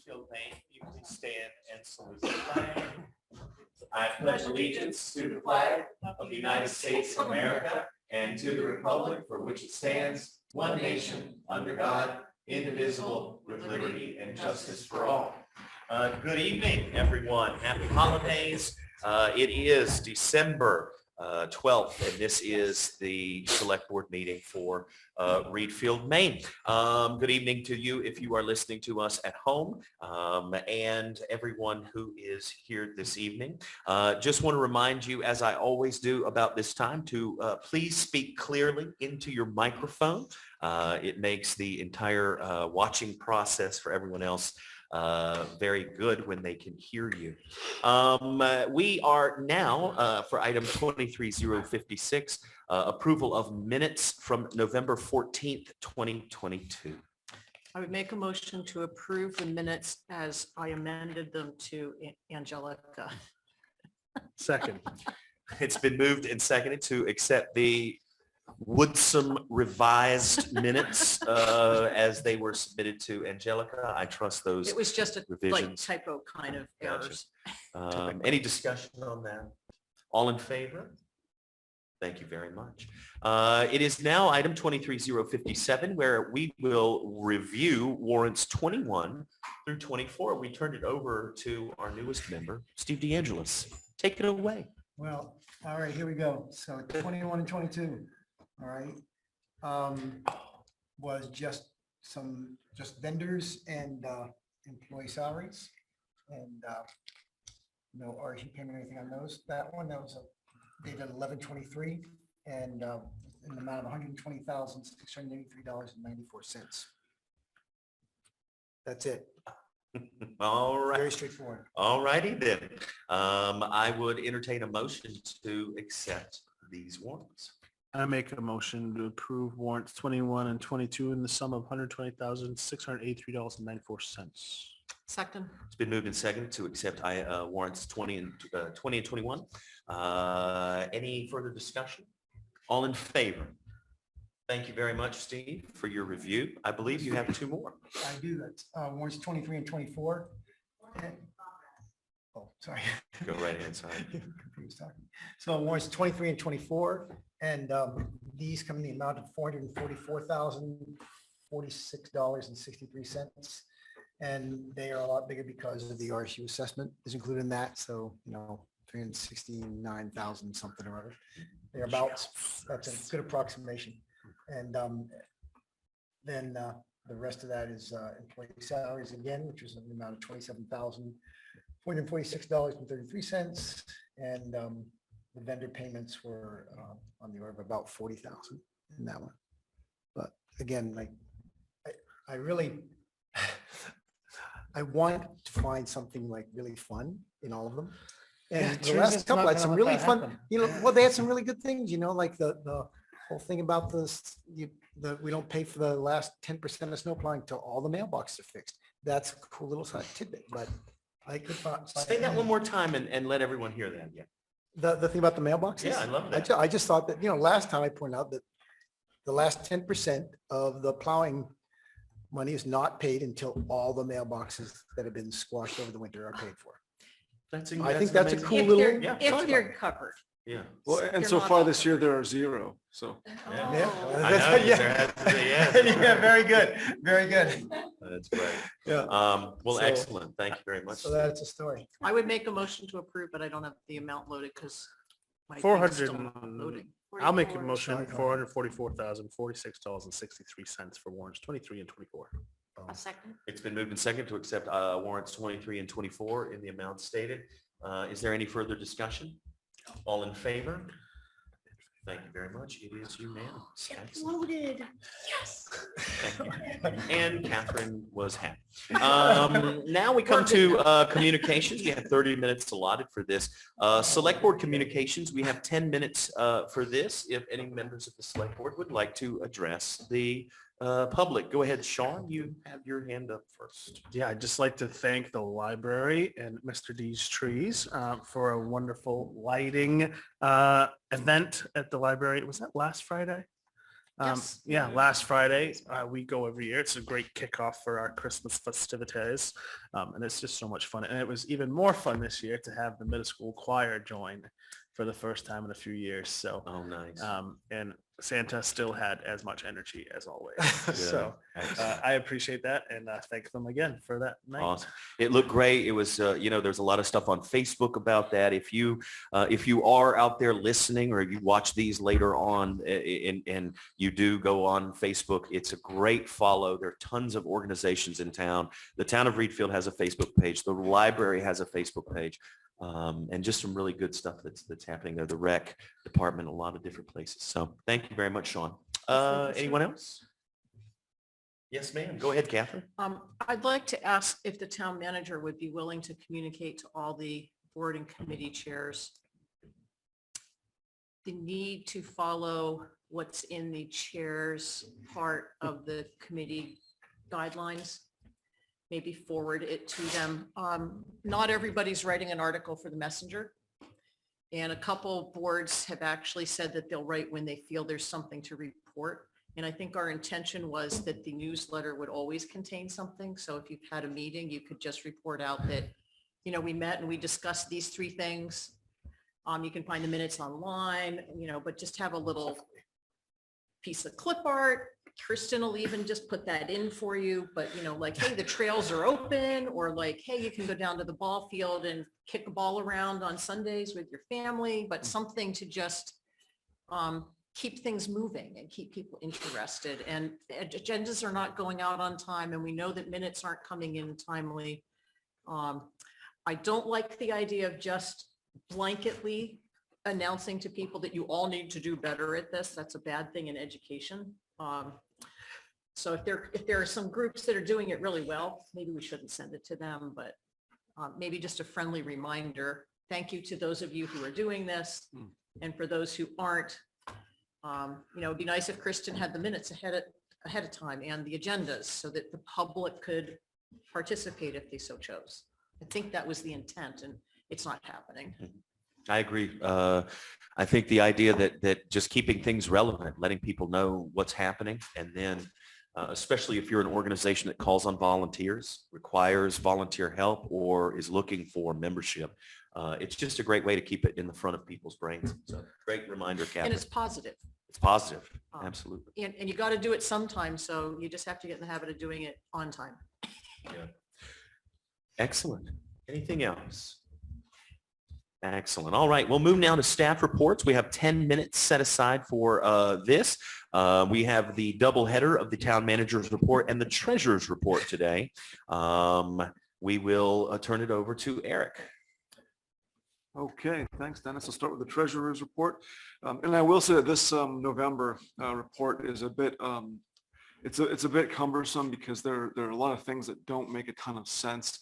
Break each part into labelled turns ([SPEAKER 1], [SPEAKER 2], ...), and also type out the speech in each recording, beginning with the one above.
[SPEAKER 1] Readfield, Maine. You please stand and salute the flag. I pledge allegiance to the flag of the United States of America and to the republic for which it stands, one nation, under God, indivisible, with liberty and justice for all. Good evening, everyone. Happy holidays. It is December 12th, and this is the select board meeting for Readfield, Maine. Good evening to you if you are listening to us at home, and everyone who is here this evening. Just want to remind you, as I always do about this time, to please speak clearly into your microphone. It makes the entire watching process for everyone else very good when they can hear you. We are now for item 23056, approval of minutes from November 14th, 2022.
[SPEAKER 2] I would make a motion to approve the minutes as I amended them to Angelica.
[SPEAKER 3] Second.
[SPEAKER 1] It's been moved and seconded to accept the Woodsome revised minutes as they were submitted to Angelica. I trust those
[SPEAKER 2] It was just a like
[SPEAKER 1] revisions.
[SPEAKER 2] typo kind of
[SPEAKER 1] Gotcha.
[SPEAKER 2] errors.
[SPEAKER 1] Any discussion on that? All in favor? Thank you very much. It is now item 23057, where we will review warrants 21 through 24. We turned it over to our newest member, Steve DeAngelis. Take it away.
[SPEAKER 4] Well, all right, here we go. So 21 and 22, all right, was just vendors and employee salaries, and no RSU payment or anything on those. That was dated 11/23, and in the amount of $120,683.94. That's it.
[SPEAKER 1] All right.
[SPEAKER 4] Very straightforward.
[SPEAKER 1] All righty then. I would entertain a motion to accept these warrants.
[SPEAKER 3] I make a motion to approve warrants 21 and 22 in the sum of $120,683.94.
[SPEAKER 2] Second.
[SPEAKER 1] It's been moved and seconded to accept warrants 20 and 21. Any further discussion? All in favor? Thank you very much, Steve, for your review. I believe you have two more.
[SPEAKER 4] I do. That's warrants 23 and 24. Oh, sorry.
[SPEAKER 1] Go right ahead, sorry.
[SPEAKER 4] Confused talking. So warrants 23 and 24, and these come in the amount of $444,046.63. And they are a lot bigger because of the RSU assessment is included in that. So, 369,000 something or other. They're about, that's a good approximation. And then the rest of that is employee salaries again, which was in the amount of $27,446.33. And the vendor payments were on the order of about 40,000 in that one. But again, like I really, I want to find something like really fun in all of them. And the last couple had some really fun, well, they had some really good things, like the whole thing about this, we don't pay for the last 10% of snow plowing until all the mailboxes are fixed. That's a cool little side tidbit, but I could
[SPEAKER 1] Say that one more time and let everyone hear that again.
[SPEAKER 4] The thing about the mailboxes?
[SPEAKER 1] Yeah, I love that.
[SPEAKER 4] I just thought that, last time I pointed out that the last 10% of the plowing money is not paid until all the mailboxes that have been squashed over the winter are paid for.
[SPEAKER 1] I
[SPEAKER 4] think that's a
[SPEAKER 1] amazing.
[SPEAKER 4] cool
[SPEAKER 2] If
[SPEAKER 4] little.
[SPEAKER 2] they're,
[SPEAKER 1] yeah,
[SPEAKER 2] if they're covered.
[SPEAKER 1] Yeah.
[SPEAKER 3] Well, and
[SPEAKER 2] You're
[SPEAKER 3] so
[SPEAKER 2] not
[SPEAKER 3] far
[SPEAKER 2] up.
[SPEAKER 3] this year, there are 0. So
[SPEAKER 1] Yeah.
[SPEAKER 4] Yeah.
[SPEAKER 2] Oh.
[SPEAKER 1] I know, 'cause there has to be, yeah.
[SPEAKER 4] Yeah, very good, very good.
[SPEAKER 1] That's great.
[SPEAKER 4] Yeah.
[SPEAKER 1] Well,
[SPEAKER 4] So-
[SPEAKER 1] excellent. Thank you very much.
[SPEAKER 4] So that's a story.
[SPEAKER 2] I would make a motion to approve, but I don't have the amount loaded because my
[SPEAKER 3] 400
[SPEAKER 2] thing's still not loading.
[SPEAKER 3] I'll make a motion
[SPEAKER 4] Sorry.
[SPEAKER 3] $444,046.63 for warrants 23 and 24.
[SPEAKER 2] A second.
[SPEAKER 1] It's been moved and seconded to accept warrants 23 and 24 in the amount stated. Is there any further discussion? All in favor? Thank you very much. It is unanimous. Excellent.
[SPEAKER 2] Loaded. Yes.
[SPEAKER 1] Thank you. And Catherine was happy. Now we come to communications. We have 30 minutes allotted for this. Select board communications, we have 10 minutes for this. If any members of the select board would like to address the public. Go ahead, Sean, you have your hand up first.
[SPEAKER 3] Yeah, I'd just like to thank the library and Mr. D's Trees for a wonderful lighting event at the library. Was that last Friday?
[SPEAKER 2] Yes.
[SPEAKER 3] Yeah, last Friday, we go every year. It's a great kickoff for our Christmas festivities. And it's just so much fun. And it was even more fun this year to have the middle school choir join for the first time in a few years. So,
[SPEAKER 1] Oh, nice.
[SPEAKER 3] and Santa still had as much energy as always.
[SPEAKER 1] Good.
[SPEAKER 3] So
[SPEAKER 1] Excellent.
[SPEAKER 3] I appreciate that and thank them again for that night.
[SPEAKER 1] Awesome. It looked great. It was, there's a lot of stuff on Facebook about that. If you are out there listening or you watch these later on and you do go on Facebook, it's a great follow. There are tons of organizations in town. The town of Readfield has a Facebook page. The library has a Facebook page. And just some really good stuff that's happening there. The rec department, a lot of different places. So thank you very much, Sean. Anyone else? Yes, ma'am. Go ahead, Catherine.
[SPEAKER 2] I'd like to ask if the town manager would be willing to communicate to all the board and committee chairs the need to follow what's in the chair's part of the committee guidelines. Maybe forward it to them. Not everybody's writing an article for the Messenger. And a couple boards have actually said that they'll write when they feel there's something to report. And I think our intention was that the newsletter would always contain something. So if you've had a meeting, you could just report out that, we met and we discussed these 3 things. You can find the minutes online, but just have a little piece of clip art. Kristen will even just put that in for you, but like, hey, the trails are open, or like, hey, you can go down to the ball field and kick a ball around on Sundays with your family, but something to just keep things moving and keep people interested. And agendas are not going out on time, and we know that minutes aren't coming in timely. I don't like the idea of just blanketly announcing to people that you all need to do better at this. That's a bad thing in education. So if there are some groups that are doing it really well, maybe we shouldn't send it to them, but maybe just a friendly reminder. Thank you to those of you who are doing this. And for those who aren't, it'd be nice if Kristen had the minutes ahead of time and the agendas so that the public could participate if they so chose. I think that was the intent, and it's not happening.
[SPEAKER 1] I agree. I think the idea that just keeping things relevant, letting people know what's happening, and then especially if you're an organization that calls on volunteers, requires volunteer help, or is looking for membership, it's just a great way to keep it in the front of people's brains. So great reminder, Catherine.
[SPEAKER 2] And it's positive.
[SPEAKER 1] It's positive. Absolutely.
[SPEAKER 2] And you got to do it sometime. So you just have to get in the habit of doing it on time.
[SPEAKER 1] Yeah. Excellent. Anything else? Excellent. All right. We'll move now to staff reports. We have 10 minutes set aside for this. We have the double header of the town manager's report and the treasurer's report today. We will turn it over to Eric.
[SPEAKER 5] Okay, thanks, Dennis. I'll start with the treasurer's report. And I will say that this November report is a bit, it's a bit cumbersome because there are a lot of things that don't make a ton of sense.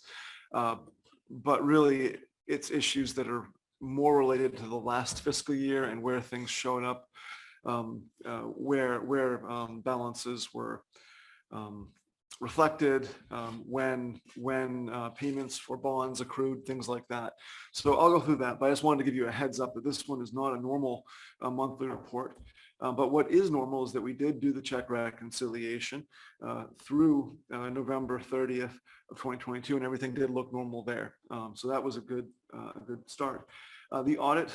[SPEAKER 5] But really, it's issues that are more related to the last fiscal year and where things showed up, where balances were reflected, when payments for bonds accrued, things like that. So I'll go through that, but I just wanted to give you a heads up that this one is not a normal monthly report. But what is normal is that we did do the check reconciliation through November 30th of 2022, and everything did look normal there. So that was a good start. The audit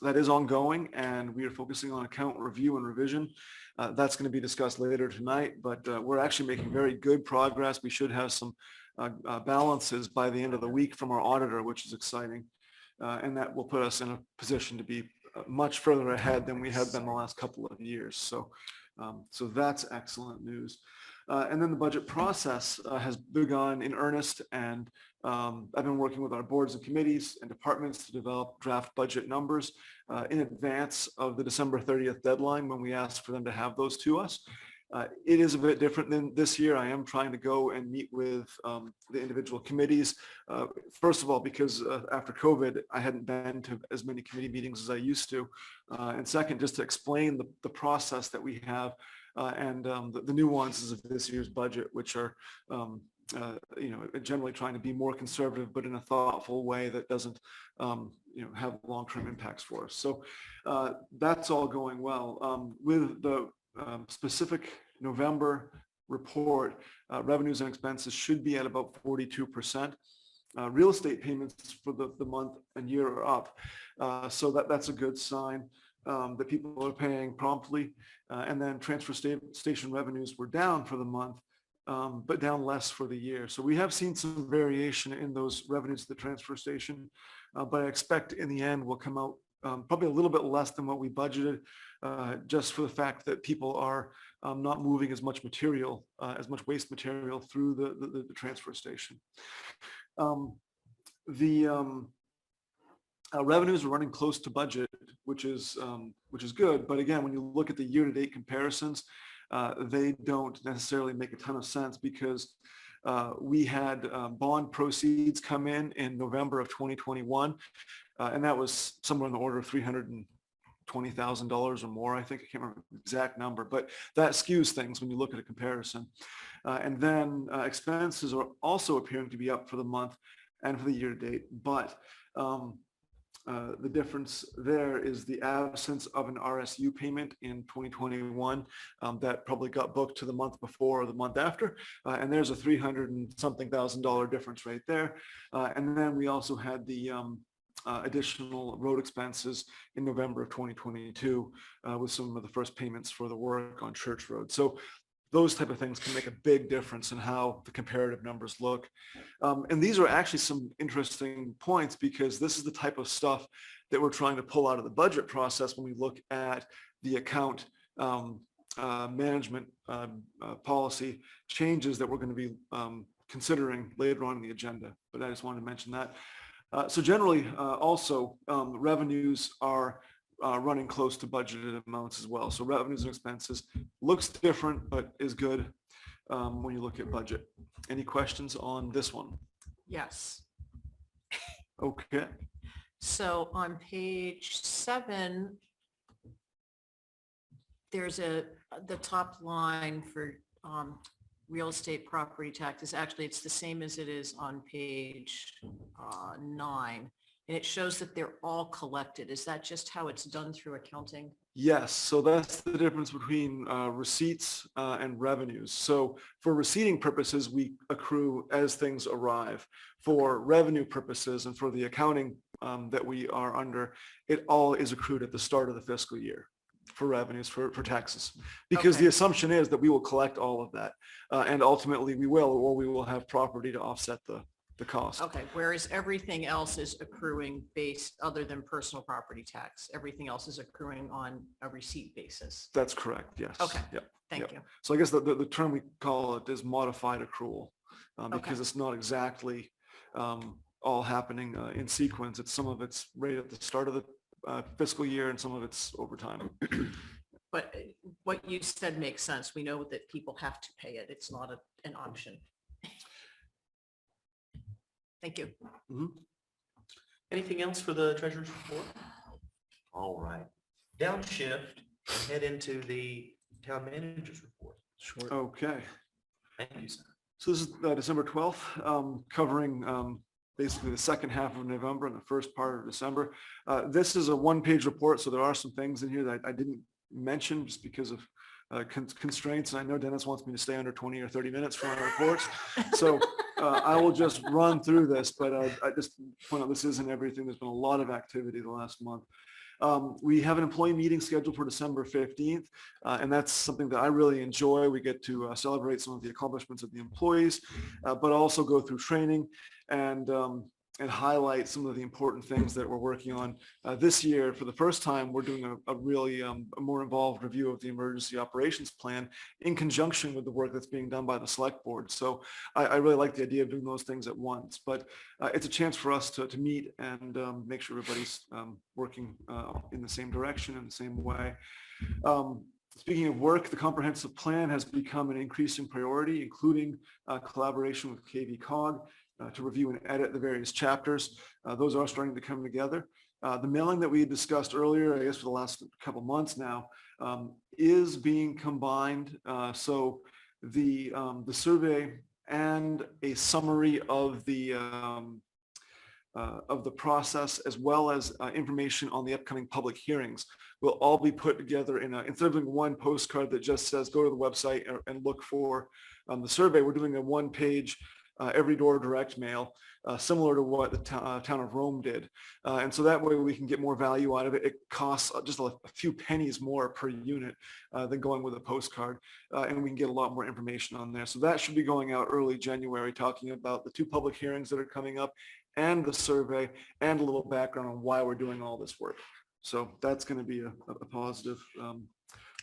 [SPEAKER 5] that is ongoing, and we are focusing on account review and revision. That's going to be discussed later tonight, but we're actually making very good progress. We should have some balances by the end of the week from our auditor, which is exciting. And that will put us in a position to be much further ahead than we have been the last couple of years. So that's excellent news. And then the budget process has begun in earnest, and I've been working with our boards and committees and departments to develop draft budget numbers in advance of the December 30th deadline when we ask for them to have those to us. It is a bit different than this year. I am trying to go and meet with the individual committees. First of all, because after COVID, I hadn't been to as many committee meetings as I used to. And second, just to explain the process that we have and the nuances of this year's budget, which are generally trying to be more conservative, but in a thoughtful way that doesn't have long-term impacts for us. So that's all going well. With the specific November report, revenues and expenses should be at about 42%. Real estate payments for the month and year are up. So that's a good sign that people are paying promptly. And then transfer station revenues were down for the month, but down less for the year. So we have seen some variation in those revenues at the transfer station, but I expect in the end we'll come out probably a little bit less than what we budgeted, just for the fact that people are not moving as much material, as much waste material through the transfer station. Revenues are running close to budget, which is good. But again, when you look at the year-to-date comparisons, they don't necessarily make a ton of sense because we had bond proceeds come in November of 2021, and that was somewhere in the order of $320,000 or more. I think, I can't remember the exact number, but that skews things when you look at a comparison. And then expenses are also appearing to be up for the month and for the year to date, but the difference there is the absence of an RSU payment in 2021 that probably got booked to the month before or the month after. And there's a $300 and something thousand difference right there. And then we also had the additional road expenses in November of 2022 with some of the first payments for the work on Church Road. So those type of things can make a big difference in how the comparative numbers look. And these are actually some interesting points because this is the type of stuff that we're trying to pull out of the budget process when we look at the account management policy changes that we're going to be considering later on in the agenda. But I just wanted to mention that. So generally, also, revenues are running close to budgeted amounts as well. So revenues and expenses looks different, but is good when you look at budget. Any questions on this one?
[SPEAKER 2] Yes.
[SPEAKER 5] Okay.
[SPEAKER 2] So on page 7, there's the top line for real estate property taxes. Actually, it's the same as it is on page 9. And it shows that they're all collected. Is that just how it's done through accounting?
[SPEAKER 5] Yes, so that's the difference between receipts and revenues. So for receipting purposes, we accrue as things arrive. For revenue purposes and for the accounting that we are under, it all is accrued at the start of the fiscal year for revenues, for taxes. Because the assumption is that we will collect all of that. And ultimately we will, or we will have property to offset the cost.
[SPEAKER 2] Okay, whereas everything else is accruing based, other than personal property tax, everything else is accruing on a receipt basis.
[SPEAKER 5] That's correct, yes.
[SPEAKER 2] Okay,
[SPEAKER 5] Yep.
[SPEAKER 2] thank you.
[SPEAKER 5] So I guess the term we call it is modified accrual because
[SPEAKER 2] Okay.
[SPEAKER 5] it's not exactly all happening in sequence. It's some of it's right at the start of the fiscal year and some of it's over time.
[SPEAKER 2] But what you said makes sense. We know that people have to pay it. It's not an option. Thank you.
[SPEAKER 1] Anything else for the treasurer's report? All right. Downshift and head into the town manager's report.
[SPEAKER 3] Sure.
[SPEAKER 5] Okay.
[SPEAKER 1] Thank you, sir.
[SPEAKER 5] So this is December 12th, covering basically the second half of November and the first part of December. This is a one-page report, so there are some things in here that I didn't mention just because of constraints. And I know Dennis wants me to stay under 20 or 30 minutes for my reports. So I will just run through this, but I just point out this isn't everything. There's been a lot of activity the last month. We have an employee meeting scheduled for December 15th, and that's something that I really enjoy. We get to celebrate some of the accomplishments of the employees, but also go through training and highlight some of the important things that we're working on. This year, for the first time, we're doing a really a more involved review of the emergency operations plan in conjunction with the work that's being done by the select board. So I really like the idea of doing those things at once, but it's a chance for us to meet and make sure everybody's working in the same direction, in the same way. Speaking of work, the comprehensive plan has become an increasing priority, including collaboration with KV-COG to review and edit the various chapters. Those are starting to come together. The mailing that we had discussed earlier, I guess for the last couple months now, is being combined. So the survey and a summary of the of the process, as well as information on the upcoming public hearings, will all be put together in instead of doing one postcard that just says go to the website and look for the survey. We're doing a one-page every door direct mail, similar to what the town of Rome did. And so that way we can get more value out of it. It costs just a few pennies more per unit than going with a postcard. And we can get a lot more information on there. So that should be going out early January, talking about the 2 public hearings that are coming up and the survey and a little background on why we're doing all this work. So that's going to be a positive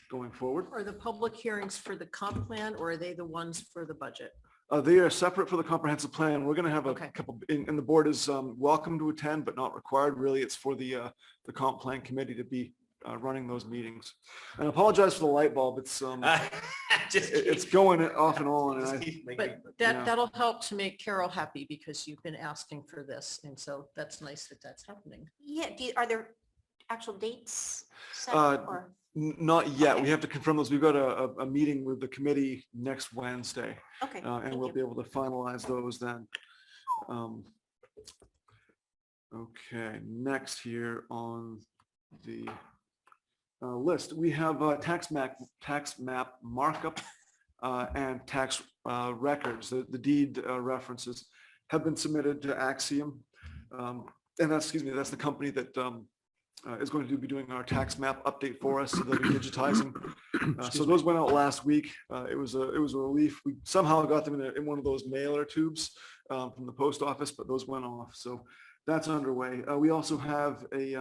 [SPEAKER 5] going forward.
[SPEAKER 2] Are the public hearings for the comp plan, or are they the ones for the budget?
[SPEAKER 5] They are separate for the comprehensive plan. We're going to have a
[SPEAKER 2] Okay.
[SPEAKER 5] couple, and the board is welcome to attend, but not required. Really, it's for the comp plan committee to be running those meetings. And I apologize for the light bulb. It's it's going off and on. And
[SPEAKER 2] But
[SPEAKER 5] Yeah.
[SPEAKER 2] that'll help to make Carol happy, because you've been asking for this. And so that's nice that that's happening.
[SPEAKER 6] Yeah, are there actual dates set
[SPEAKER 5] Uh,
[SPEAKER 6] or?
[SPEAKER 5] Not yet. We
[SPEAKER 6] Okay.
[SPEAKER 5] have to confirm those. We've got a meeting with the committee next Wednesday,
[SPEAKER 6] Okay.
[SPEAKER 5] and
[SPEAKER 6] thank
[SPEAKER 5] we'll
[SPEAKER 6] you.
[SPEAKER 5] be able to finalize those then. Okay, next here on the list, we have tax map markup and tax records. The deed references have been submitted to Axiom. And that's the company that is going to be doing our tax map update for us. So they'll be digitizing. So those went out last week. It was a relief. We somehow got them in one of those mailer tubes from the post office, but those went off. So that's underway. We also have a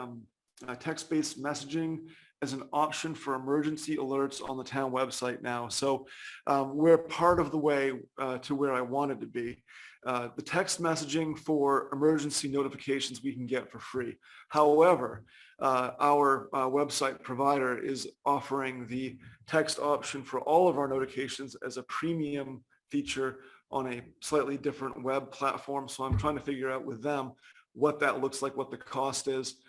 [SPEAKER 5] text-based messaging as an option for emergency alerts on the town website now. So we're part of the way to where I wanted to be. The text messaging for emergency notifications we can get for free. However, our website provider is offering the text option for all of our notifications as a premium feature on a slightly different web platform. So I'm trying to figure out with them what that looks like, what the cost is.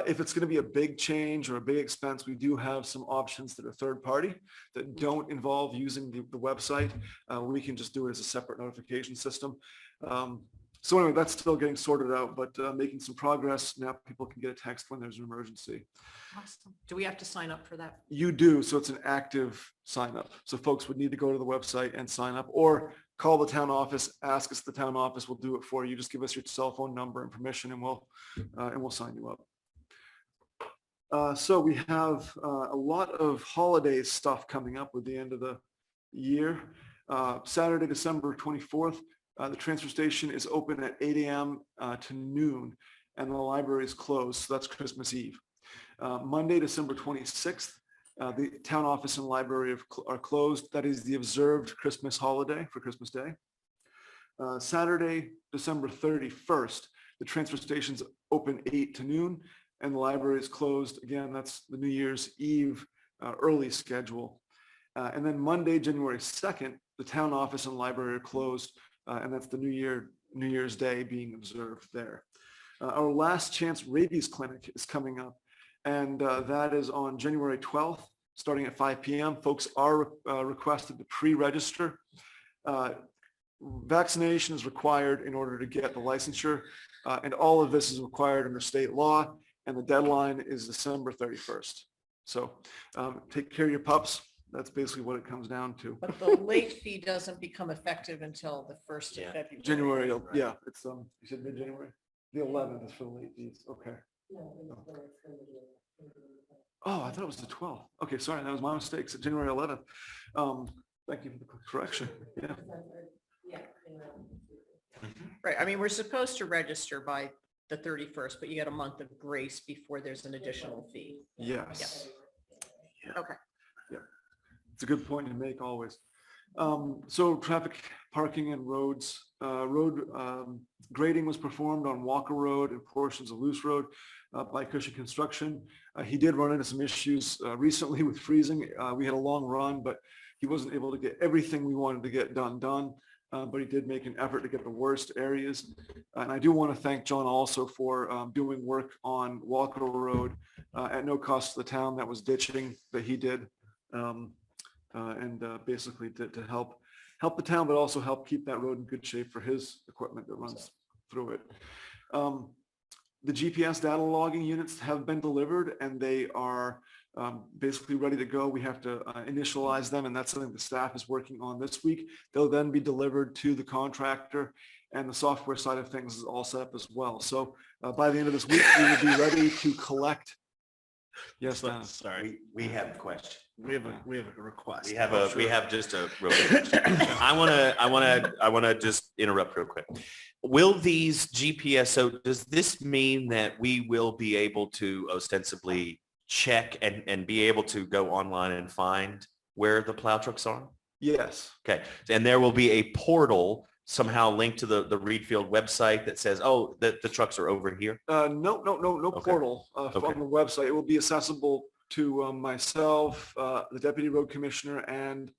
[SPEAKER 5] If it's going to be a big change or a big expense, we do have some options that are third party that don't involve using the website. We can just do it as a separate notification system. So anyway, that's still getting sorted out, but making some progress. Now people can get a text when there's an emergency.
[SPEAKER 2] Awesome. Do we have to sign up for that?
[SPEAKER 5] You do, so it's an active sign up. So folks would need to go to the website and sign up, or call the town office, ask us at the town office, we'll do it for you. Just give us your cell phone number and permission, and we'll sign you up. So we have a lot of holiday stuff coming up with the end of the year. Saturday, December 24th, the transfer station is open at 8 a.m. To noon, and the library is closed. So that's Christmas Eve. Monday, December 26th, the town office and library are closed. That is the observed Christmas holiday for Christmas Day. Saturday, December 31st, the transfer station's open 8 to noon, and the library is closed. Again, that's the New Year's Eve early schedule. And then Monday, January 2nd, the town office and library are closed, and that's the New Year's Day being observed there. Our last chance rabies clinic is coming up, and that is on January 12th, starting at 5 p.m. Folks are requested to pre-register. Vaccination is required in order to get the licensure, and all of this is required under state law, and the deadline is December 31st. So take care of your pups. That's basically what it comes down to.
[SPEAKER 2] But the late fee doesn't become effective until the 1st of February.
[SPEAKER 5] January,
[SPEAKER 2] right?
[SPEAKER 5] yeah, it's you said mid-January? The 11th is for the late fees, okay. Oh, I thought it was the 12th. Okay, sorry, that was my mistake. So January 11th. Thank you for the correction. Yeah.
[SPEAKER 2] Right. I mean, we're supposed to register by the 31st, but you get a month of grace before there's an additional fee.
[SPEAKER 5] Yes.
[SPEAKER 2] Okay.
[SPEAKER 5] Yeah. It's a good point to make always. So traffic, parking and roads. Road grading was performed on Walker Road and portions of Loose Road by Cushing Construction. He did run into some issues recently with freezing. We had a long run, but he wasn't able to get everything we wanted to get done. But he did make an effort to get the worst areas. And I do want to thank John also for doing work on Walker Road at no cost to the town. That was ditching that he did. Basically to help the town, but also help keep that road in good shape for his equipment that runs through it. The GPS data logging units have been delivered and they are basically ready to go. We have to initialize them, and that's something the staff is working on this week. They'll then be delivered to the contractor, and the software side of things is all set up as well. So by the end of this week, we will be ready to collect. Yes, Dan.
[SPEAKER 3] Sorry.
[SPEAKER 1] We have a question.
[SPEAKER 3] We have a request.
[SPEAKER 1] We have just a real quick question. I want to just interrupt real quick. Will these GPSO, does this mean that we will be able to ostensibly check and be able to go online and find where the plow trucks are?
[SPEAKER 5] Yes.
[SPEAKER 1] Okay. And there will be a portal somehow linked to the Readfield website that says, oh, the trucks are over here?
[SPEAKER 5] No
[SPEAKER 1] Okay.
[SPEAKER 5] portal
[SPEAKER 1] Okay.
[SPEAKER 5] on the website. It will be accessible to myself, the deputy road commissioner, and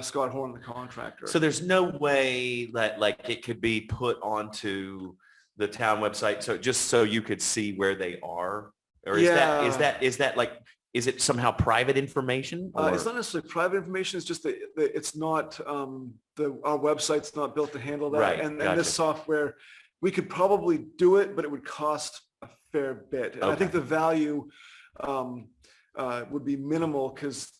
[SPEAKER 5] Scott Horn, the contractor.
[SPEAKER 1] So there's no way that like it could be put onto the town website, so just so you could see where they are? Or is that like, is it somehow private information?
[SPEAKER 5] It's not necessarily private information. It's just that it's not, our website's not built to handle that.
[SPEAKER 1] Right,
[SPEAKER 5] And
[SPEAKER 1] gotcha.
[SPEAKER 5] this software, we could probably do it, but it would cost a fair bit. And I think the value would be minimal because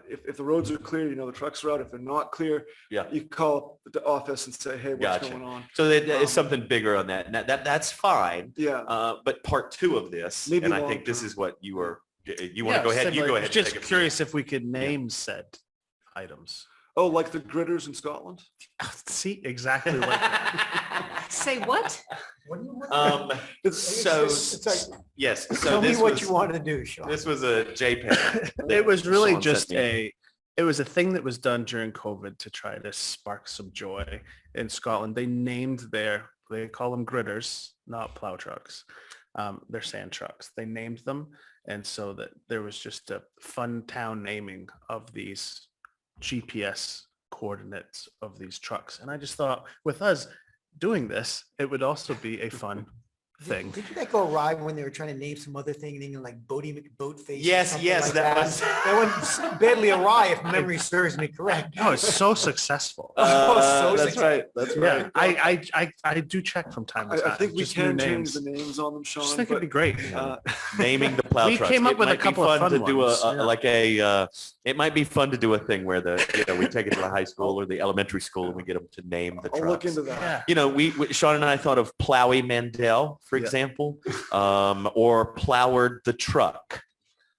[SPEAKER 5] if the roads are clear, you know, the trucks are out. If they're not clear,
[SPEAKER 1] Yeah.
[SPEAKER 5] you call the office and say, hey, what's
[SPEAKER 1] Gotcha.
[SPEAKER 5] going on?
[SPEAKER 1] So there is something bigger on that. And that's fine.
[SPEAKER 5] Yeah.
[SPEAKER 1] But part two of this,
[SPEAKER 5] Maybe
[SPEAKER 1] and I think this
[SPEAKER 5] long-term.
[SPEAKER 1] is what you were, you want to go ahead? You go ahead. and
[SPEAKER 3] Just
[SPEAKER 1] take it from
[SPEAKER 3] curious if we could name said items.
[SPEAKER 5] Oh, like the gritters in Scotland?
[SPEAKER 3] See, exactly what.
[SPEAKER 2] Say what?
[SPEAKER 4] What do you want?
[SPEAKER 1] there. So,
[SPEAKER 4] It's like,
[SPEAKER 1] yes, so
[SPEAKER 4] tell me
[SPEAKER 1] this
[SPEAKER 4] what
[SPEAKER 1] was,
[SPEAKER 4] you want to do, Sean.
[SPEAKER 1] this was a JPEG.
[SPEAKER 3] It was really
[SPEAKER 1] Sean
[SPEAKER 3] just
[SPEAKER 1] sent me.
[SPEAKER 3] it was a thing that was done during COVID to try to spark some joy in Scotland. They named they call them gritters, not plow trucks. They're sand trucks. They named them. And so that there was just a fun town naming of these GPS coordinates of these trucks. And I just thought with us doing this, it would also be a fun thing.
[SPEAKER 4] Didn't that go awry when they were trying to name some other thing, naming like Boaty McBoatface? or
[SPEAKER 1] Yes,
[SPEAKER 4] something
[SPEAKER 1] yes,
[SPEAKER 4] like
[SPEAKER 1] that was.
[SPEAKER 4] That went badly awry, if memory serves me correct.
[SPEAKER 3] No, it's so successful.
[SPEAKER 4] So
[SPEAKER 1] That's right. That's
[SPEAKER 3] Yeah,
[SPEAKER 1] right.
[SPEAKER 3] I do check from time to time.
[SPEAKER 5] I think we
[SPEAKER 3] just new
[SPEAKER 5] can change
[SPEAKER 3] names.
[SPEAKER 5] the names on them,
[SPEAKER 3] I
[SPEAKER 5] Sean.
[SPEAKER 3] just think it'd be great.
[SPEAKER 1] Naming the plow
[SPEAKER 3] We
[SPEAKER 1] trucks.
[SPEAKER 3] came up
[SPEAKER 1] It
[SPEAKER 3] with a
[SPEAKER 1] might be
[SPEAKER 3] couple of
[SPEAKER 1] fun
[SPEAKER 3] fun
[SPEAKER 1] to do
[SPEAKER 3] ones, yeah.
[SPEAKER 1] like a. It might be fun to do a thing where we take it to the high school or the elementary school and we get them to name the trucks.
[SPEAKER 5] I'll look into that.
[SPEAKER 3] Yeah.
[SPEAKER 1] You know, Sean and I thought of Plowy Mandel, for
[SPEAKER 5] Yeah.
[SPEAKER 1] example, or Ploward the truck.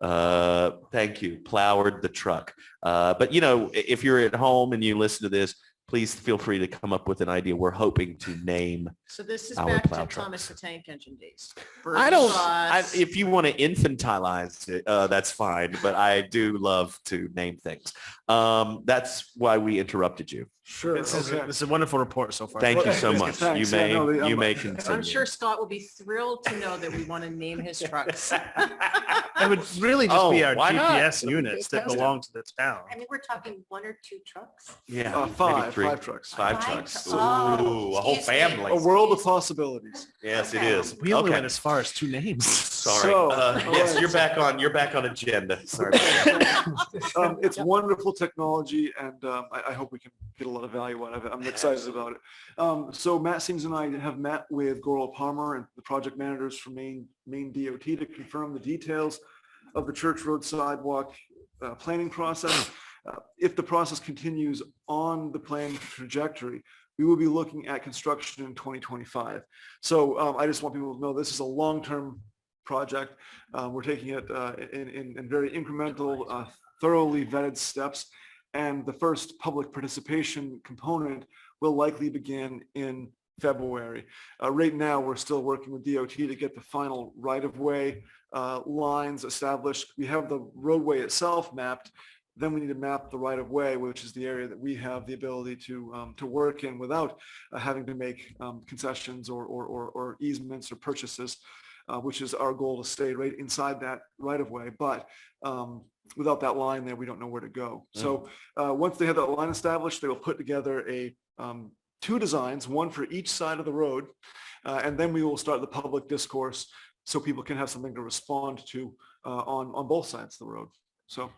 [SPEAKER 1] Thank you, Ploward the truck. But you know, if you're at home and you listen to this, please feel free to come up with an idea. We're hoping to name.
[SPEAKER 2] So this is
[SPEAKER 1] Our
[SPEAKER 2] back
[SPEAKER 1] plow
[SPEAKER 2] to
[SPEAKER 1] trucks.
[SPEAKER 2] Thomas the Tank Engine days.
[SPEAKER 1] If you want to infantilize it, that's fine. But I do love to name things. That's why we interrupted you.
[SPEAKER 5] Sure.
[SPEAKER 3] This is
[SPEAKER 5] okay.
[SPEAKER 3] a wonderful report so far.
[SPEAKER 1] Thank you so
[SPEAKER 5] Thanks.
[SPEAKER 1] much.
[SPEAKER 5] Thanks.
[SPEAKER 1] You
[SPEAKER 5] Yeah, no,
[SPEAKER 1] may
[SPEAKER 5] I'm-
[SPEAKER 1] continue.
[SPEAKER 2] I'm sure Scott will be thrilled to know that we want to name his trucks.
[SPEAKER 3] It would really just be
[SPEAKER 1] Oh,
[SPEAKER 3] our
[SPEAKER 1] why not?
[SPEAKER 3] GPS units that belong to the town.
[SPEAKER 6] I mean, we're talking 1 or 2 trucks.
[SPEAKER 1] Yeah, maybe
[SPEAKER 5] Five
[SPEAKER 1] three.
[SPEAKER 5] trucks.
[SPEAKER 1] Five
[SPEAKER 6] Five
[SPEAKER 1] trucks.
[SPEAKER 6] trucks. Oh,
[SPEAKER 1] Ooh, a whole
[SPEAKER 6] excuse me.
[SPEAKER 1] family.
[SPEAKER 5] A world of possibilities.
[SPEAKER 1] Yes, it
[SPEAKER 6] Okay.
[SPEAKER 1] is.
[SPEAKER 3] We only
[SPEAKER 1] Okay.
[SPEAKER 3] went as far as 2 names.
[SPEAKER 1] Sorry.
[SPEAKER 5] So,
[SPEAKER 1] Yes,
[SPEAKER 5] alright.
[SPEAKER 1] you're back on agenda. Sorry. about that.
[SPEAKER 5] It's wonderful technology, and I hope we can get a lot of value out of it. I'm excited about it. So Matt Seams and I have met with Gorla Palmer and the project managers from Maine DOT to confirm the details of the Church Road sidewalk planning process. If the process continues on the planned trajectory, we will be looking at construction in 2025. So I just want people to know this is a long-term project. We're taking it in very incremental, thoroughly vetted steps. And the first public participation component will likely begin in February. Right now, we're still working with DOT to get the final right-of-way lines established. We have the roadway itself mapped. Then we need to map the right-of-way, which is the area that we have the ability to work in without having to make concessions or easements or purchases, which is our goal to stay right inside that right-of-way. But without that line there, we don't know where to go. So once they have that line established, they will put together 2 designs, one for each side of the road, and then we will start the public discourse so people can have something to respond to on both sides of the road. So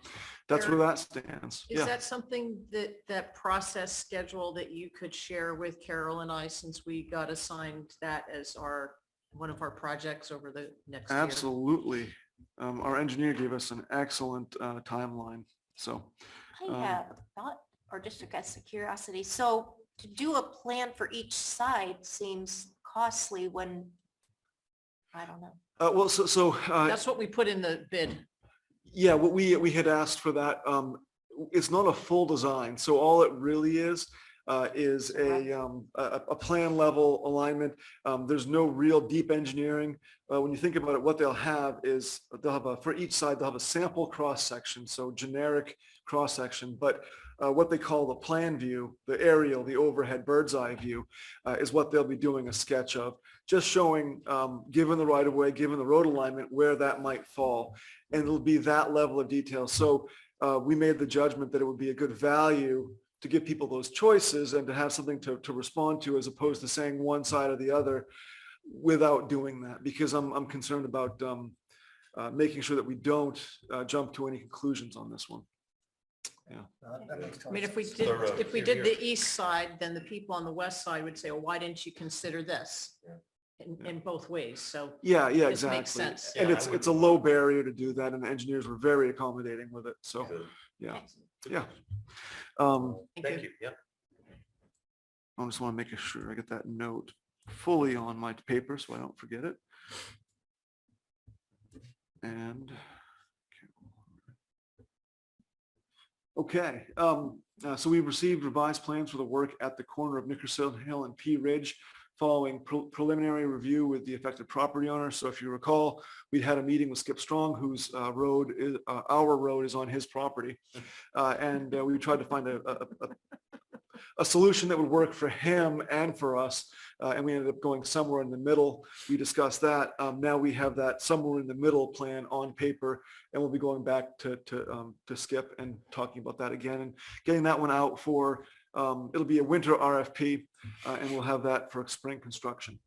[SPEAKER 5] that's where that stands.
[SPEAKER 2] Is that something that process schedule that you could share with Carol and I, since we got assigned that as our one of our projects over the next year.
[SPEAKER 5] Absolutely. Our engineer gave us an excellent timeline. So
[SPEAKER 6] I have a thought, or just a curiosity. So to do a plan for each side seems costly when, I don't know.
[SPEAKER 5] well,
[SPEAKER 2] That's what we put in the bid.
[SPEAKER 5] yeah, what we had asked for that. It's not a full design. So all it really is a plan level alignment. There's no real deep engineering. When you think about it, what they'll have is for each side, they'll have a sample cross section. So generic cross section, but what they call the plan view, the aerial, the overhead bird's eye view is what they'll be doing a sketch of, just showing, given the right of way, given the road alignment, where that might fall. And it'll be that level of detail. So we made the judgment that it would be a good value to give people those choices and to have something to respond to, as opposed to saying one side or the other without doing that, because I'm concerned about making sure that we don't jump to any conclusions on this one. Yeah.
[SPEAKER 4] That makes
[SPEAKER 2] I mean,
[SPEAKER 4] total
[SPEAKER 2] if
[SPEAKER 4] sense.
[SPEAKER 2] we did the east side, then the people on the west side would say, well, why didn't you consider this in both ways? So
[SPEAKER 5] Yeah,
[SPEAKER 2] this
[SPEAKER 5] exactly.
[SPEAKER 2] makes sense.
[SPEAKER 5] And
[SPEAKER 1] Yeah,
[SPEAKER 5] it's a low barrier to do that, and the engineers were very accommodating with it. So,
[SPEAKER 1] Good.
[SPEAKER 5] yeah,
[SPEAKER 6] Excellent.
[SPEAKER 5] yeah.
[SPEAKER 1] Thank you. Yep.
[SPEAKER 5] I just want to make sure I get that note fully on my paper so I don't forget it. And okay, so we received revised plans for the work at the corner of Nickerson Hill and P Ridge following preliminary review with the affected property owner. So if you recall, we had a meeting with Skip Strong, whose road is our road is on his property, and we tried to find a solution that would work for him and for us, and we ended up going somewhere in the middle. We discussed that. Now we have that somewhere in the middle plan on paper, and we'll be going back to Skip and talking about that again and getting that one out for. It'll be a winter RFP, and we'll have that for spring construction.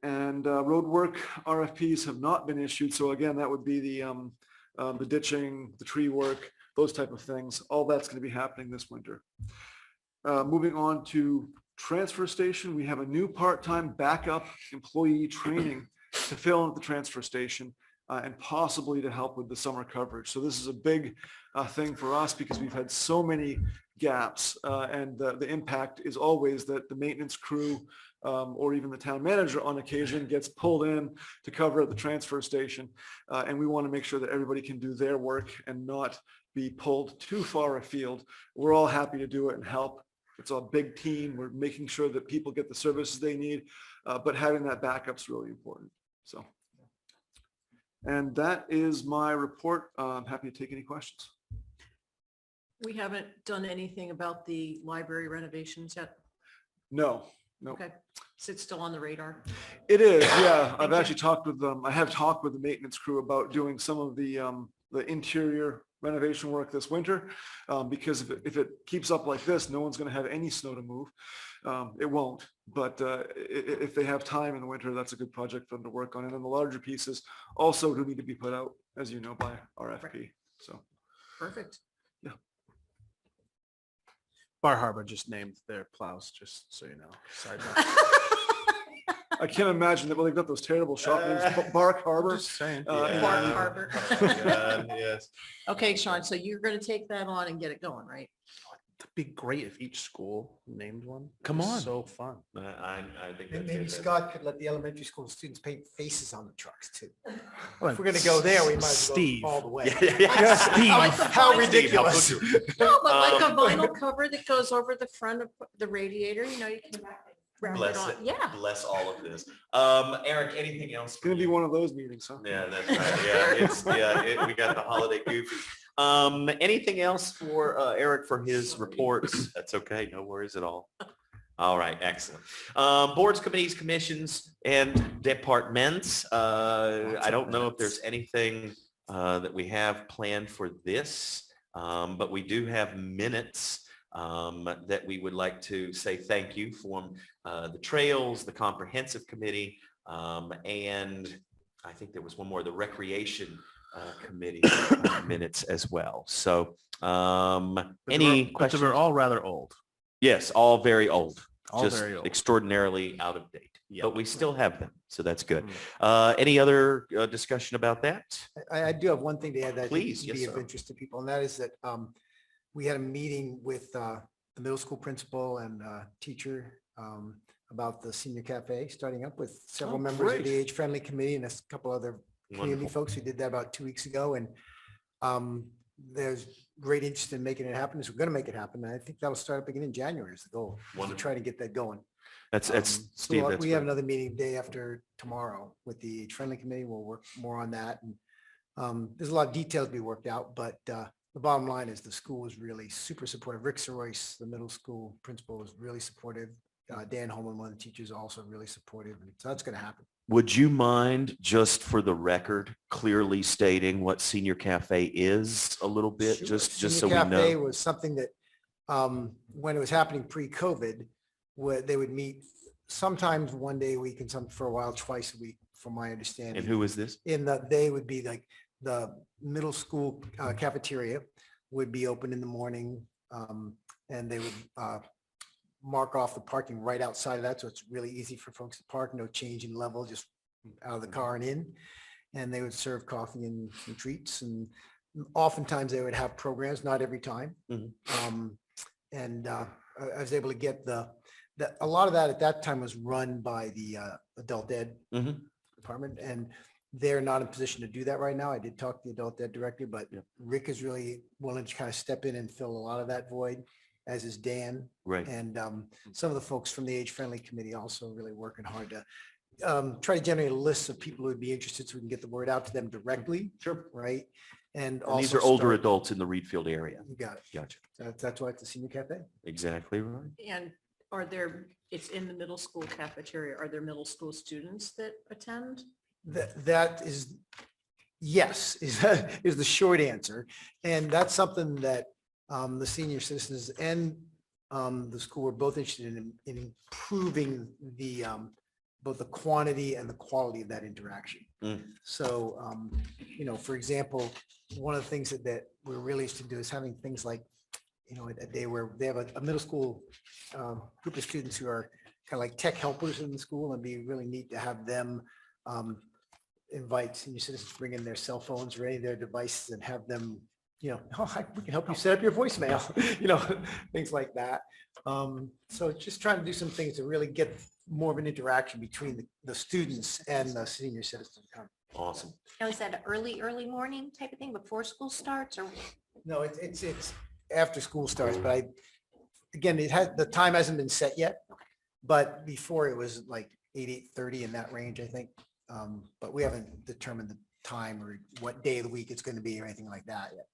[SPEAKER 5] And road work RFPs have not been issued. So again, that would be the ditching, the tree work, those type of things. All that's going to be happening this winter. Moving on to transfer station, we have a new part-time backup employee training to fill in at the transfer station and possibly to help with the summer coverage. So this is a big thing for us because we've had so many gaps, and the impact is always that the maintenance crew or even the town manager on occasion gets pulled in to cover at the transfer station. And we want to make sure that everybody can do their work and not be pulled too far afield. We're all happy to do it and help. It's a big team. We're making sure that people get the services they need, but having that backup is really important. So, and that is my report. I'm happy to take any questions.
[SPEAKER 2] We haven't done anything about the library renovations yet.
[SPEAKER 5] No.
[SPEAKER 2] Okay, so it's still on the radar.
[SPEAKER 5] It is, yeah. I've
[SPEAKER 2] you.
[SPEAKER 5] actually talked with them. I have talked with the maintenance crew about doing some of the interior renovation work this winter, because if it keeps up like this, no one's going to have any snow to move. It won't, but if they have time in the winter, that's a good project for them to work on. And then the larger pieces also do need to be put out, as you know, by RFP.
[SPEAKER 2] Right.
[SPEAKER 5] So,
[SPEAKER 2] Perfect.
[SPEAKER 5] yeah.
[SPEAKER 3] Bar Harbor just named their plows, just so you know. Side note.
[SPEAKER 5] I can't imagine that. Well, they've got those terrible shop names, Bark Harbor.
[SPEAKER 3] Just saying.
[SPEAKER 2] Bark Harbor.
[SPEAKER 1] Yes.
[SPEAKER 2] Okay, Sean, so you're going to take that on and get it going, right?
[SPEAKER 3] It'd be great if each school named one.
[SPEAKER 1] Come
[SPEAKER 3] It's
[SPEAKER 1] on.
[SPEAKER 3] So fun.
[SPEAKER 1] I think
[SPEAKER 4] And
[SPEAKER 1] that's
[SPEAKER 4] maybe
[SPEAKER 1] it.
[SPEAKER 4] Scott could let the elementary school students paint faces on the trucks too.
[SPEAKER 3] Well,
[SPEAKER 4] If we're gonna go there, we might as well
[SPEAKER 3] Steve.
[SPEAKER 4] go all the way.
[SPEAKER 1] Yeah.
[SPEAKER 3] Steve.
[SPEAKER 4] How ridiculous.
[SPEAKER 2] No, but like a vinyl cover that goes over the front of the radiator, you know, you can wrap it
[SPEAKER 1] Bless
[SPEAKER 2] on.
[SPEAKER 1] it.
[SPEAKER 2] Yeah.
[SPEAKER 1] Bless all of this. Eric, anything else?
[SPEAKER 5] It's going to be one of those meetings, huh?
[SPEAKER 1] Yeah, that's right. Yeah, we got the holiday goofies. Anything else for Eric for his reports? That's okay. No worries at all. All right, excellent. Boards, committees, commissions, and departments. I don't know if there's anything that we have planned for this, but we do have minutes that we would like to say thank you for the trails, the comprehensive committee, and I think there was one more, the recreation committee minutes as well. So any questions?
[SPEAKER 3] They're all rather old.
[SPEAKER 1] Yes, all very old,
[SPEAKER 3] All
[SPEAKER 1] just
[SPEAKER 3] very old.
[SPEAKER 1] extraordinarily out of date.
[SPEAKER 3] Yep.
[SPEAKER 1] but we still have them. So that's good.
[SPEAKER 3] Mm.
[SPEAKER 1] Any other discussion about that?
[SPEAKER 4] I do have one thing to add that I think
[SPEAKER 1] Please,
[SPEAKER 4] would
[SPEAKER 1] yes,
[SPEAKER 4] be of
[SPEAKER 1] sir.
[SPEAKER 4] interest to people, and that is that we had a meeting with the middle school principal and teacher about the senior cafe, starting up with several
[SPEAKER 1] Oh,
[SPEAKER 4] members of
[SPEAKER 1] great.
[SPEAKER 4] the age-friendly committee and a couple other community
[SPEAKER 1] Wonderful.
[SPEAKER 4] folks who did that about 2 weeks ago. And there's great interest in making it happen. So we're going to make it happen. And I think that'll start up again in January is the goal. is to
[SPEAKER 1] Wonderful.
[SPEAKER 4] try to get that going.
[SPEAKER 1] That's
[SPEAKER 4] So
[SPEAKER 1] Steve. That's
[SPEAKER 4] we have
[SPEAKER 1] great.
[SPEAKER 4] another meeting day after tomorrow with the age-friendly committee. We'll work more on that. And there's a lot of details to be worked out, but the bottom line is the school is really super supportive. Rick Soroyce, the middle school principal, is really supportive. Dan Holman, one of the teachers, also really supportive. And so that's going to happen.
[SPEAKER 1] Would you mind, just for the record, clearly stating what Senior Cafe is a little bit,
[SPEAKER 4] Sure.
[SPEAKER 1] just so
[SPEAKER 4] Senior
[SPEAKER 1] we
[SPEAKER 4] Cafe
[SPEAKER 1] know?
[SPEAKER 4] was something that, when it was happening pre-COVID, where they would meet sometimes one day a week and some for a while, twice a week, from my understanding.
[SPEAKER 1] And who is this?
[SPEAKER 4] They would be like the middle school cafeteria would be open in the morning. And they would mark off the parking right outside of that. So it's really easy for folks to park, no change in level, just out of the car and in. And they would serve coffee and some treats. And oftentimes they would have programs, not every time.
[SPEAKER 1] Mhm.
[SPEAKER 4] I was able to get a lot of that at that time was run by the adult ed
[SPEAKER 1] Mhm.
[SPEAKER 4] department, and they're not in position to do that right now. I did talk to the adult ed director, but
[SPEAKER 1] Yep.
[SPEAKER 4] Rick is really willing to kind of step in and fill a lot of that void, as is Dan.
[SPEAKER 1] Right.
[SPEAKER 4] And some of the folks from the age-friendly committee also really working hard to try to generate a list of people who would be interested so we can get the word out to them directly,
[SPEAKER 1] Sure.
[SPEAKER 4] right? And
[SPEAKER 1] And these
[SPEAKER 4] also
[SPEAKER 1] are older
[SPEAKER 4] start-
[SPEAKER 1] adults in the Readfield area.
[SPEAKER 4] You got it.
[SPEAKER 1] Gotcha.
[SPEAKER 4] That's why it's a senior cafe.
[SPEAKER 1] Exactly right.
[SPEAKER 2] And it's in the middle school cafeteria. Are there middle school students that attend?
[SPEAKER 4] That is, yes, is the short answer. And that's something that the senior citizens and the school were both interested in improving both the quantity and the quality of that interaction.
[SPEAKER 1] Mm.
[SPEAKER 4] So, for example, one of the things that we're really interested in do is having things like, a day where they have a middle school group of students who are kind of like tech helpers in the school, and be really neat to have them invite senior citizens to bring in their cell phones or any of their devices and have them, we can help you set up your voicemail, things like that. So just trying to do some things to really get more of an interaction between the students and the senior citizens.
[SPEAKER 1] Awesome.
[SPEAKER 6] Now, is that an early morning type of thing before school starts, or?
[SPEAKER 4] No, it's after school starts, but again, the time hasn't been set yet. But before it was like 8:30 in that range, I think. But we haven't determined the time or what day of the week it's going to be or anything like that yet.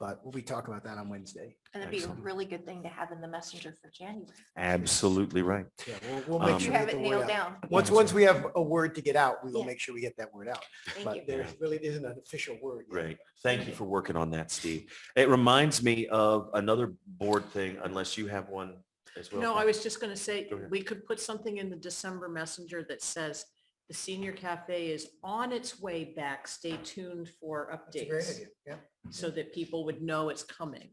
[SPEAKER 4] But we'll be talking about that on Wednesday.
[SPEAKER 6] And it'd be a
[SPEAKER 1] Excellent.
[SPEAKER 6] really good thing to have in the messenger for January.
[SPEAKER 1] Absolutely right.
[SPEAKER 4] Yeah, we'll make
[SPEAKER 6] You
[SPEAKER 4] sure.
[SPEAKER 6] have
[SPEAKER 4] we
[SPEAKER 6] it
[SPEAKER 4] get the word
[SPEAKER 6] nailed
[SPEAKER 4] out.
[SPEAKER 6] down.
[SPEAKER 4] Once we have a word to get out, we will
[SPEAKER 6] Yeah.
[SPEAKER 4] make sure we get that word out.
[SPEAKER 6] Thank you.
[SPEAKER 4] But there really isn't an official word yet.
[SPEAKER 1] Great. Thank you for working on that, Steve. It reminds me of another board thing, unless you have one as well.
[SPEAKER 2] No, I was just going to say,
[SPEAKER 1] Go ahead.
[SPEAKER 2] we could put something in the December messenger that says the senior cafe is on its way back. Stay tuned for
[SPEAKER 4] That's a great
[SPEAKER 2] updates
[SPEAKER 4] idea. Yeah.
[SPEAKER 2] so that people would know it's coming.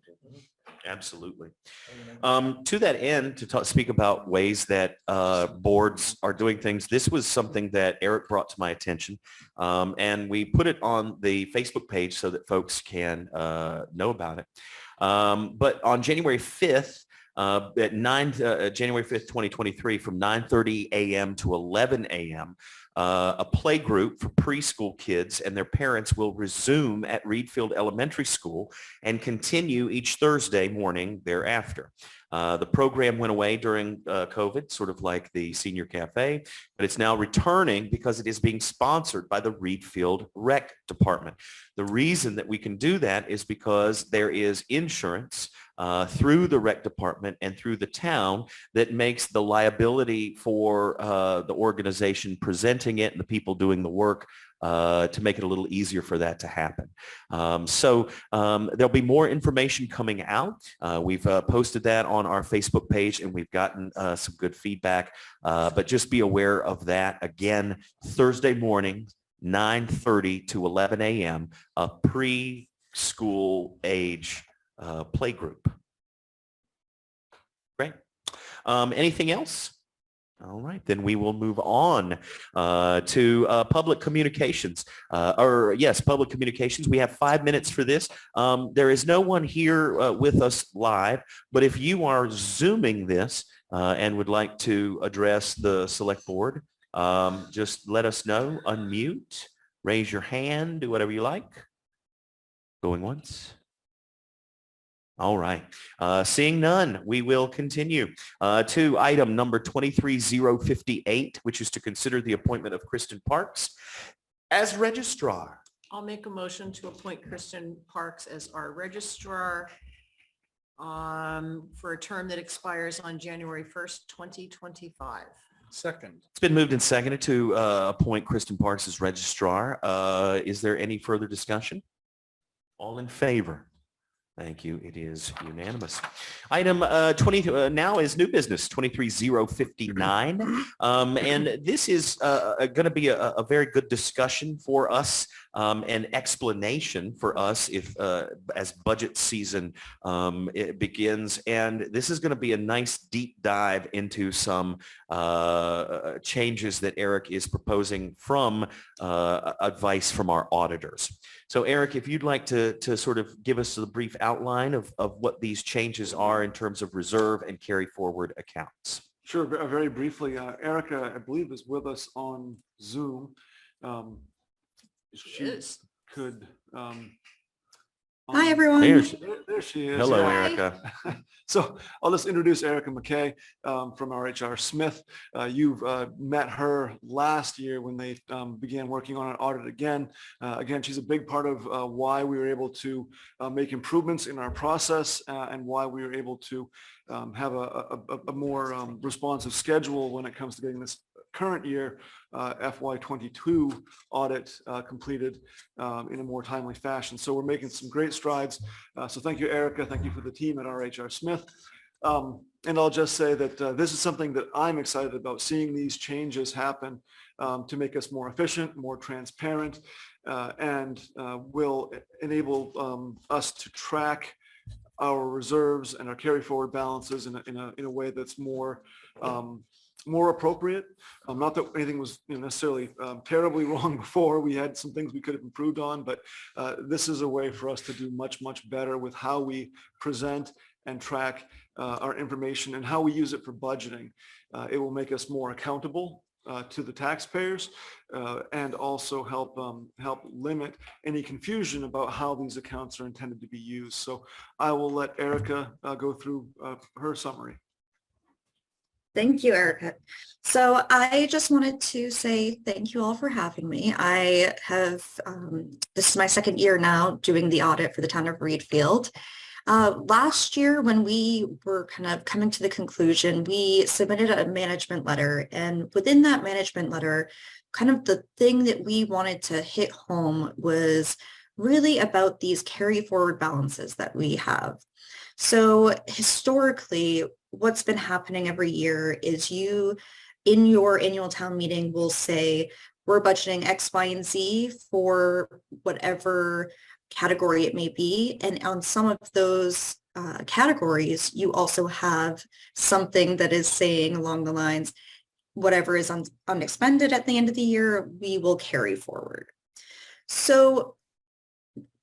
[SPEAKER 1] Absolutely. To that end, to speak about ways that boards are doing things, this was something that Eric brought to my attention. And we put it on the Facebook page so that folks can know about it. But on January 5th, January 5th, 2023, from 9:30 a.m. to 11 a.m., a play group for preschool kids and their parents will resume at Readfield Elementary School and continue each Thursday morning thereafter. The program went away during COVID, sort of like the Senior Cafe, but it's now returning because it is being sponsored by the Readfield Rec Department. The reason that we can do that is because there is insurance through the Rec Department and through the town that makes the liability for the organization presenting it and the people doing the work to make it a little easier for that to happen. So there'll be more information coming out. We've posted that on our Facebook page and we've gotten some good feedback, but just be aware of that. Again, Thursday morning, 9:30 to 11 a.m., a preschool age play group. Great. Anything else? All right, then we will move on to public communications. Public communications. We have 5 minutes for this. There is no one here with us live, but if you are Zooming this and would like to address the select board, just let us know, unmute, raise your hand, do whatever you like. Going once. All right. Seeing none, we will continue to item number 23058, which is to consider the appointment of Kristen Parks as registrar.
[SPEAKER 2] I'll make a motion to appoint Kristen Parks as our registrar for a term that expires on January 1st, 2025.
[SPEAKER 3] Second.
[SPEAKER 1] It's been moved and seconded to appoint Kristen Parks as registrar. Is there any further discussion? All in favor? Thank you. It is unanimous. Item 20 now is new business 23059. And this is going to be a very good discussion for us, and explanation for us if as budget season it begins. And this is going to be a nice deep dive into some changes that Eric is proposing from advice from our auditors. So Eric, if you'd like to sort of give us a brief outline of what these changes are in terms of reserve and carry forward accounts.
[SPEAKER 5] Sure, very briefly, Erica, I believe, is with us on Zoom.
[SPEAKER 2] She is.
[SPEAKER 5] Could.
[SPEAKER 7] Hi, everyone.
[SPEAKER 1] There
[SPEAKER 5] she is.
[SPEAKER 1] Hello,
[SPEAKER 5] Yeah.
[SPEAKER 1] Erica.
[SPEAKER 5] So I'll just introduce Erica McKay from our HR Smith. You've met her last year when they began working on an audit again. Again, she's a big part of why we were able to make improvements in our process and why we were able to have a more responsive schedule when it comes to getting this current year FY22 audit completed in a more timely fashion. So we're making some great strides. So thank you, Erica. Thank you for the team at RHR Smith. And I'll just say that this is something that I'm excited about, seeing these changes happen to make us more efficient, more transparent, and will enable us to track our reserves and our carry forward balances in a way that's more appropriate. Not that anything was necessarily terribly wrong before. We had some things we could have improved on, but this is a way for us to do much better with how we present and track our information and how we use it for budgeting. It will make us more accountable to the taxpayers and also help limit any confusion about how these accounts are intended to be used. So I will let Erica go through her summary.
[SPEAKER 7] Thank you, Erica. So I just wanted to say thank you all for having me. I have, this is my second year now doing the audit for the town of Readfield. Last year, when we were kind of coming to the conclusion, we submitted a management letter, and within that management letter, kind of the thing that we wanted to hit home was really about these carry forward balances that we have. So historically, what's been happening every year is you, in your annual town meeting, will say, we're budgeting X, Y, and Z for whatever category it may be. And on some of those categories, you also have something that is saying along the lines, whatever is unexpended at the end of the year, we will carry forward. So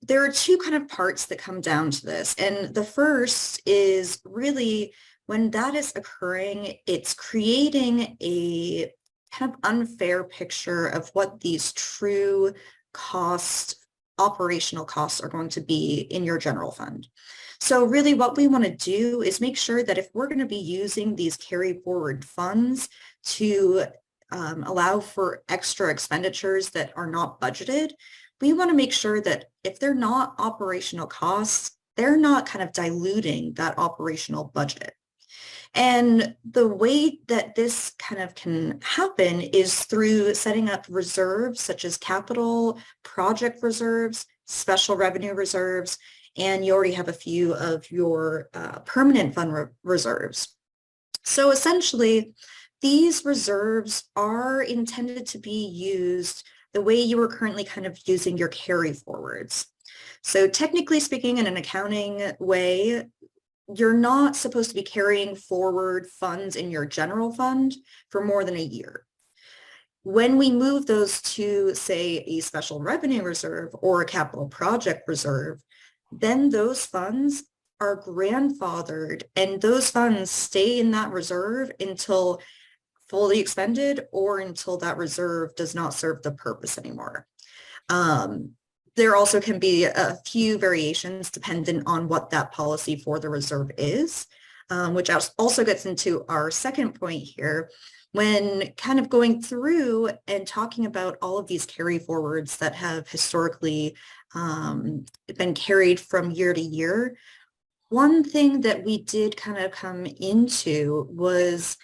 [SPEAKER 7] there are two kind of parts that come down to this. And the first is really when that is occurring, it's creating a kind of unfair picture of what these true operational costs are going to be in your general fund. So really what we want to do is make sure that if we're going to be using these carry forward funds to allow for extra expenditures that are not budgeted, we want to make sure that if they're not operational costs, they're not kind of diluting that operational budget. And the way that this kind of can happen is through setting up reserves such as capital project reserves, special revenue reserves, and you already have a few of your permanent fund reserves. So essentially, these reserves are intended to be used the way you are currently kind of using your carry forwards. So technically speaking, in an accounting way, you're not supposed to be carrying forward funds in your general fund for more than a year. When we move those to, say, a special revenue reserve or a capital project reserve, then those funds are grandfathered and those funds stay in that reserve until fully expended or until that reserve does not serve the purpose anymore. There also can be a few variations dependent on what that policy for the reserve is, which also gets into our second point here. When kind of going through and talking about all of these carry forwards that have historically been carried from year to year, one thing that we did kind of come into was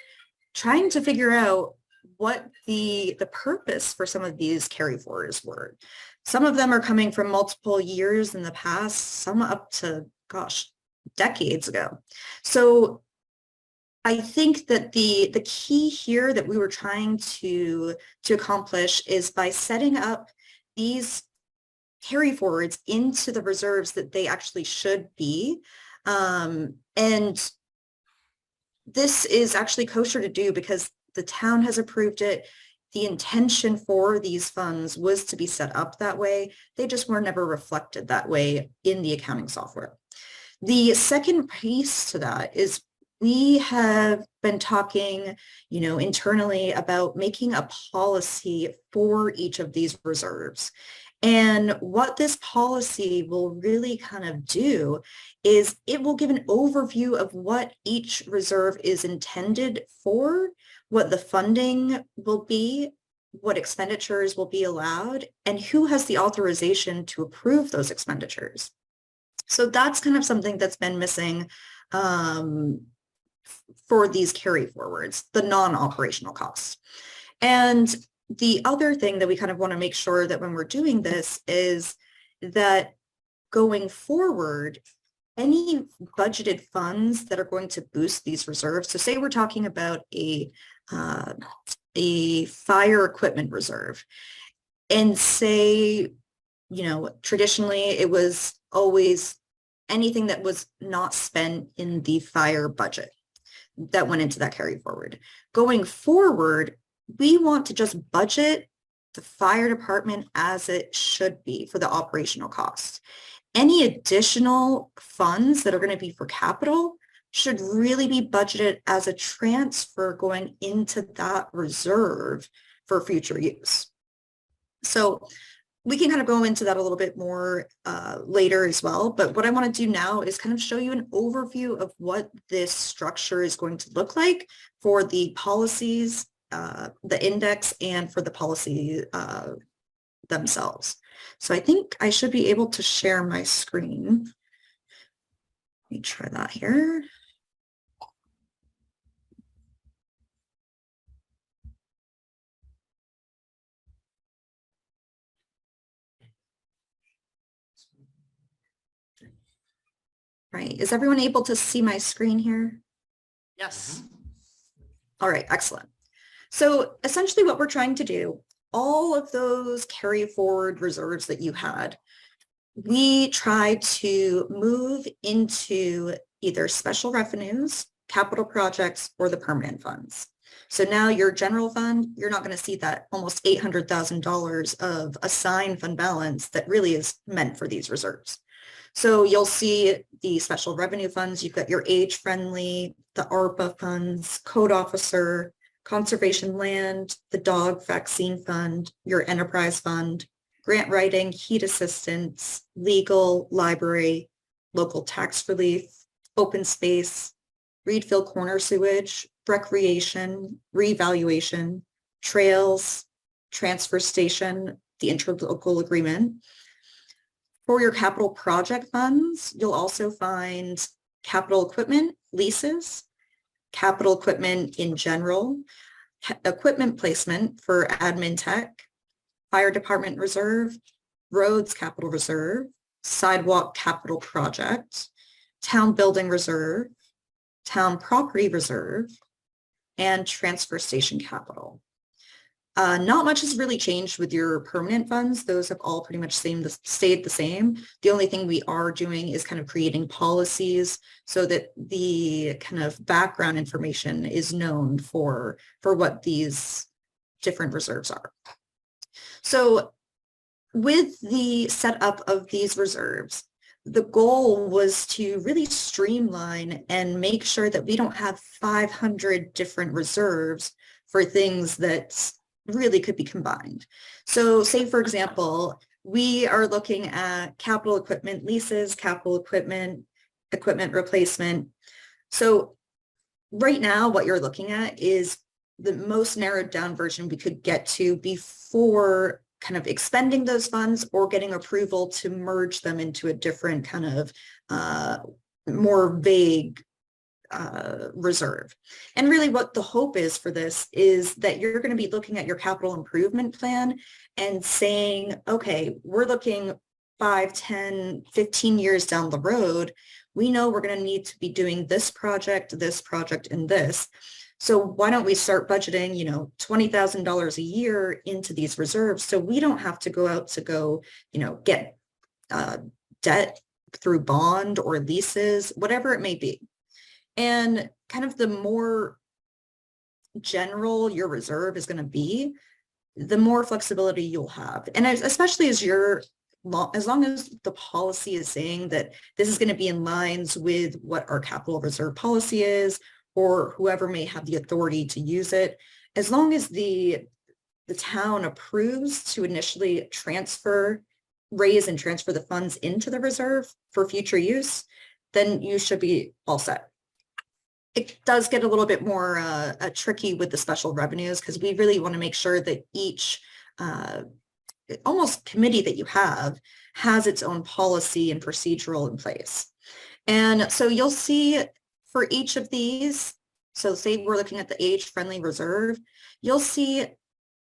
[SPEAKER 7] trying to figure out what the purpose for some of these carry forwards were. Some of them are coming from multiple years in the past, some up to, gosh, decades ago. So I think that the key here that we were trying to accomplish is by setting up these carry forwards into the reserves that they actually should be. And this is actually kosher to do because the town has approved it. The intention for these funds was to be set up that way. They just were never reflected that way in the accounting software. The second piece to that is we have been talking, internally about making a policy for each of these reserves. And what this policy will really kind of do is it will give an overview of what each reserve is intended for, what the funding will be, what expenditures will be allowed, and who has the authorization to approve those expenditures. So that's kind of something that's been missing for these carry forwards, the non-operational costs. And the other thing that we kind of want to make sure that when we're doing this is that going forward, any budgeted funds that are going to boost these reserves. So say we're talking about a fire equipment reserve, and say, traditionally it was always anything that was not spent in the fire budget that went into that carry forward. Going forward, we want to just budget the fire department as it should be for the operational costs. Any additional funds that are going to be for capital should really be budgeted as a transfer going into that reserve for future use. So we can kind of go into that a little bit more later as well. But what I want to do now is kind of show you an overview of what this structure is going to look like for the policies, the index, and for the policy themselves. So I think I should be able to share my screen. Let me try that here. Right, is everyone able to see my screen here?
[SPEAKER 2] Yes.
[SPEAKER 7] All right, excellent. So essentially what we're trying to do, all of those carry forward reserves that you had, we try to move into either special revenues, capital projects, or the permanent funds. So now your general fund, you're not going to see that almost $800,000 of assigned fund balance that really is meant for these reserves. So you'll see the special revenue funds. You've got your age-friendly, the ARPA funds, code officer, conservation land, the dog vaccine fund, your enterprise fund, grant writing, heat assistance, legal, library, local tax relief, open space, Readfield corner sewage, recreation, revaluation, trails, transfer station, the interlocal agreement. For your capital project funds, you'll also find capital equipment, leases, capital equipment in general, equipment placement for admin tech, fire department reserve, roads capital reserve, sidewalk capital project, town building reserve, town property reserve, and transfer station capital. Not much has really changed with your permanent funds. Those have all pretty much stayed the same. The only thing we are doing is kind of creating policies so that the kind of background information is known for what these different reserves are. So with the setup of these reserves, the goal was to really streamline and make sure that we don't have 500 different reserves for things that really could be combined. So say, for example, we are looking at capital equipment leases, capital equipment replacement. So right now, what you're looking at is the most narrowed down version we could get to before kind of expending those funds or getting approval to merge them into a different kind of more vague reserve. And really what the hope is for this is that you're going to be looking at your capital improvement plan and saying, okay, we're looking 5, 10, 15 years down the road. We know we're going to need to be doing this project, and this. So why don't we start budgeting, $20,000 a year into these reserves so we don't have to go out to get debt through bond or leases, whatever it may be. And kind of the more general your reserve is going to be, the more flexibility you'll have. And especially as long as the policy is saying that this is going to be in lines with what our capital reserve policy is, or whoever may have the authority to use it, as long as the town approves to initially raise and transfer the funds into the reserve for future use, then you should be all set. It does get a little bit more tricky with the special revenues because we really want to make sure that each almost committee that you have has its own policy and procedural in place. And so you'll see for each of these, so say we're looking at the age-friendly reserve, you'll see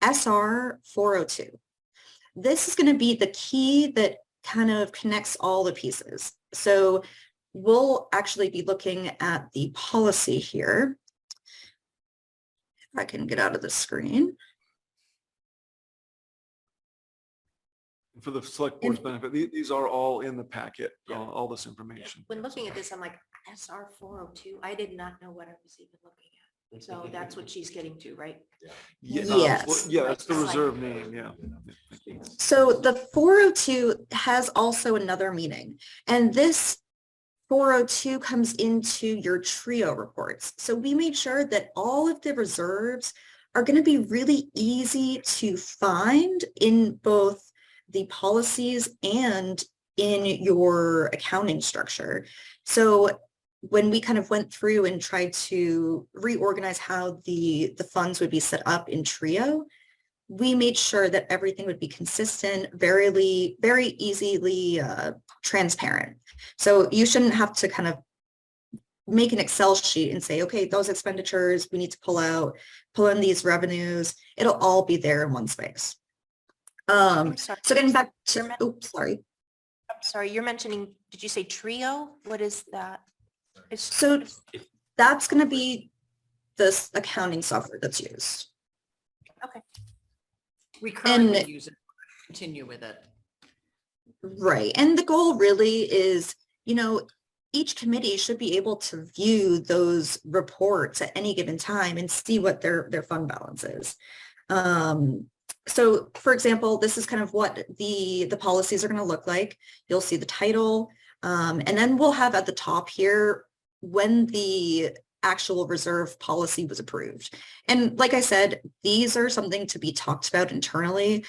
[SPEAKER 7] SR 402. This is going to be the key that kind of connects all the pieces. So we'll actually be looking at the policy here. If I can get out of the screen.
[SPEAKER 5] For the select board's benefit, these are all in the packet, all this information.
[SPEAKER 6] When looking at this, I'm like, SR 402, I did not know what I was even looking at. So that's what she's getting to, right?
[SPEAKER 5] Yeah,
[SPEAKER 7] Yes.
[SPEAKER 5] yeah, that's the reserve name, yeah.
[SPEAKER 7] So the 402 has also another meaning, and this 402 comes into your TRIO reports. So we made sure that all of the reserves are going to be really easy to find in both the policies and in your accounting structure. So when we kind of went through and tried to reorganize how the funds would be set up in TRIO, we made sure that everything would be consistent, very easily transparent. So you shouldn't have to kind of make an Excel sheet and say, okay, those expenditures we need to pull in these revenues. It'll all be there in one space.
[SPEAKER 6] I'm sorry.
[SPEAKER 7] So getting back to, sorry.
[SPEAKER 6] I'm sorry, you're mentioning, did you say TRIO? What is that?
[SPEAKER 7] So that's going to be this accounting software that's used.
[SPEAKER 6] Okay.
[SPEAKER 2] We currently use it, continue with it.
[SPEAKER 7] Right. And the goal really is, each committee should be able to view those reports at any given time and see what their fund balance is. So for example, this is kind of what the policies are going to look like. You'll see the title, and then we'll have at the top here when the actual reserve policy was approved. And like I said, these are something to be talked about internally.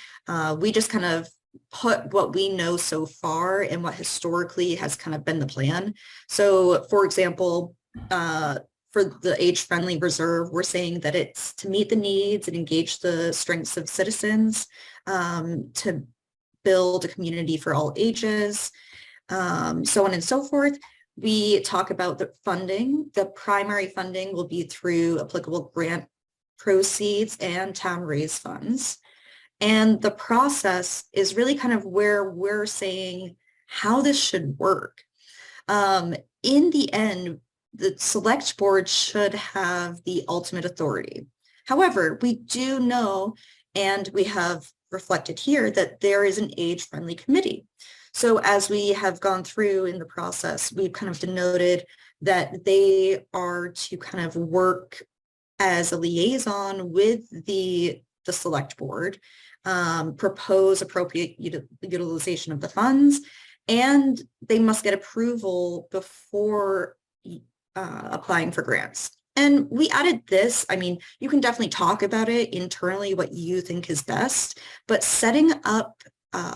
[SPEAKER 7] We just kind of put what we know so far and what historically has kind of been the plan. So for example, for the age-friendly reserve, we're saying that it's to meet the needs and engage the strengths of citizens, to build a community for all ages, so on and so forth. We talk about the funding. The primary funding will be through applicable grant proceeds and town raised funds. And the process is really kind of where we're saying how this should work. In the end, the select board should have the ultimate authority. However, we do know And we have reflected here that there is an age-friendly committee. So as we have gone through in the process, we've kind of denoted that they are to kind of work as a liaison with the select board, propose appropriate utilization of the funds, and they must get approval before applying for grants. And we added this, I mean, you can definitely talk about it internally, what you think is best, but setting up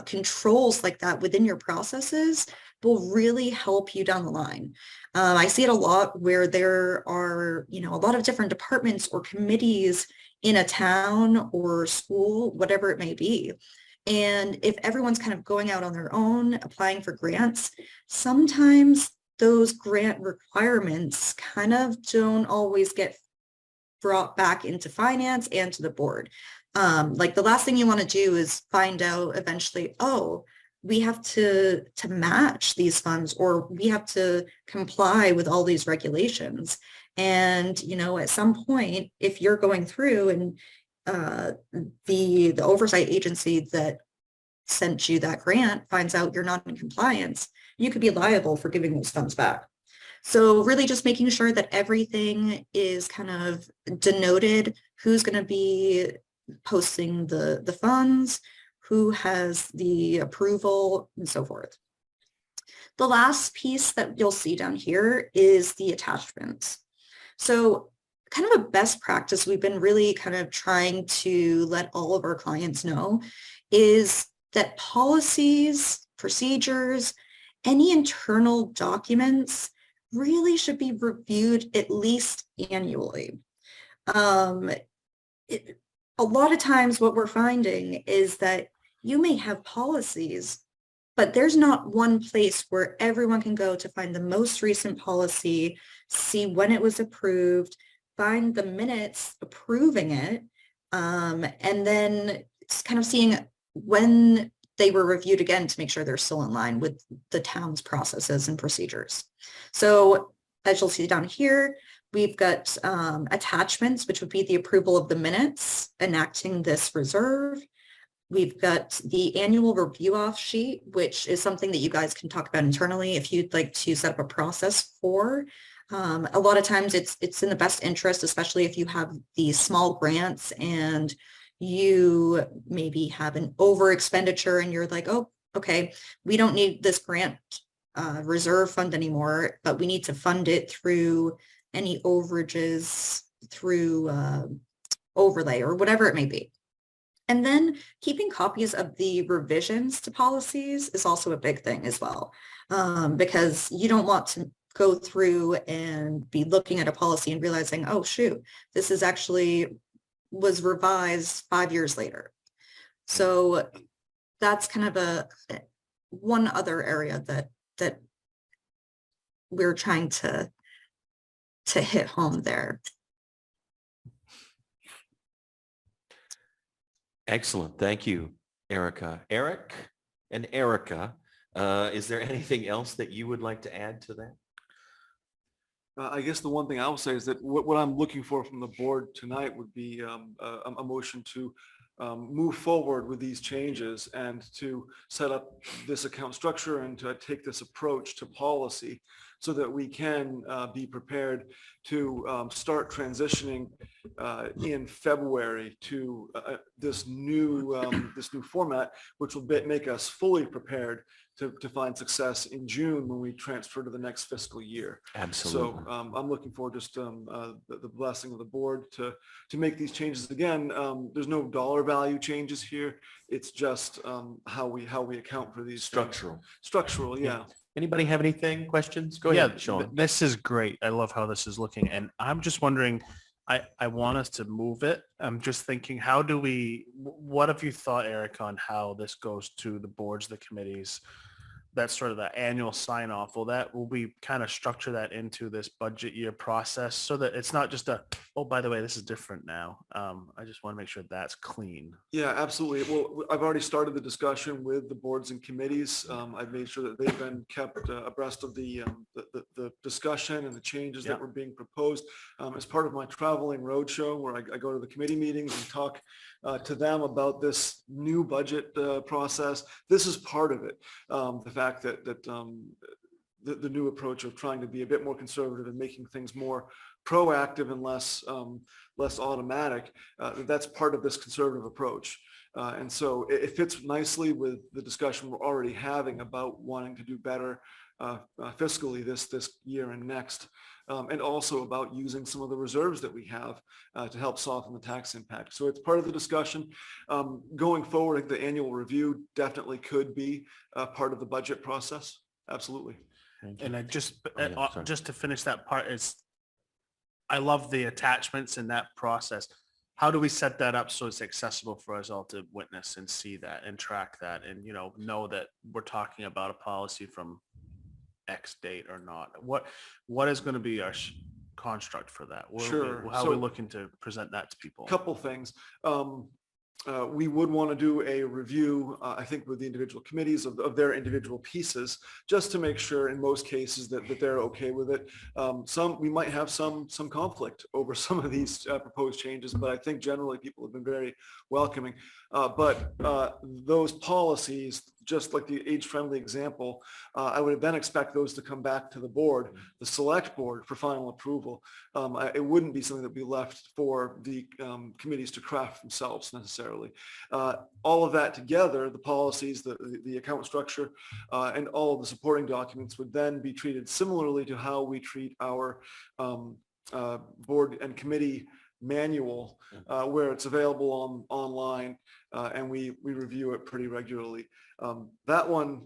[SPEAKER 7] controls like that within your processes will really help you down the line. I see it a lot where there are, a lot of different departments or committees in a town or school, whatever it may be. And if everyone's kind of going out on their own, applying for grants, sometimes those grant requirements kind of don't always get brought back into finance and to the board. Like the last thing you want to do is find out eventually, oh, we have to match these funds, or we have to comply with all these regulations. And, at some point, if you're going through and the oversight agency that sent you that grant finds out you're not in compliance, you could be liable for giving those funds back. So really just making sure that everything is kind of denoted, who's going to be posting the funds, who has the approval, and so forth. The last piece that you'll see down here is the attachments. So kind of a best practice we've been really kind of trying to let all of our clients know is that policies, procedures, any internal documents really should be reviewed at least annually. A lot of times what we're finding is that you may have policies, but there's not one place where everyone can go to find the most recent policy, see when it was approved, find the minutes approving it, and then it's kind of seeing when they were reviewed again to make sure they're still in line with the town's processes and procedures. So as you'll see down here, we've got attachments, which would be the approval of the minutes enacting this reserve. We've got the annual review off sheet, which is something that you guys can talk about internally if you'd like to set up a process for. A lot of times it's in the best interest, especially if you have these small grants and you maybe have an over expenditure and you're like, oh, okay, we don't need this grant reserve fund anymore, but we need to fund it through any overages, through overlay or whatever it may be. And then keeping copies of the revisions to policies is also a big thing as well, because you don't want to go through and be looking at a policy and realizing, oh, shoot, this is actually was revised 5 years later. So that's kind of one other area that we're trying to hit home there.
[SPEAKER 1] Excellent. Thank you, Erica. Eric and Erica, is there anything else that you would like to add to that?
[SPEAKER 5] I guess the one thing I will say is that what I'm looking for from the board tonight would be a motion to move forward with these changes and to set up this account structure and to take this approach to policy so that we can be prepared to start transitioning in February to this new format, which will make us fully prepared to find success in June when we transfer to the next fiscal year.
[SPEAKER 1] Absolutely.
[SPEAKER 5] So I'm looking forward just the blessing of the board to make these changes. Again, there's no dollar value changes here. It's just how we account for these
[SPEAKER 1] Structural.
[SPEAKER 5] things. Structural, yeah.
[SPEAKER 1] Anybody have anything, questions? Go ahead, Sean.
[SPEAKER 3] This is great. I love how this is looking. And I'm just wondering, I want us to move it. I'm just thinking, what have you thought, Eric, on how this goes to the boards, the committees? That's sort of the annual sign off. Will we kind of structure that into this budget year process so that it's not just oh, by the way, this is different now. I just want to make sure that's clean.
[SPEAKER 5] Yeah, absolutely. Well, I've already started the discussion with the boards and committees. I've made sure that they've been kept abreast of the the discussion and the changes
[SPEAKER 3] Yeah.
[SPEAKER 5] that were being proposed as part of my traveling roadshow, where I go to the committee meetings and talk to them about this new budget process. This is part of it. The fact that the new approach of trying to be a bit more conservative and making things more proactive and less automatic, that's part of this conservative approach. And so it fits nicely with the discussion we're already having about wanting to do better fiscally this year and next, and also about using some of the reserves that we have to help soften the tax impact. So it's part of the discussion. Going forward, I think the annual review definitely could be part of the budget process. Absolutely.
[SPEAKER 3] And I just,
[SPEAKER 8] yeah, sorry.
[SPEAKER 3] just to finish that part is, I love the attachments in that process. How do we set that up so it's accessible for us all to witness and see that and track that and, know that we're talking about a policy from X date or not? What is going to be our construct for that?
[SPEAKER 5] Sure.
[SPEAKER 3] How are we
[SPEAKER 5] So-
[SPEAKER 3] looking to present that to people?
[SPEAKER 5] Couple things. We would want to do a review, I think, with the individual committees of their individual pieces, just to make sure in most cases that they're okay with it. We might have some conflict over some of these proposed changes, but I think generally people have been very welcoming. But those policies, just like the age-friendly example, I would then expect those to come back to the board, the select board, for final approval. It wouldn't be something that would be left for the committees to craft themselves necessarily. All of that together, the policies, the account structure, and all of the supporting documents would then be treated similarly to how we treat our board and committee manual, where it's available online, and we review it pretty regularly. That one,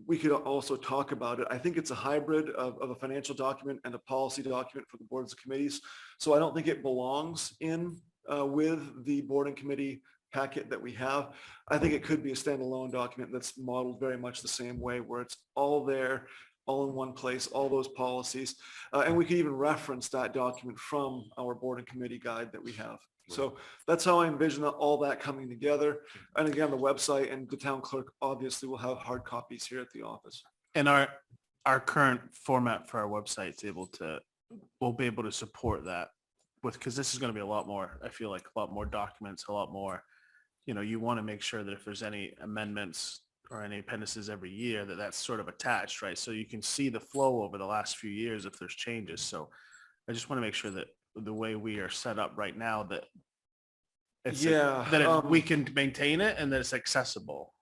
[SPEAKER 5] we could also talk about it. I think it's a hybrid of a financial document and a policy document for the boards and committees. So I don't think it belongs in with the board and committee packet that we have. I think it could be a standalone document that's modeled very much the same way, where it's all there, all in one place, all those policies. And we could even reference that document from our board and committee guide that we have. So that's how I envision all that coming together. And again, the website and the town clerk obviously will have hard copies here at the office.
[SPEAKER 3] And our current format for our website's we'll be able to support that because this is going to be a lot more, I feel like a lot more documents, a lot more, you want to make sure that if there's any amendments or any appendices every year, that's sort of attached, right? So you can see the flow over the last few years if there's changes. So I just want to make sure that the way we are set up right now, that we can maintain it and that it's accessible.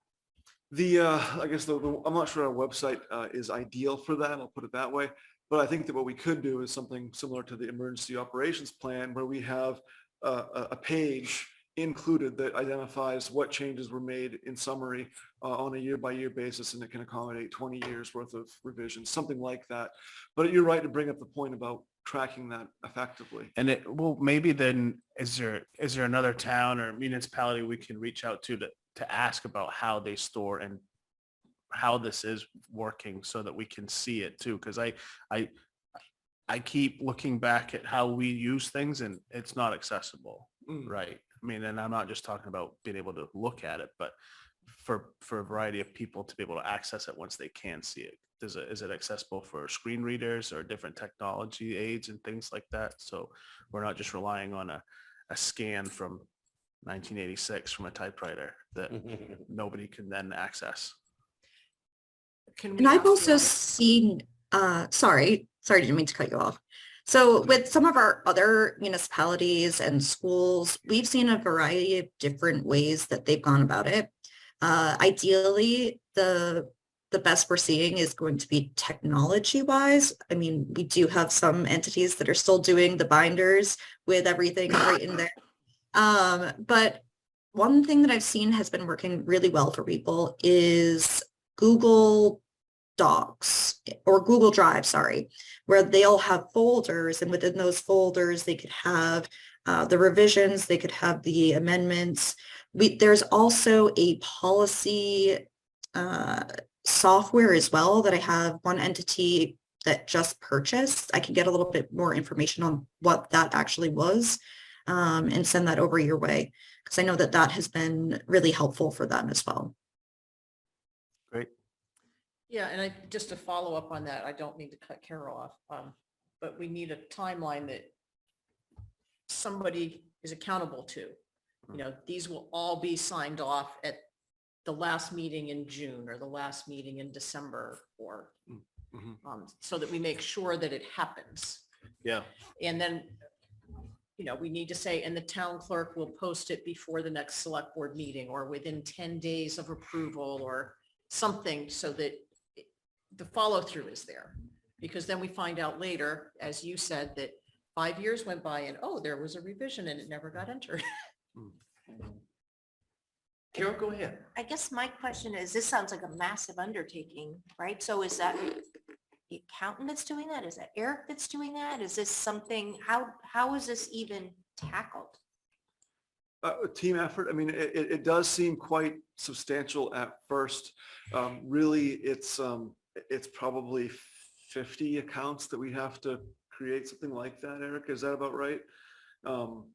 [SPEAKER 5] I guess I'm not sure our website is ideal for that. I'll put it that way. But I think that what we could do is something similar to the emergency operations plan, where we have a page included that identifies what changes were made in summary on a year-by-year basis, and it can accommodate 20 years worth of revisions, something like that. But you're right to bring up the point about tracking that effectively.
[SPEAKER 3] And maybe then is there another town or municipality we can reach out to ask about how they store and how this is working so that we can see it too? Because I keep looking back at how we use things and it's not accessible, right? I mean, and I'm not just talking about being able to look at it, but for a variety of people to be able to access it once they can see it. Is it accessible for screen readers or different technology aids and things like that? So we're not just relying on a scan from 1986 from a typewriter that nobody can then access.
[SPEAKER 7] And I've also seen, sorry, didn't mean to cut you off. So with some of our other municipalities and schools, we've seen a variety of different ways that they've gone about it. Ideally, the best we're seeing is going to be technology wise. I mean, we do have some entities that are still doing the binders with everything right in there. But one thing that I've seen has been working really well for people is Google Docs or Google Drive, sorry, where they'll have folders, and within those folders, they could have the revisions, they could have the amendments. There's also a policy software as well that I have one entity that just purchased. I can get a little bit more information on what that actually was and send that over your way, because I know that has been really helpful for them as well.
[SPEAKER 3] Great.
[SPEAKER 2] Yeah, and just to follow up on that, I don't mean to cut Carol off, but we need a timeline that somebody is accountable to. You know, these will all be signed off at the last meeting in June or the last meeting in December, or so that we make sure that it happens.
[SPEAKER 3] Yeah.
[SPEAKER 2] And then, you know, we need to say, and the town clerk will post it before the next select board meeting or within 10 days of approval or something, so that the follow through is there. Because then we find out later, as you said, that 5 years went by and, oh, there was a revision and it never got entered.
[SPEAKER 1] Carol, go ahead.
[SPEAKER 6] I guess my question is, this sounds like a massive undertaking, right? So is that the accountant that's doing that? Is that Eric that's doing that? Is this something, how is this even tackled?
[SPEAKER 5] A team effort. I mean, it does seem quite substantial at first. Really, it's probably 50 accounts that we have to create, something like that. Eric, is that about right?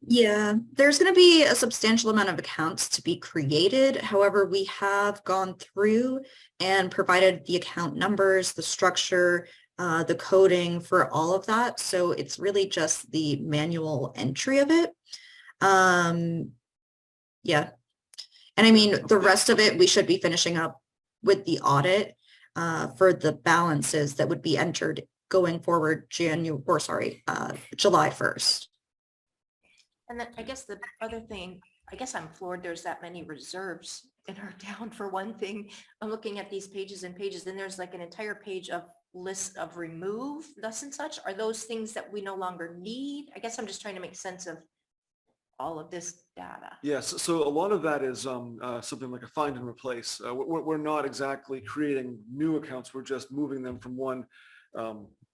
[SPEAKER 7] Yeah, there's going to be a substantial amount of accounts to be created. However, we have gone through and provided the account numbers, the structure, the coding for all of that. So it's really just the manual entry of it. Yeah. And I mean, the rest of it, we should be finishing up with the audit for the balances that would be entered going forward July 1st.
[SPEAKER 6] And then I guess the other thing, I guess I'm floored there's that many reserves in our town for one thing. I'm looking at these pages and pages, and there's like an entire page of list of remove, thus and such. Are those things that we no longer need? I guess I'm just trying to make sense of all of this data.
[SPEAKER 5] Yes, so a lot of that is something like a find and replace. We're not exactly creating new accounts. We're just moving them from one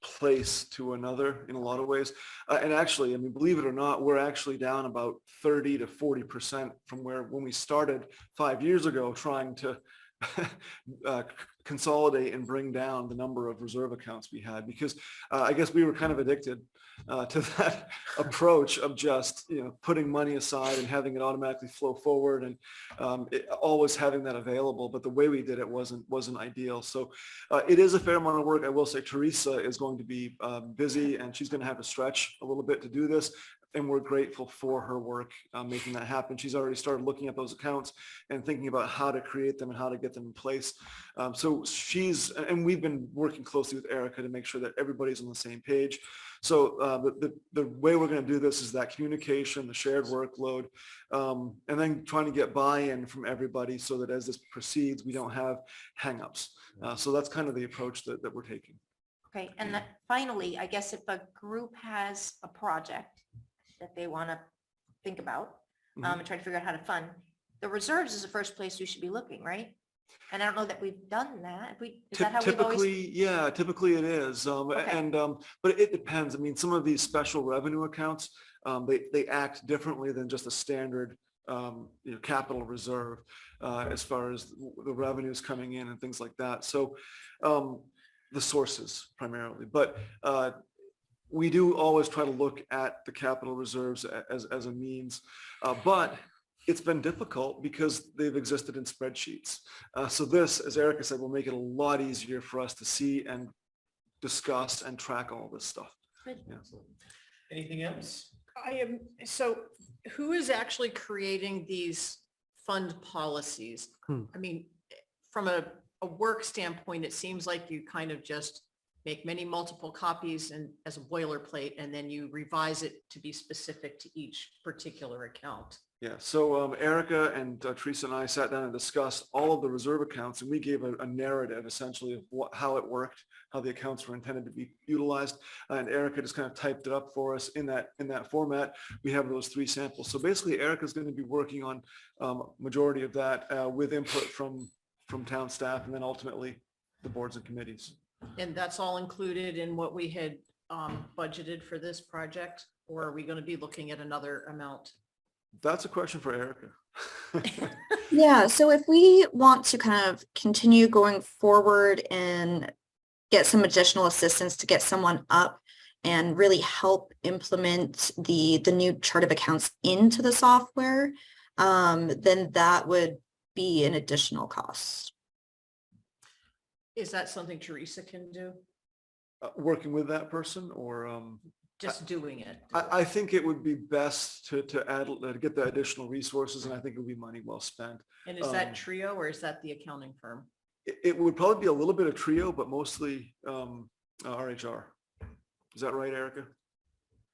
[SPEAKER 5] place to another in a lot of ways. And actually, I mean, believe it or not, we're actually down about 30 to 40% from when we started 5 years ago trying to consolidate and bring down the number of reserve accounts we had, because I guess we were kind of addicted to that approach of just, you know, putting money aside and having it automatically flow forward and always having that available. But the way we did it wasn't ideal. So it is a fair amount of work. I will say Teresa is going to be busy, and she's going to have to stretch a little bit to do this. And we're grateful for her work making that happen. She's already started looking at those accounts and thinking about how to create them and how to get them in place. So and we've been working closely with Erica to make sure that everybody's on the same page. So the way we're going to do this is that communication, the shared workload, and then trying to get buy-in from everybody so that as this proceeds, we don't have hangups. So that's kind of the approach that we're taking.
[SPEAKER 6] Okay, and finally, I guess if a group has a project that they want to think about and try to figure out how to fund, the reserves is the first place we should be looking, right? And I don't know that we've done that. Is that how we've always?
[SPEAKER 5] Yeah, typically it is.
[SPEAKER 6] Okay.
[SPEAKER 5] But it depends. I mean, some of these special revenue accounts, they act differently than just a standard capital reserve as far as the revenues coming in and things like that. So the sources primarily, but we do always try to look at the capital reserves as a means, but it's been difficult because they've existed in spreadsheets. So this, as Erica said, will make it a lot easier for us to see and discuss and track all this stuff.
[SPEAKER 6] Good.
[SPEAKER 5] Yeah.
[SPEAKER 1] Anything else?
[SPEAKER 2] So who is actually creating these fund policies? I mean, from a work standpoint, it seems like you kind of just make multiple copies and as a boilerplate, and then you revise it to be specific to each particular account.
[SPEAKER 5] Yeah, so Erica and Teresa and I sat down and discussed all of the reserve accounts, and we gave a narrative essentially of how it worked, how the accounts were intended to be utilized, and Erica just kind of typed it up for us in that format. We have those 3 samples. So basically, Erica's going to be working on majority of that with input from town staff, and then ultimately the boards and committees.
[SPEAKER 2] And that's all included in what we had budgeted for this project, or are we going to be looking at another amount?
[SPEAKER 5] That's a question for Erica.
[SPEAKER 7] Yeah, so if we want to kind of continue going forward and get some additional assistance to get someone up and really help implement the new chart of accounts into the software, then that would be an additional cost.
[SPEAKER 2] Is that something Teresa can do?
[SPEAKER 5] Working with that person or,
[SPEAKER 2] Just doing it?
[SPEAKER 5] I think it would be best to add, to get the additional resources, and I think it would be money well spent.
[SPEAKER 2] And is that Trio or is that the accounting firm?
[SPEAKER 5] It would probably be a little bit of Trio, but mostly RHR. Is that right, Erica?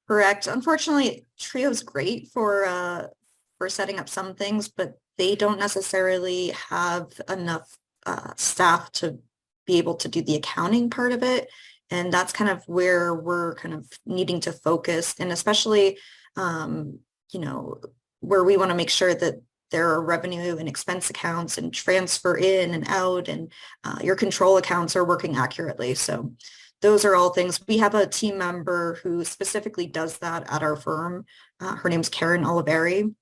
[SPEAKER 7] Correct. Unfortunately, Trio's great for setting up some things, but they don't necessarily have enough staff to be able to do the accounting part of it. And that's kind of where we're kind of needing to focus, and especially, you know, where we want to make sure that there are revenue and expense accounts and transfer in and out, and your control accounts are working accurately. So those are all things. We have a team member who specifically does that at our firm. Her name's Karen Oliveri,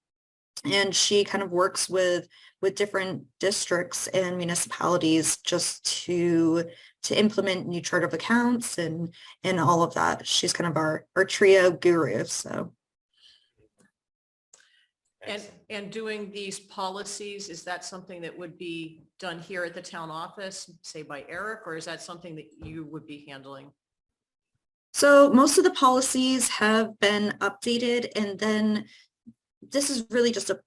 [SPEAKER 7] and she kind of works with different districts and municipalities just to implement new chart of accounts and all of that. She's kind of our Trio guru. So.
[SPEAKER 2] And doing these policies, is that something that would be done here at the town office, say by Eric, or is that something that you would be handling?
[SPEAKER 7] So most of the policies have been updated, and then this is really just a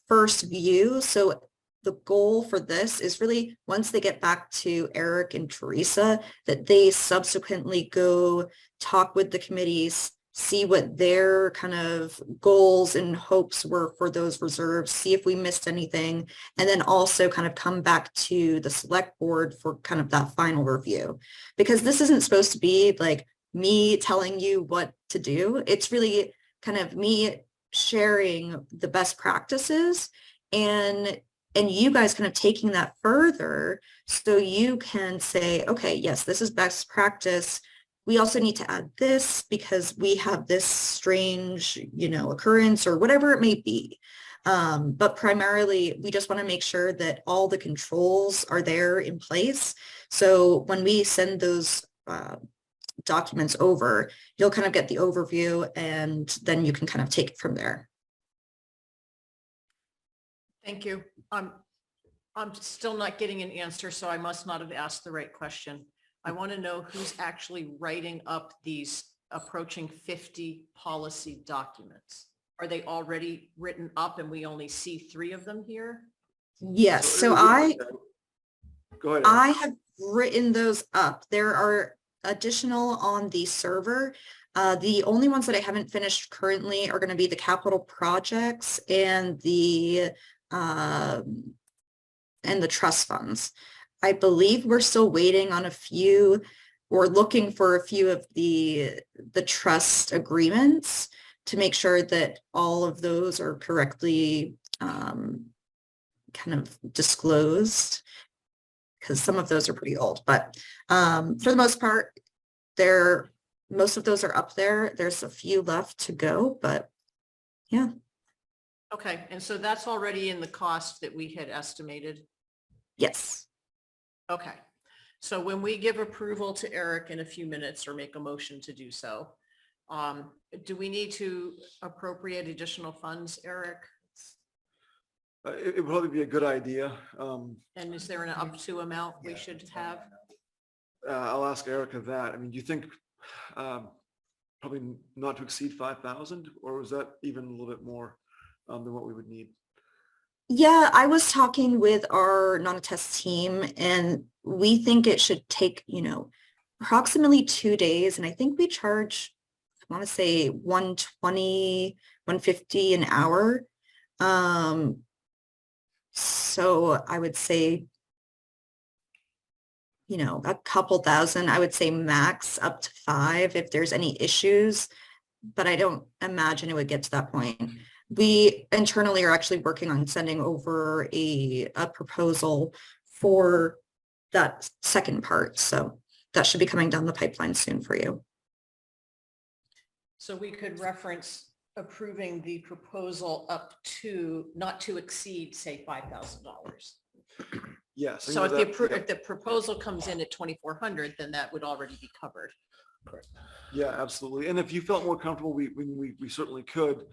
[SPEAKER 7] first view. So the goal for this is really, once they get back to Eric and Teresa, that they subsequently go talk with the committees, see what their kind of goals and hopes were for those reserves, see if we missed anything, and then also kind of come back to the select board for kind of that final review. Because this isn't supposed to be like me telling you what to do. It's really kind of me sharing the best practices and you guys kind of taking that further, so you can say, okay, yes, this is best practice. We also need to add this because we have this strange, occurrence or whatever it may be. But primarily, we just want to make sure that all the controls are there in place. So when we send those documents over, you'll kind of get the overview, and then you can kind of take it from there.
[SPEAKER 2] Thank you. I'm still not getting an answer, so I must not have asked the right question. I want to know who's actually writing up these approaching 50 policy documents. Are they already written up and we only see 3 of them here?
[SPEAKER 7] Yes, so
[SPEAKER 5] Go ahead. Eric.
[SPEAKER 7] I have written those up. There are additional on the server. The only ones that I haven't finished currently are going to be the capital projects and the trust funds. I believe we're still waiting on a few, or looking for a few of the trust agreements to make sure that all of those are correctly kind of disclosed, because some of those are pretty old, but for the most part, most of those are up there. There's a few left to go, but yeah.
[SPEAKER 2] Okay, and so that's already in the cost that we had estimated?
[SPEAKER 7] Yes.
[SPEAKER 2] Okay, so when we give approval to Eric in a few minutes, or make a motion to do so, do we need to appropriate additional funds, Eric?
[SPEAKER 5] It would probably be a good idea.
[SPEAKER 2] And is there an up to amount we should have?
[SPEAKER 5] I'll ask Erica that. I mean, do you think probably not to exceed 5,000, or was that even a little bit more than what we would need?
[SPEAKER 7] Yeah, I was talking with our non-attest team, and we think it should take, approximately 2 days. And I think we charge, I want to say 120, 150 an hour. So I would say, a couple thousand, I would say max up to 5 if there's any issues, but I don't imagine it would get to that point. We internally are actually working on sending over a proposal for that second part. So that should be coming down the pipeline soon for you.
[SPEAKER 2] So we could reference approving the proposal up to, not to exceed, say, $5,000.
[SPEAKER 5] Yes.
[SPEAKER 2] So if the proposal comes in at 2,400, then that would already be covered.
[SPEAKER 5] Correct. Yeah, absolutely. And if you felt more comfortable, we certainly could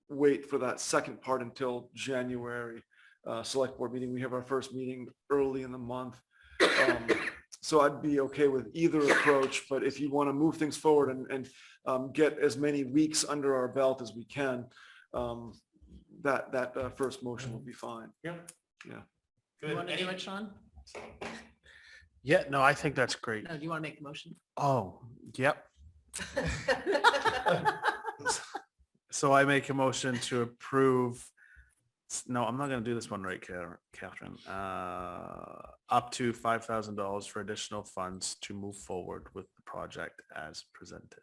[SPEAKER 5] wait for that second part until January select board meeting. We have our first meeting early in the month. So I'd be okay with either approach, but if you want to move things forward and get as many weeks under our belt as we can, that first motion will be fine.
[SPEAKER 1] Yeah.
[SPEAKER 5] Yeah.
[SPEAKER 2] You
[SPEAKER 1] Good.
[SPEAKER 2] want to do
[SPEAKER 1] Any-
[SPEAKER 2] it, Sean?
[SPEAKER 3] Yeah, no, I think that's great.
[SPEAKER 2] No, do you want to make the motion?
[SPEAKER 3] Oh, yep. So I make a motion to approve. No, I'm not going to do this one right, Catherine. Up to $5,000 for additional funds to move forward with the project as presented.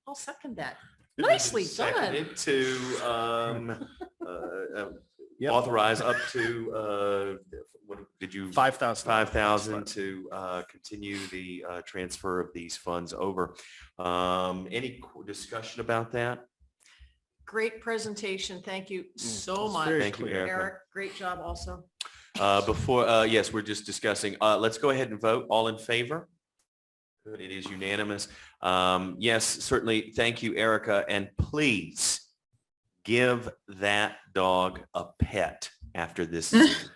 [SPEAKER 2] I'll second that.
[SPEAKER 1] It was
[SPEAKER 2] Nicely done.
[SPEAKER 1] seconded to
[SPEAKER 3] Yep.
[SPEAKER 1] authorize up to, what did you?
[SPEAKER 3] 5,000.
[SPEAKER 1] 5,000 to continue the transfer of these funds over. Any discussion about that?
[SPEAKER 2] Great presentation. Thank you so
[SPEAKER 3] it's
[SPEAKER 2] much.
[SPEAKER 3] very
[SPEAKER 1] Thank you,
[SPEAKER 3] clear.
[SPEAKER 1] Erica.
[SPEAKER 2] Eric, great job also.
[SPEAKER 1] Before, yes, we're just discussing. Let's go ahead and vote. All in favor? Good, it is unanimous. Yes, certainly. Thank you, Erica. And please give that dog a pet after this season.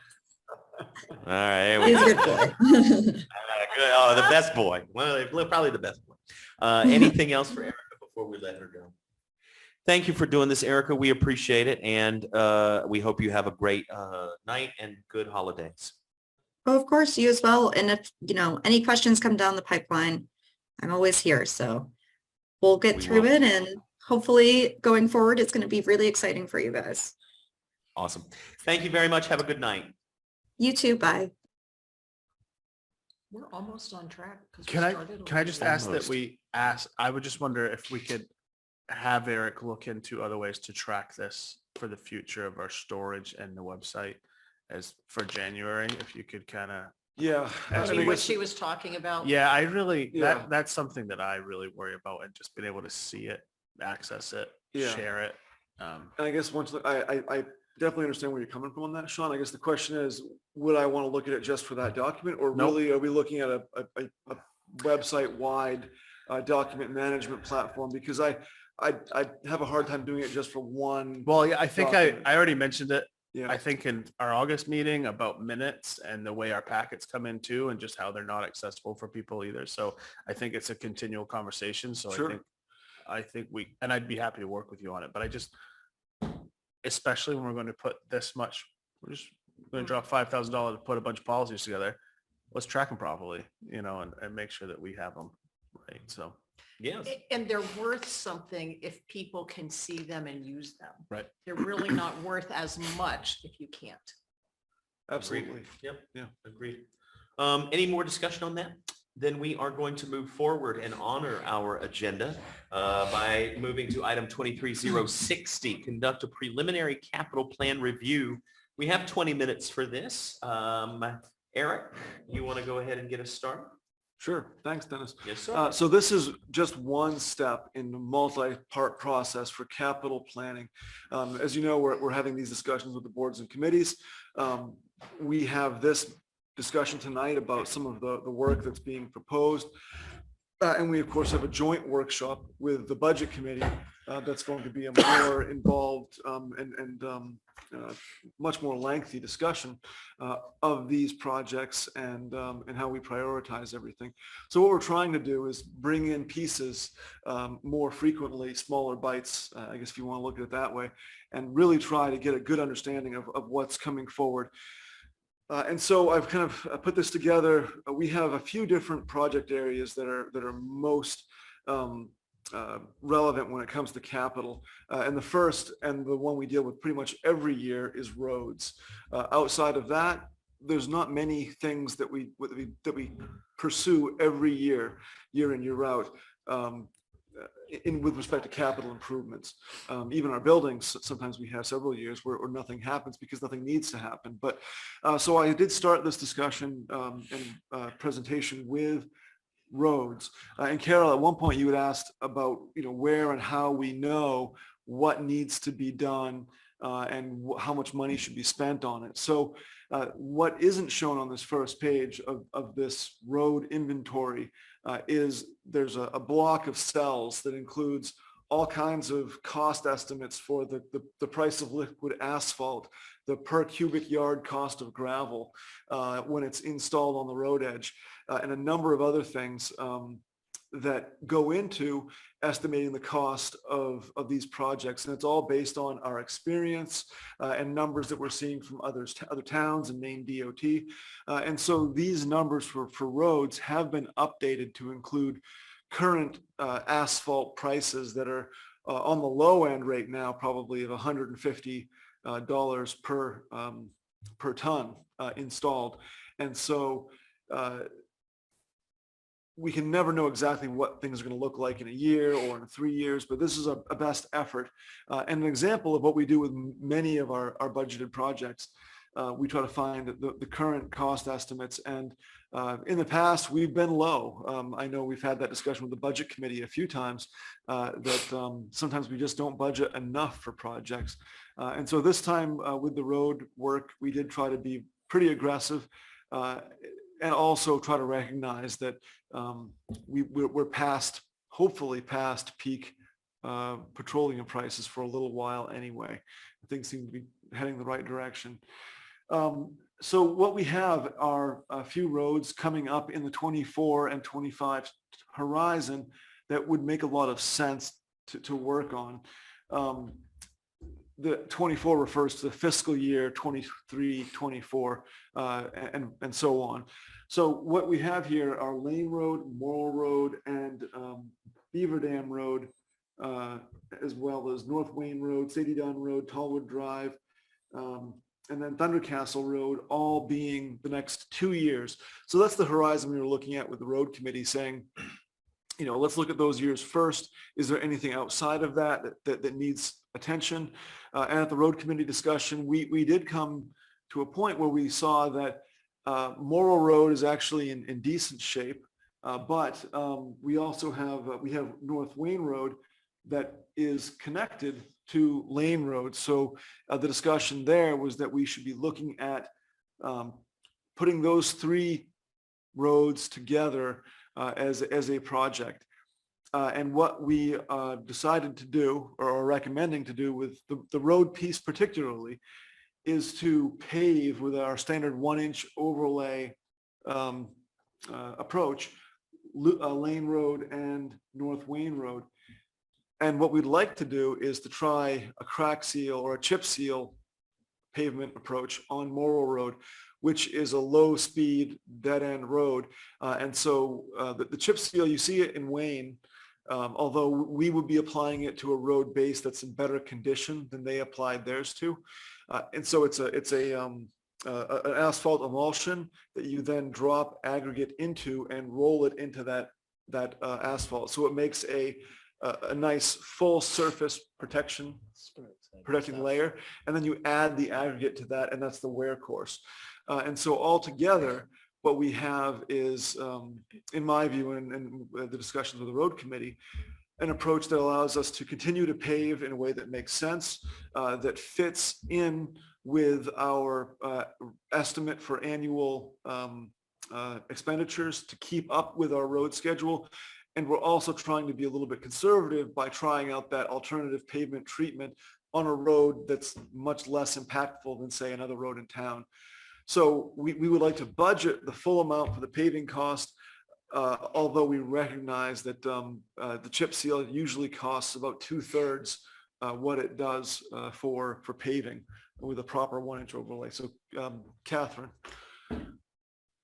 [SPEAKER 1] All right, there we
[SPEAKER 7] He's
[SPEAKER 1] go.
[SPEAKER 7] a good boy.
[SPEAKER 1] Good. Oh, the best boy. Probably the best boy. Anything else for Erica before we let her go? Thank you for doing this, Erica. We appreciate it. And we hope you have a great night and good holidays.
[SPEAKER 7] Well, of course, you as well. And if, any questions come down the pipeline, I'm always here. So we'll get
[SPEAKER 1] We
[SPEAKER 7] through
[SPEAKER 1] will.
[SPEAKER 7] it. And hopefully going forward, it's going to be really exciting for you guys.
[SPEAKER 1] Awesome. Thank you very much. Have a good night.
[SPEAKER 7] You too. Bye.
[SPEAKER 2] We're almost on track. 'cause we
[SPEAKER 3] Can I
[SPEAKER 2] started a
[SPEAKER 3] can I
[SPEAKER 2] little
[SPEAKER 3] just
[SPEAKER 2] late.
[SPEAKER 3] ask that
[SPEAKER 1] Almost.
[SPEAKER 3] we ask, I would just wonder if we could have Eric look into other ways to track this for the future of our storage and the website as for January, if you could kind of,
[SPEAKER 5] Yeah.
[SPEAKER 3] I
[SPEAKER 2] I
[SPEAKER 3] mean,
[SPEAKER 2] mean, what
[SPEAKER 5] guess-
[SPEAKER 2] she was talking about.
[SPEAKER 3] yeah, I really,
[SPEAKER 5] Yeah.
[SPEAKER 3] that's something that I really worry about, and just being able to see it, access it,
[SPEAKER 5] Yeah.
[SPEAKER 3] share it.
[SPEAKER 5] And I guess I definitely understand where you're coming from on that, Sean. I guess the question is, would I want to look at it just for that document, or
[SPEAKER 3] Nope.
[SPEAKER 5] really are we looking at a website-wide document management platform? Because I have a hard time doing it just for one.
[SPEAKER 3] Well, yeah, I think
[SPEAKER 5] Document.
[SPEAKER 3] I already mentioned it.
[SPEAKER 5] Yeah.
[SPEAKER 3] I think in our August meeting about minutes and the way our packets come in too, and just how they're not accessible for people either. So I think it's a continual conversation. So
[SPEAKER 5] Sure.
[SPEAKER 3] I think and I'd be happy to work with you on it, but I just, especially when we're going to put this much, we're just going to drop $5,000 to put a bunch of policies together. Let's track them properly, and make sure that we have them right. So,
[SPEAKER 1] Yes.
[SPEAKER 2] And they're worth something if people can see them and use them.
[SPEAKER 3] right.
[SPEAKER 2] They're really not worth as much if you can't.
[SPEAKER 5] Absolutely.
[SPEAKER 1] Yep.
[SPEAKER 5] Yeah.
[SPEAKER 1] Agreed. Any more discussion on that? Then we are going to move forward and honor our agenda by moving to item 23060, conduct a preliminary capital plan review. We have 20 minutes for this. Eric, you want to go ahead and get us started?
[SPEAKER 5] Sure. Thanks, Dennis.
[SPEAKER 1] Yes, sir.
[SPEAKER 5] So this is just one step in the multi-part process for capital planning. As you know, we're having these discussions with the boards and committees. We have this discussion tonight about some of the work that's being proposed. And we, of course, have a joint workshop with the budget committee that's going to be a more involved and much more lengthy discussion of these projects and how we prioritize everything. So what we're trying to do is bring in pieces more frequently, smaller bites, I guess if you want to look at it that way, and really try to get a good understanding of what's coming forward. And so I've kind of put this together. We have a few different project areas that are most relevant when it comes to capital. And the first and the one we deal with pretty much every year is roads. Outside of that, there's not many things that we pursue every year in, year out. With respect to capital improvements. Even our buildings, sometimes we have several years where nothing happens because nothing needs to happen. But so I did start this discussion and presentation with roads. And Carol, at one point you had asked about, where and how we know what needs to be done and how much money should be spent on it. So what isn't shown on this first page of this road inventory is there's a block of cells that includes all kinds of cost estimates for the price of liquid asphalt, the per cubic yard cost of gravel when it's installed on the road edge, and a number of other things that go into estimating the cost of these projects. And it's all based on our experience and numbers that we're seeing from other towns and Maine DOT. And so these numbers for roads have been updated to include current asphalt prices that are on the low end right now, probably of $150 per ton installed. And so we can never know exactly what things are going to look like in a year or in 3 years, but this is a best effort and an example of what we do with many of our budgeted projects. We try to find the current cost estimates, and in the past we've been low. I know we've had that discussion with the budget committee a few times that sometimes we just don't budget enough for projects. And so this time with the road work, we did try to be pretty aggressive and also try to recognize that we're past, hopefully past peak petroleum prices for a little while anyway. Things seem to be heading the right direction. So what we have are a few roads coming up in the 24 and 25 horizon that would make a lot of sense to work on. The 24 refers to the fiscal year 23, 24, and so on. So what we have here are Lane Road, Morrill Road, and Beaver Dam Road, as well as North Wayne Road, Sadie Dunn Road, Tallwood Drive, and then Thunder Castle Road, all being the next 2 years. So that's the horizon we were looking at with the road committee, saying, you know, let's look at those years first. Is there anything outside of that needs attention? And at the road committee discussion, we did come to a point where we saw that Morrill Road is actually in decent shape, but we also have North Wayne Road that is connected to Lane Road. So the discussion there was that we should be looking at putting those three roads together as a project. And what we decided to do, or are recommending to do with the road piece particularly, is to pave with our standard 1-inch overlay approach, Lane Road and North Wayne Road. And what we'd like to do is to try a crack seal or a chip seal pavement approach on Morrill Road, which is a low-speed dead-end road. And so the chip seal, you see it in Wayne, although we would be applying it to a road base that's in better condition than they applied theirs to. And so it's an asphalt emulsion that you then drop aggregate into and roll it into that asphalt. So it makes a nice full surface protecting layer, and then you add the aggregate to that, and that's the wear course. And so altogether, what we have is, in my view, and the discussions with the road committee, an approach that allows us to continue to pave in a way that makes sense, that fits in with our estimate for annual expenditures to keep up with our road schedule. And we're also trying to be a little bit conservative by trying out that alternative pavement treatment on a road that's much less impactful than, say, another road in town. So we would like to budget the full amount for the paving cost, although we recognize that the chip seal usually costs about 2/3 what it does for paving with a proper 1-inch overlay. So Catherine.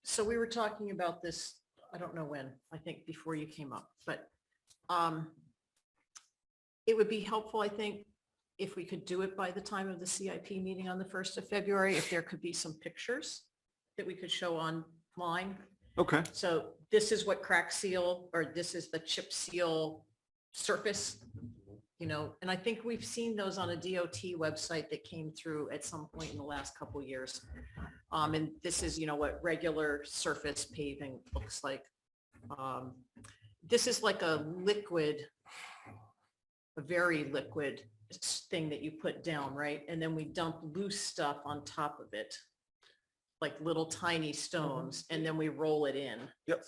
[SPEAKER 2] So we were talking about this, I don't know when, I think before you came up, but it would be helpful, I think, if we could do it by the time of the CIP meeting on the 1st of February, if there could be some pictures that we could show online.
[SPEAKER 5] Okay.
[SPEAKER 2] So this is what crack seal, or this is the chip seal surface, you know, and I think we've seen those on a DOT website that came through at some point in the last couple of years. And this is, you know, what regular surface paving looks like. This is like a liquid, a very liquid thing that you put down, right? And then we dump loose stuff on top of it, like little tiny stones, and then we roll it in.
[SPEAKER 5] Yep.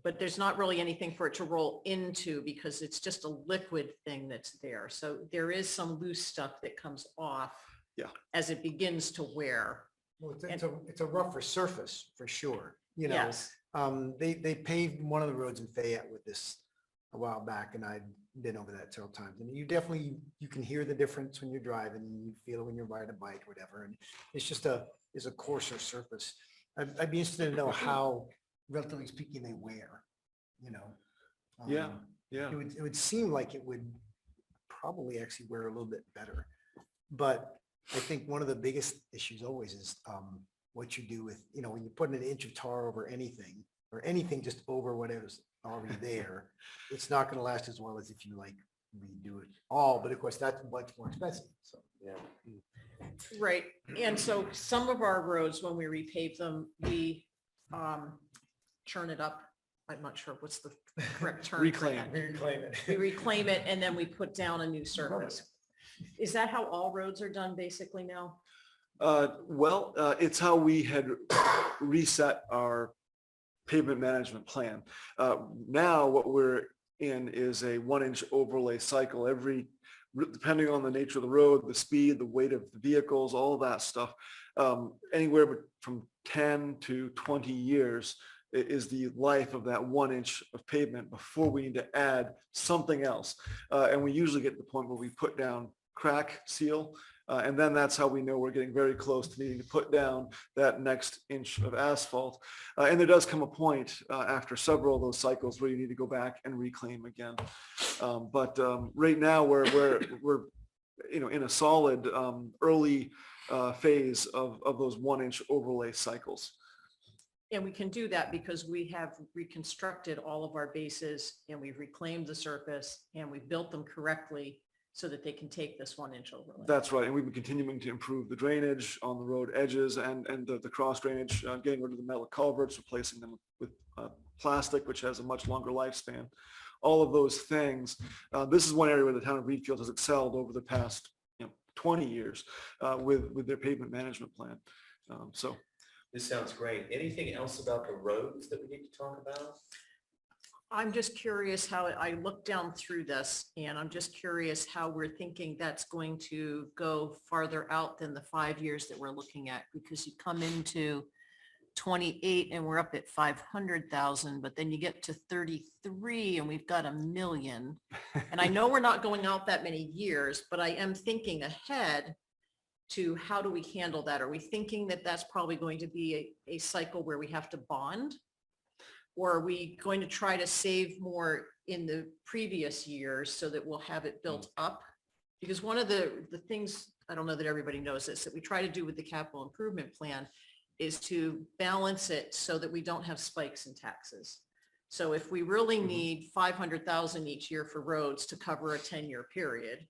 [SPEAKER 2] but there's not really anything for it to roll into because it's just a liquid thing that's there. So there is some loose stuff that comes off.
[SPEAKER 5] Yeah.
[SPEAKER 2] As it begins to wear.
[SPEAKER 4] Well, it's a rougher surface for sure, you know.
[SPEAKER 2] Yes.
[SPEAKER 4] They paved one of the roads in Fayette with this a while back, and I've been over that several times. And you definitely, you can hear the difference when you're driving, and you feel it when you're riding a bike, or whatever. And it's just it's a coarser surface. I'd be interested to know how, relatively speaking, they wear, you know.
[SPEAKER 5] Yeah, yeah.
[SPEAKER 4] It would seem like it would probably actually wear a little bit better. But I think one of the biggest issues always is what you do with, you know, when you put an inch of tar over anything, or anything just over whatever's already there, it's not going to last as well as if you like redo it all. But of course, that's much more expensive. So, yeah.
[SPEAKER 2] Right. And so some of our roads, when we repave them, we churn it up. I'm not sure what's the correct term. for
[SPEAKER 5] Reclaim.
[SPEAKER 2] that.
[SPEAKER 4] Reclaim it.
[SPEAKER 2] We reclaim it and then we put down a new surface. Is that how all roads are done basically now?
[SPEAKER 5] Well, it's how we had reset our pavement management plan. Now what we're in is a 1-inch overlay cycle depending on the nature of the road, the speed, the weight of the vehicles, all of that stuff. Anywhere from 10 to 20 years is the life of that 1 inch of pavement before we need to add something else. And we usually get to the point where we put down crack seal. And then that's how we know we're getting very close to needing to put down that next inch of asphalt. And there does come a point after several of those cycles where you need to go back and reclaim again. But right now we're in a solid early phase of those 1-inch overlay cycles.
[SPEAKER 2] And we can do that because we have reconstructed all of our bases and we've reclaimed the surface and we've built them correctly so that they can take this 1-inch overlay.
[SPEAKER 5] That's right. And we've been continuing to improve the drainage on the road edges and the cross drainage, getting rid of the metal culverts, replacing them with plastic, which has a much longer lifespan. All of those things. This is one area where the town of Readfield has excelled over the past 20 years with their pavement management plan. So
[SPEAKER 1] This sounds great. Anything else about the roads that we need to talk about?
[SPEAKER 2] I'm just curious how I looked down through this and I'm just curious how we're thinking that's going to go farther out than the 5 years that we're looking at, because you come into 28 and we're up at 500,000, but then you get to 33 and we've got 1 million. And I know we're not going out that many years, but I am thinking ahead to how do we handle that? Are we thinking that that's probably going to be a cycle where we have to bond? Or are we going to try to save more in the previous years so that we'll have it built up? Because one of the things, I don't know that everybody knows this, that we try to do with the capital improvement plan is to balance it so that we don't have spikes in taxes. So if we really need 500,000 each year for roads to cover a 10-year period,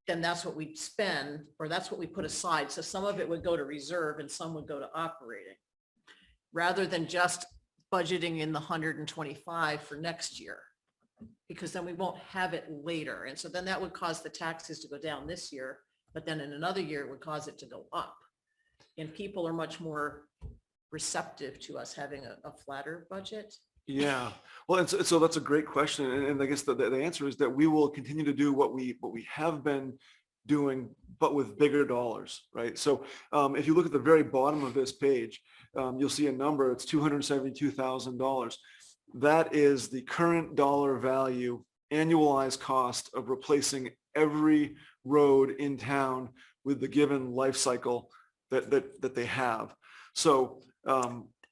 [SPEAKER 2] then that's what we'd spend, or that's what we put aside. So some of it would go to reserve and some would go to operating, rather than just budgeting in the 125 for next year, because then we won't have it later. And so then that would cause the taxes to go down this year, but then in another year it would cause it to go up. And people are much more receptive to us having a flatter budget.
[SPEAKER 5] yeah, well, and so that's a great question. And I guess the answer is that we will continue to do what we have been doing, but with bigger dollars, right? So if you look at the very bottom of this page, you'll see a number. It's $272,000. That is the current dollar value, annualized cost of replacing every road in town with the given life cycle that they have. So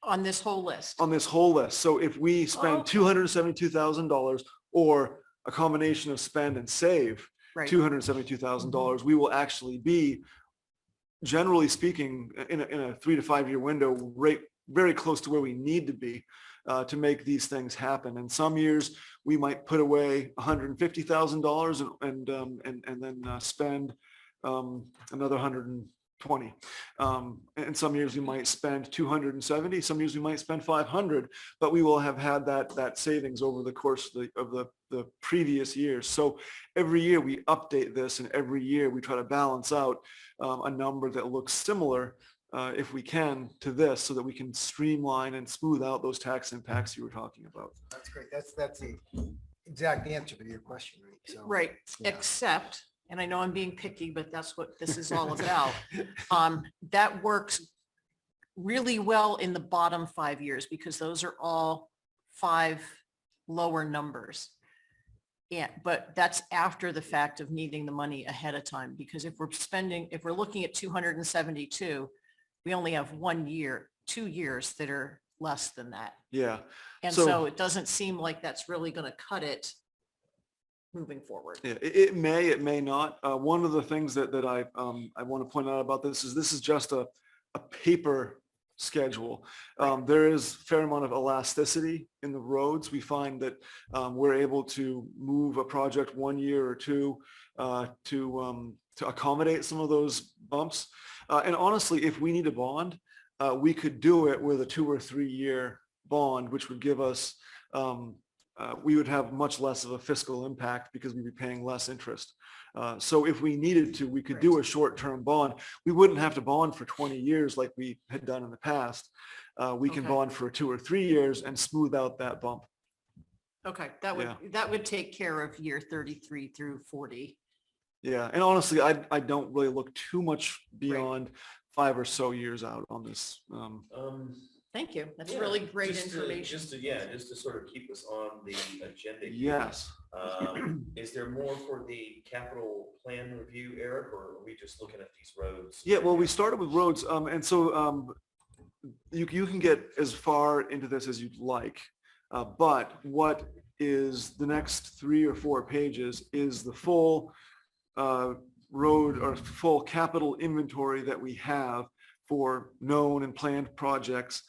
[SPEAKER 2] On this whole list.
[SPEAKER 5] on this whole list. So if we spend
[SPEAKER 2] Okay.
[SPEAKER 5] $272,000 or a combination of spend and save
[SPEAKER 2] Right.
[SPEAKER 5] $272,000, we will actually be, generally speaking, in a 3 to 5 year window, right, very close to where we need to be to make these things happen. And some years we might put away $150,000 and then spend another 120. And some years we might spend 270. Some years we might spend 500. But we will have had that savings over the course of the previous years. So every year we update this, and every year we try to balance out a number that looks similar if we can, to this so that we can streamline and smooth out those tax impacts you were talking about.
[SPEAKER 4] That's great. That's the exact answer to your question, right? So,
[SPEAKER 2] Right,
[SPEAKER 4] yeah.
[SPEAKER 2] except, and I know I'm being picky, but that's what this is all about. That works really well in the bottom 5 years because those are all 5 lower numbers. Yeah, but that's after the fact of needing the money ahead of time, because if we're looking at 272, we only have 2 years that are less than that.
[SPEAKER 5] Yeah.
[SPEAKER 2] And
[SPEAKER 5] So-
[SPEAKER 2] so it doesn't seem like that's really going to cut it moving forward.
[SPEAKER 5] Yeah, it may not. One of the things that I want to point out about this is just a paper schedule. There is a fair amount of elasticity in the roads. We find that we're able to move a project 1 year or two to accommodate some of those bumps. And honestly, if we need a bond, we could do it with a 2 or 3 year bond, which would give us we would have much less of a fiscal impact because we'd be paying less interest. So if we needed to, we could do a short-term bond. We wouldn't have to bond for 20 years like we had done in the past. We can
[SPEAKER 2] Okay.
[SPEAKER 5] bond for 2 or 3 years and smooth out that bump.
[SPEAKER 2] Okay, that would take care of year 33 through 40.
[SPEAKER 5] Yeah, and honestly, I don't really look too much beyond 5 or so years out on this.
[SPEAKER 2] Thank you. That's
[SPEAKER 1] Yeah,
[SPEAKER 2] really great
[SPEAKER 1] just to-
[SPEAKER 2] information.
[SPEAKER 1] Just to sort of keep us on the agenda. here.
[SPEAKER 5] Yes.
[SPEAKER 1] Is there more for the capital plan review, Eric, or are we just looking at these roads?
[SPEAKER 5] Yeah, well, we started with roads, and so you can get as far into this as you'd like, but what is the next 3 or 4 pages is the full road or full capital inventory that we have for known and planned projects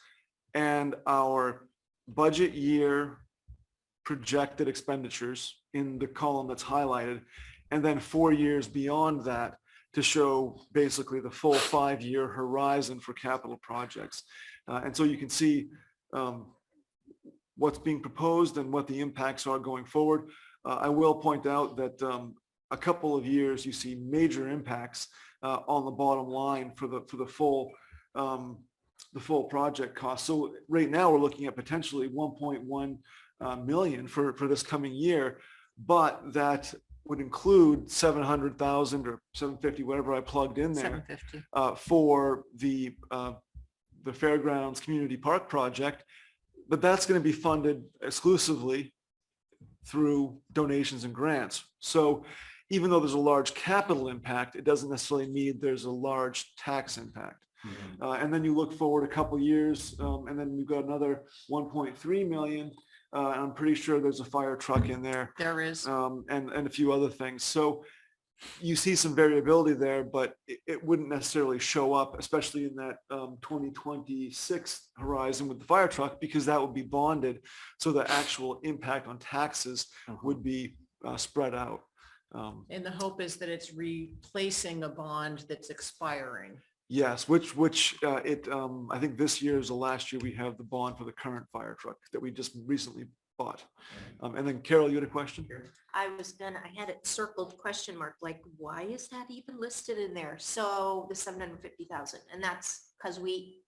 [SPEAKER 5] and our budget year projected expenditures in the column that's highlighted, and then 4 years beyond that to show basically the full 5-year horizon for capital projects. And so you can see what's being proposed and what the impacts are going forward. I will point out that a couple of years you see major impacts on the bottom line for the full project cost. So right now we're looking at potentially 1.1 million for this coming year, but that would include 700,000 or 750, whatever I plugged in there
[SPEAKER 2] 750.
[SPEAKER 5] for the Fairgrounds Community Park project, but that's going to be funded exclusively through donations and grants. So even though there's a large capital impact, it doesn't necessarily mean there's a large tax impact. And then you look forward a couple years, and then we've got another 1.3 million. And I'm pretty sure there's a fire truck in there,
[SPEAKER 2] There is.
[SPEAKER 5] and a few other things. So you see some variability there, but it wouldn't necessarily show up, especially in that 2026 horizon with the fire truck, because that would be bonded. So the actual impact on taxes would be spread out.
[SPEAKER 2] And the hope is that it's replacing a bond that's expiring.
[SPEAKER 5] Yes, which I think this year is the last year we have the bond for the current fire truck that we just recently bought. And then Carol, you had a question?
[SPEAKER 6] I had it circled question mark, like, why is that even listed in there? So the 750,000, and that's because we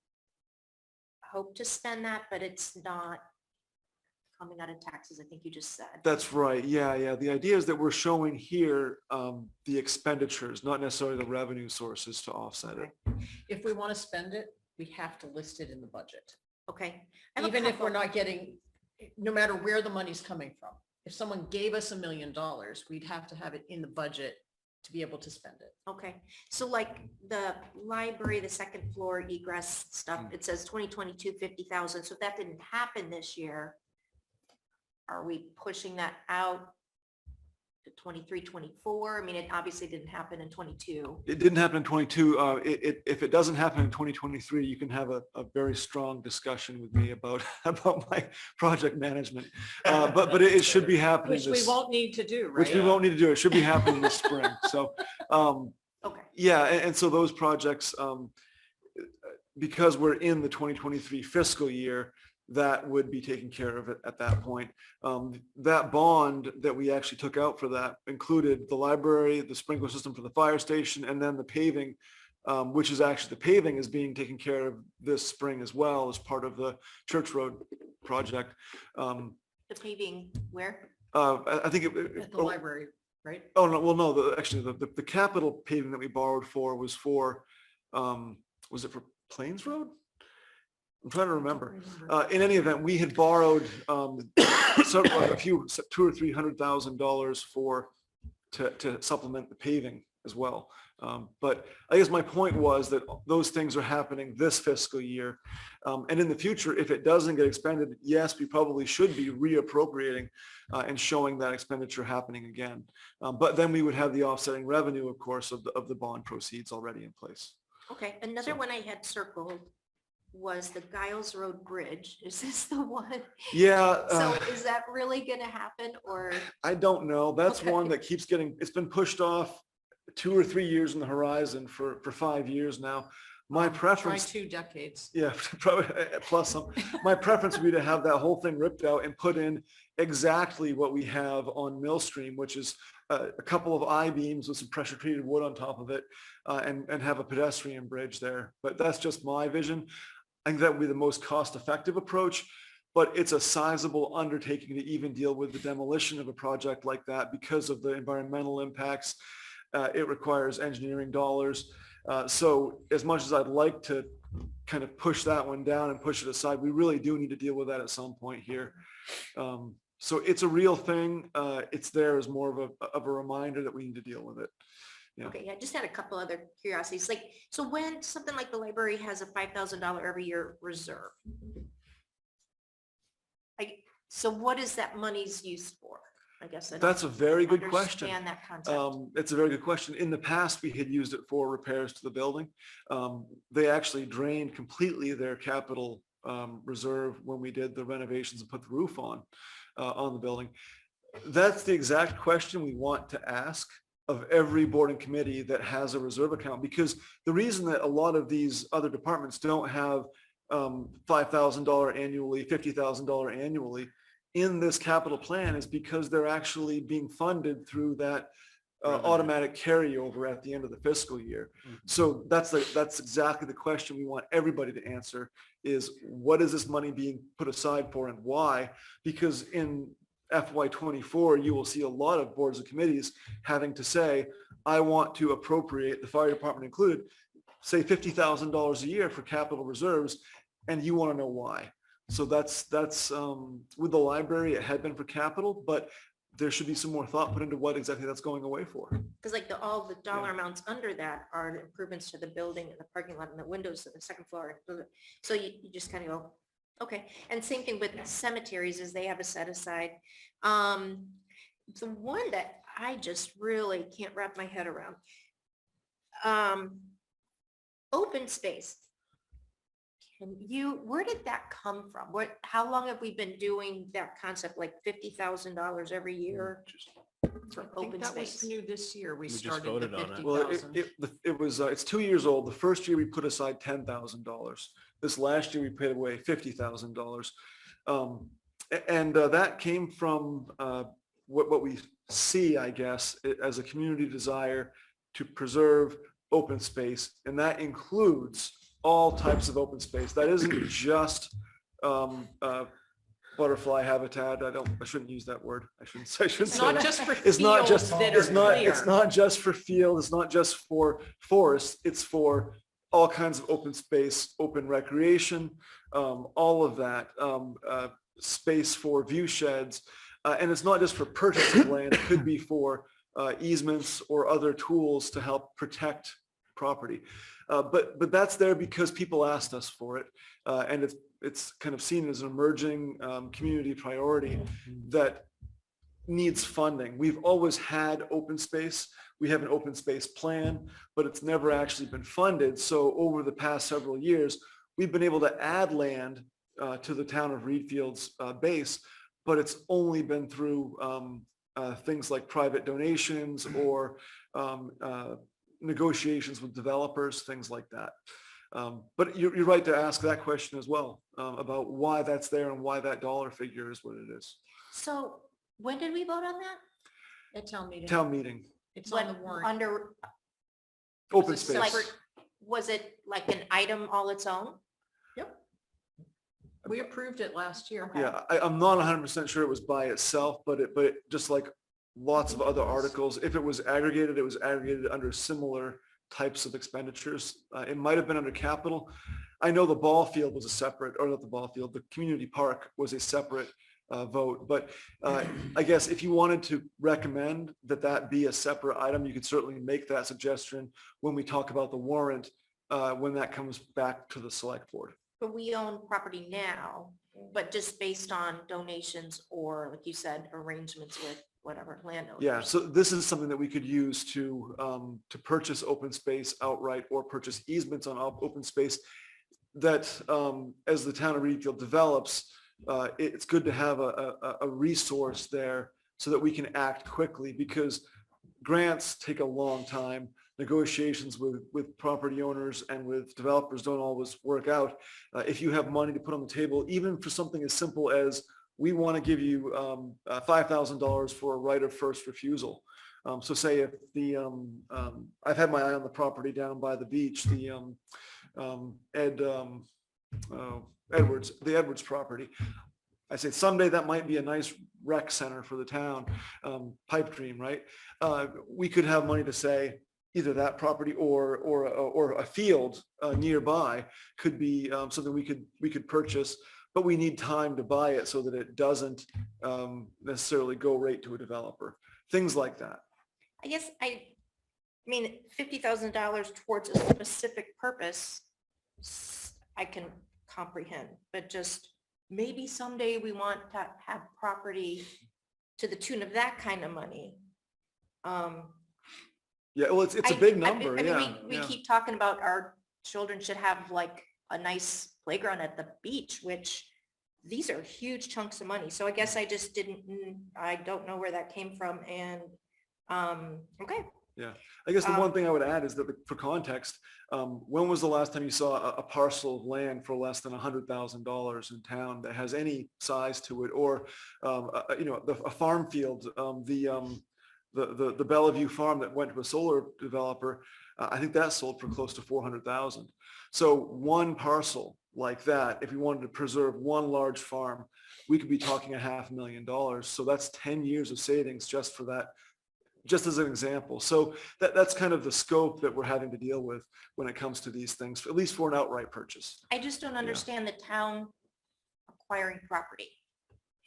[SPEAKER 6] hope to spend that, but it's not coming out of taxes, I think you just said.
[SPEAKER 5] That's right. Yeah. The idea is that we're showing here the expenditures, not necessarily the revenue sources to offset it.
[SPEAKER 2] If we want to spend it, we have to list it in the budget.
[SPEAKER 6] Okay. I have a
[SPEAKER 2] Even if we're
[SPEAKER 6] couple.
[SPEAKER 2] not getting, no matter where the money's coming from. If someone gave us $1 million, we'd have to have it in the budget to be able to spend it.
[SPEAKER 6] Okay, so like the library, the second floor egress stuff, it says 2022, 50,000. So if that didn't happen this year, are we pushing that out to 23, 24? I mean, it obviously didn't happen in 22.
[SPEAKER 5] It didn't happen in 22. If it doesn't happen in 2023, you can have a very strong discussion with me about my project management. But it should be happening.
[SPEAKER 2] Which we won't need to do, right?
[SPEAKER 5] Which we won't need to do. It should be happening this spring. So,
[SPEAKER 6] Okay,
[SPEAKER 5] yeah, and so those projects, because we're in the 2023 fiscal year, that would be taken care of at that point. That bond that we actually took out for that included the library, the sprinkler system for the fire station, and then the paving which is actually the paving is being taken care of this spring as well as part of the Church Road project.
[SPEAKER 6] The paving where?
[SPEAKER 5] I think
[SPEAKER 2] At the library, right?
[SPEAKER 5] Oh, no, well, no, actually, the capital paving that we borrowed for was for, was it for Plains Road? I'm trying to remember. In any event, we had borrowed a few, $200,000 or $300,000 to supplement the paving as well. But I guess my point was that those things are happening this fiscal year. And in the future, if it doesn't get expended, yes, we probably should be reappropriating and showing that expenditure happening again. But then we would have the offsetting revenue, of course, of the bond proceeds already in place.
[SPEAKER 6] Okay, another one I had circled was the Giles Road Bridge. Is this the one?
[SPEAKER 5] Yeah.
[SPEAKER 6] So is that really gonna happen or?
[SPEAKER 5] I don't know. That's
[SPEAKER 6] Okay.
[SPEAKER 5] one that keeps getting, it's been pushed off 2 or 3 years in the horizon for 5 years now. My
[SPEAKER 2] Try
[SPEAKER 5] preference,
[SPEAKER 2] 2 decades.
[SPEAKER 5] yeah, probably plus some. My preference would be to have that whole thing ripped out and put in exactly what we have on Millstream, which is a couple of I-beams with some pressure treated wood on top of it, and have a pedestrian bridge there. But that's just my vision. I think that would be the most cost-effective approach, but it's a sizable undertaking to even deal with the demolition of a project like that because of the environmental impacts. It requires engineering dollars. So as much as I'd like to kind of push that one down and push it aside, we really do need to deal with that at some point here. So it's a real thing. It's there as more of a reminder that we need to deal with it. Yeah.
[SPEAKER 6] Okay, I just had a couple other curiosities. Like, so when something like the library has a $5,000 every year reserve, so what is that money's used for? I guess I don't
[SPEAKER 5] That's a very good question.
[SPEAKER 6] understand that concept.
[SPEAKER 5] It's a very good question. In the past, we had used it for repairs to the building. They actually drained completely their capital reserve when we did the renovations and put the roof on the building. That's the exact question we want to ask of every board and committee that has a reserve account, because the reason that a lot of these other departments don't have $5,000 annually, $50,000 annually in this capital plan is because they're actually being funded through that automatic carryover at the end of the fiscal year. So that's exactly the question we want everybody to answer is, what is this money being put aside for and why? Because in FY24, you will see a lot of boards and committees having to say, I want to appropriate, the fire department included, say $50,000 a year for capital reserves, and you want to know why. So that's with the library, it had been for capital, but there should be some more thought put into what exactly that's going away for.
[SPEAKER 6] Because like all the dollar amounts under that are improvements to the building and the parking lot and the windows to the second floor. So you just kind of go, okay. And same thing with cemeteries is they have a set aside. The one that I just really can't wrap my head around. Open space. Where did that come from? How long have we been doing that concept, like $50,000 every year for
[SPEAKER 2] I think
[SPEAKER 6] open
[SPEAKER 2] that was
[SPEAKER 6] space?
[SPEAKER 2] new this year. We
[SPEAKER 3] just
[SPEAKER 2] started the
[SPEAKER 3] voted on it.
[SPEAKER 5] Well,
[SPEAKER 2] 50,000.
[SPEAKER 5] it's 2 years old. The first year we put aside $10,000. This last year we paid away $50,000. And that came from what we see, I guess, as a community desire to preserve open space. And that includes all types of open space. That isn't just butterfly habitat. I shouldn't use that word. I shouldn't say
[SPEAKER 2] It's not
[SPEAKER 5] that.
[SPEAKER 2] just for
[SPEAKER 5] It's not
[SPEAKER 2] fields
[SPEAKER 5] just,
[SPEAKER 2] that
[SPEAKER 5] it's
[SPEAKER 2] are
[SPEAKER 5] not,
[SPEAKER 2] clear.
[SPEAKER 5] it's not just for field. It's not just for forests. It's for all kinds of open space, open recreation, all of that, space for view sheds. And it's not just for purchase of land. It could be for easements or other tools to help protect property. But that's there because people asked us for it. And it's kind of seen as an emerging community priority that needs funding. We've always had open space. We have an open space plan, but it's never actually been funded. So over the past several years, we've been able to add land to the town of Readfield's base, but it's only been through things like private donations or negotiations with developers, things like that. But you're right to ask that question as well about why that's there and why that dollar figure is what it is.
[SPEAKER 6] So when did we vote on that?
[SPEAKER 2] At town meeting.
[SPEAKER 5] Town meeting,
[SPEAKER 2] It's on the
[SPEAKER 6] When-
[SPEAKER 2] warrant.
[SPEAKER 6] Under,
[SPEAKER 5] open
[SPEAKER 2] It's a
[SPEAKER 5] space.
[SPEAKER 2] separate-
[SPEAKER 6] was it like an item all its own?
[SPEAKER 2] We approved it last year.
[SPEAKER 5] Yeah, I'm not 100% sure it was by itself, but just like lots of other articles, if it was aggregated, it was aggregated under similar types of expenditures. It might have been under capital. I know the ball field was a separate, or not the ball field, the community park was a separate vote. But I guess if you wanted to recommend that that be a separate item, you could certainly make that suggestion when we talk about the warrant, when that comes back to the select board.
[SPEAKER 6] But we own property now, but just based on donations or, like you said, arrangements with whatever landowners.
[SPEAKER 5] Yeah, so this is something that we could use to purchase open space outright or purchase easements on open space that as the town of Readfield develops, it's good to have a resource there so that we can act quickly, because grants take a long time. Negotiations with property owners and with developers don't always work out. If you have money to put on the table, even for something as simple as, we want to give you $5,000 for a right of first refusal. So say if I've had my eye on the property down by the beach, the Edwards property. I say someday that might be a nice rec center for the town, pipe dream, right? We could have money to say, either that property or a field nearby could be something we could purchase, but we need time to buy it so that it doesn't necessarily go right to a developer. Things like that.
[SPEAKER 6] I guess I mean, $50,000 towards a specific purpose, I can comprehend, but just maybe someday we want to have property to the tune of that kind of money.
[SPEAKER 5] Yeah, well, it's a big number,
[SPEAKER 6] I mean,
[SPEAKER 5] yeah.
[SPEAKER 6] we
[SPEAKER 5] Yeah.
[SPEAKER 6] keep talking about our children should have like a nice playground at the beach, which these are huge chunks of money. So I guess I just I don't know where that came from. And, okay.
[SPEAKER 5] Yeah, I guess the one thing I would add is that for context, when was the last time you saw a parcel of land for less than $100,000 in town that has any size to it, or a farm field, the Bellevue farm that went to a solar developer, I think that sold for close to 400,000. So one parcel like that, if we wanted to preserve one large farm, we could be talking $500,000. So that's 10 years of savings just for that, just as an example. So that's kind of the scope that we're having to deal with when it comes to these things, at least for an outright purchase.
[SPEAKER 6] I just don't understand the town acquiring property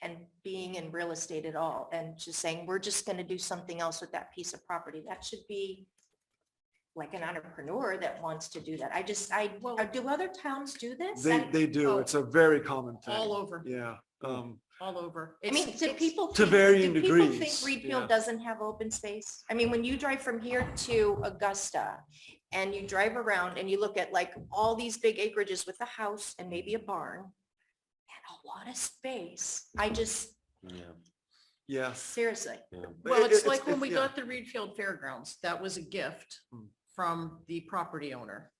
[SPEAKER 6] and being in real estate at all and just saying, we're just going to do something else with that piece of property. That should be like an entrepreneur that wants to do that. Do other towns do this?
[SPEAKER 5] They do.
[SPEAKER 2] Oh,
[SPEAKER 5] It's a very common thing.
[SPEAKER 2] all over.
[SPEAKER 5] Yeah.
[SPEAKER 2] All over.
[SPEAKER 6] I mean, do people
[SPEAKER 5] To
[SPEAKER 6] think-
[SPEAKER 5] varying
[SPEAKER 6] do people think
[SPEAKER 5] degrees,
[SPEAKER 6] Readfield
[SPEAKER 5] yeah.
[SPEAKER 6] doesn't have open space? I mean, when you drive from here to Augusta and you drive around and you look at like all these big acreages with a house and maybe a barn and a lot of space, I just,
[SPEAKER 5] Yeah.
[SPEAKER 6] seriously.
[SPEAKER 2] Well, it's like when
[SPEAKER 5] it's-
[SPEAKER 2] we
[SPEAKER 5] yeah.
[SPEAKER 2] got the Readfield Fairgrounds, that was a gift from the property owner.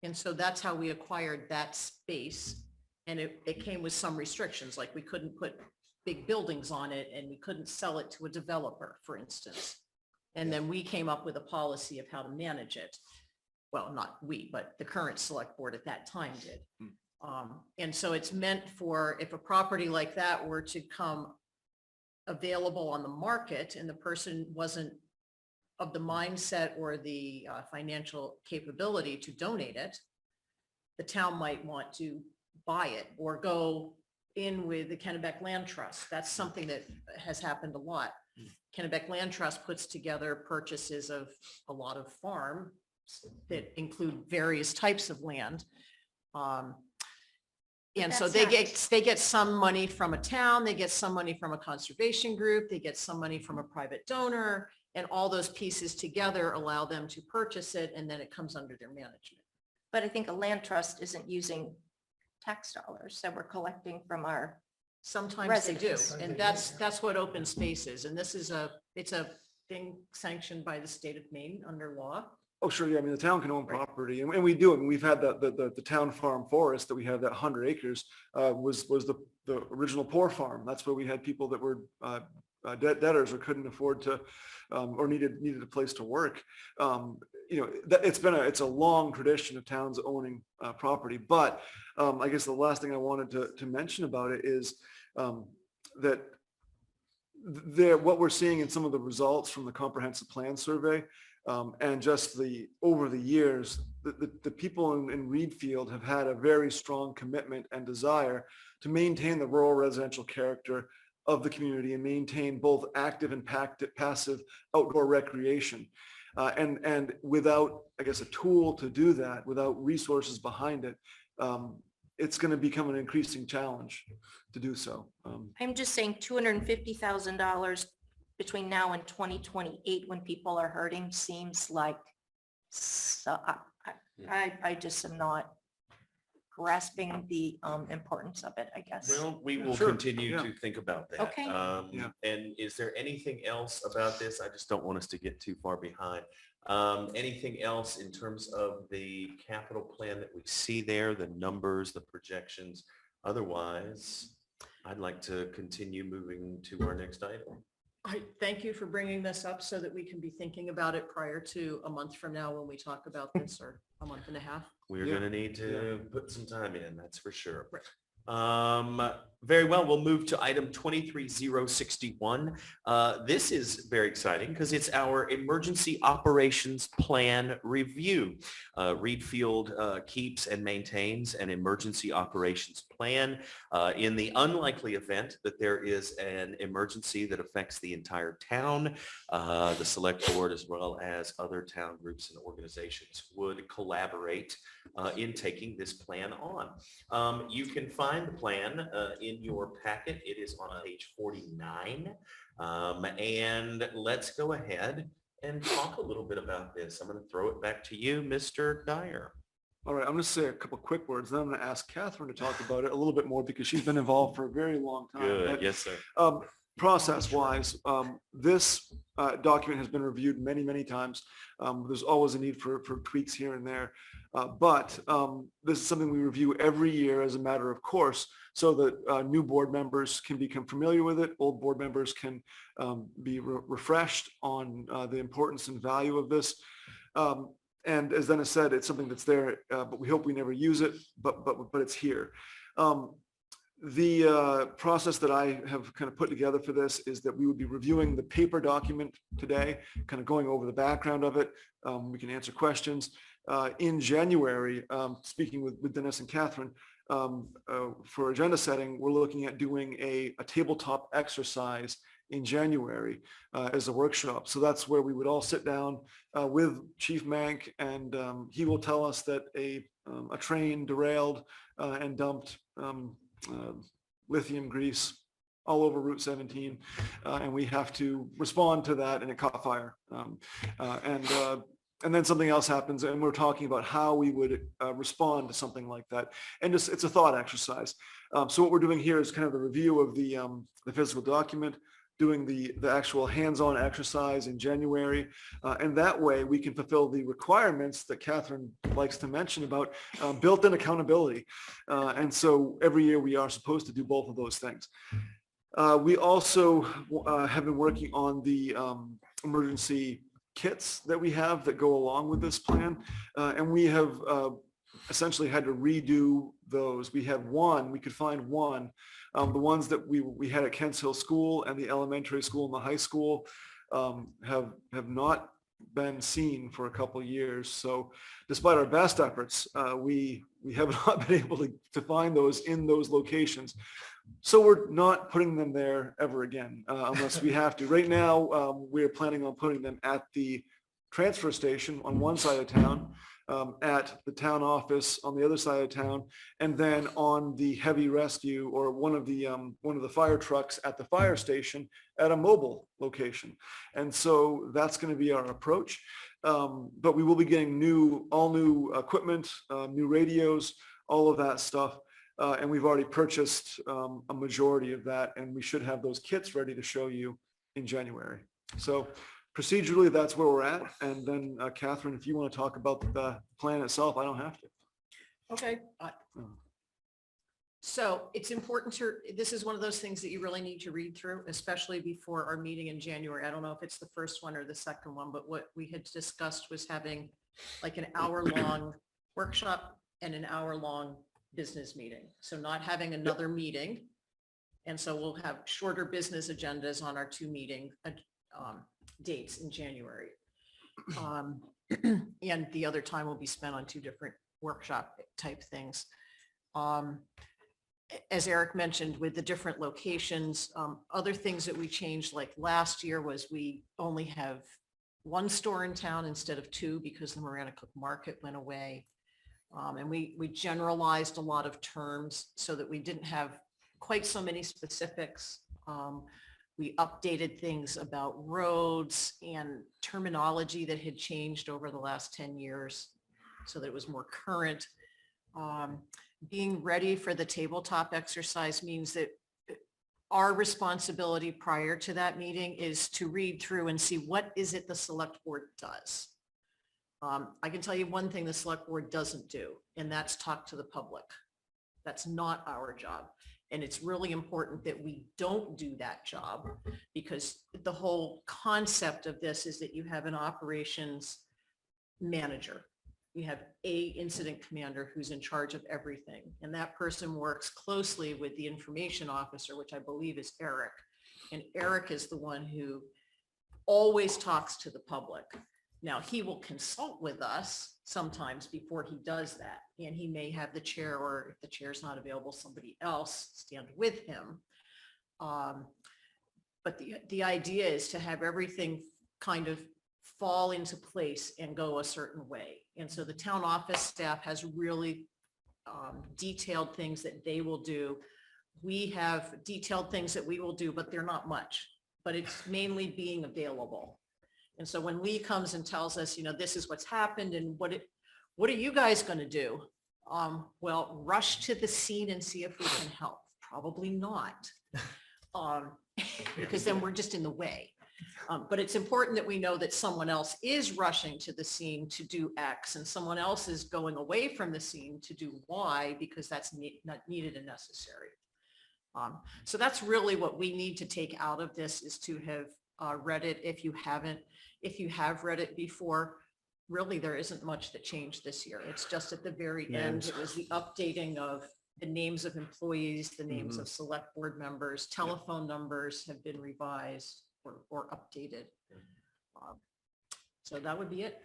[SPEAKER 2] And so that's how we acquired that space. And it came with some restrictions, like we couldn't put big buildings on it and we couldn't sell it to a developer, for instance. And then we came up with a policy of how to manage it. Well, not we, but the current select board at that time did. And so it's meant for, if a property like that were to come available on the market and the person wasn't of the mindset or the financial capability to donate it, the town might want to buy it or go in with the Kennebec Land Trust. That's something that has happened a lot. Kennebec Land Trust puts together purchases of a lot of farms that include various types of land. And so
[SPEAKER 6] That's
[SPEAKER 2] they get some money from a town, they get some money from a conservation group, they get some money from a private donor, and all those pieces together allow them to purchase it, and then it comes under their management.
[SPEAKER 6] But I think a land trust isn't using tax dollars that we're collecting from our,
[SPEAKER 2] Sometimes they do,
[SPEAKER 6] Residents.
[SPEAKER 2] and that's what open space is. And this is it's a thing sanctioned by the state of Maine under law.
[SPEAKER 5] Oh, sure. Yeah. I mean, the town can own
[SPEAKER 2] Right.
[SPEAKER 5] property, and we do. I mean, we've had the town farm forest that we have, that 100 acres was the original poor farm. That's where we had people that were debtors or couldn't afford to, or needed a place to work. It's a long tradition of towns owning property. But I guess the last thing I wanted to mention about it is that what we're seeing in some of the results from the comprehensive plan survey, and just over the years, the people in Readfield have had a very strong commitment and desire to maintain the rural residential character of the community and maintain both active and passive outdoor recreation. And without, I guess, a tool to do that, without resources behind it, it's going to become an increasing challenge to do so.
[SPEAKER 6] I'm just saying $250,000 between now and 2028 when people are hurting seems like, so I just am not grasping the importance of it, I guess.
[SPEAKER 1] Well, we will
[SPEAKER 5] Sure.
[SPEAKER 1] continue
[SPEAKER 5] Yeah.
[SPEAKER 1] to think about that.
[SPEAKER 6] Okay.
[SPEAKER 5] Yeah.
[SPEAKER 1] And is there anything else about this? I just don't want us to get too far behind. Anything else in terms of the capital plan that we see there, the numbers, the projections? Otherwise, I'd like to continue moving to our next item.
[SPEAKER 2] I thank you for bringing this up so that we can be thinking about it prior to a month from now when we talk about this, or a month and a half.
[SPEAKER 1] We're
[SPEAKER 5] Yeah.
[SPEAKER 1] going to need to put some time in, that's for sure.
[SPEAKER 2] Right.
[SPEAKER 1] Very well, we'll move to item 23061. This is very exciting because it's our emergency operations plan review. Readfield keeps and maintains an emergency operations plan in the unlikely event that there is an emergency that affects the entire town. The select board, as well as other town groups and organizations, would collaborate in taking this plan on. You can find the plan in your packet. It is on page 49. And let's go ahead and talk a little bit about this. I'm going to throw it back to you, Mr. Dyer.
[SPEAKER 5] All right, I'm going to say a couple quick words, then I'm going to ask Catherine to talk about it a little bit more because she's been involved for a very long time.
[SPEAKER 1] Good.
[SPEAKER 5] But,
[SPEAKER 1] Yes, sir.
[SPEAKER 5] process-wise, this document has been reviewed many, many times. There's always a need for tweaks here and there. But this is something we review every year as a matter of course, so that new board members can become familiar with it. Old board members can be refreshed on the importance and value of this. And as Dennis said, it's something that's there, but we hope we never use it, but it's here. The process that I have kind of put together for this is that we would be reviewing the paper document today, kind of going over the background of it. We can answer questions. In January, speaking with Dennis and Catherine, for agenda setting, we're looking at doing a tabletop exercise in January as a workshop. So that's where we would all sit down with Chief Mank, and he will tell us that a train derailed and dumped lithium grease all over Route 17, and we have to respond to that, and it caught fire. And then something else happens, and we're talking about how we would respond to something like that. And it's a thought exercise. So what we're doing here is kind of the review of the physical document, doing the actual hands-on exercise in January. And that way we can fulfill the requirements that Catherine likes to mention about built-in accountability. And so every year we are supposed to do both of those things. We also have been working on the emergency kits that we have that go along with this plan. And we have essentially had to redo those. We could find one. The ones that we had at Kents Hill School and the elementary school and the high school have not been seen for a couple of years. So despite our best efforts, we have not been able to find those in those locations. So we're not putting them there ever again, unless we have to. Right now, we're planning on putting them at the transfer station on one side of town, at the town office on the other side of town, and then on the heavy rescue or one of the fire trucks at the fire station at a mobile location. And so that's going to be our approach. But we will be getting all new equipment, new radios, all of that stuff. And we've already purchased a majority of that, and we should have those kits ready to show you in January. So procedurally, that's where we're at. And then Catherine, if you want to talk about the plan itself, I don't have to.
[SPEAKER 2] Okay. So it's important to, this is one of those things that you really need to read through, especially before our meeting in January. I don't know if it's the first one or the second one, but what we had discussed was having like an hour-long workshop and an hour-long business meeting. So not having another meeting. And so we'll have shorter business agendas on our two meeting dates in January. And the other time will be spent on two different workshop type things. As Eric mentioned, with the different locations, other things that we changed like last year was we only have one store in town instead of two because the Maranacook Market went away. And we generalized a lot of terms so that we didn't have quite so many specifics. We updated things about roads and terminology that had changed over the last 10 years so that it was more current. Being ready for the tabletop exercise means that our responsibility prior to that meeting is to read through and see what is it the select board does. I can tell you one thing the select board doesn't do, and that's talk to the public. That's not our job. And it's really important that we don't do that job because the whole concept of this is that you have an operations manager. You have a incident commander who's in charge of everything. And that person works closely with the information officer, which I believe is Eric. And Eric is the one who always talks to the public. Now, he will consult with us sometimes before he does that. And he may have the chair, or if the chair's not available, somebody else stand with him. But the idea is to have everything kind of fall into place and go a certain way. And so the town office staff has really detailed things that they will do. We have detailed things that we will do, but they're not much, but it's mainly being available. And so when Lee comes and tells us, you know, this is what's happened and what are you guys going to do? Well, rush to the scene and see if we can help. Probably not. Because then we're just in the way. But it's important that we know that someone else is rushing to the scene to do X and someone else is going away from the scene to do Y because that's not needed and necessary. So that's really what we need to take out of this is to have read it if you haven't. If you have read it before, really there isn't much that changed this year. It's just at the very end, it was the updating of the names of employees, the names of select board members, telephone numbers have been revised or updated. So that would be it.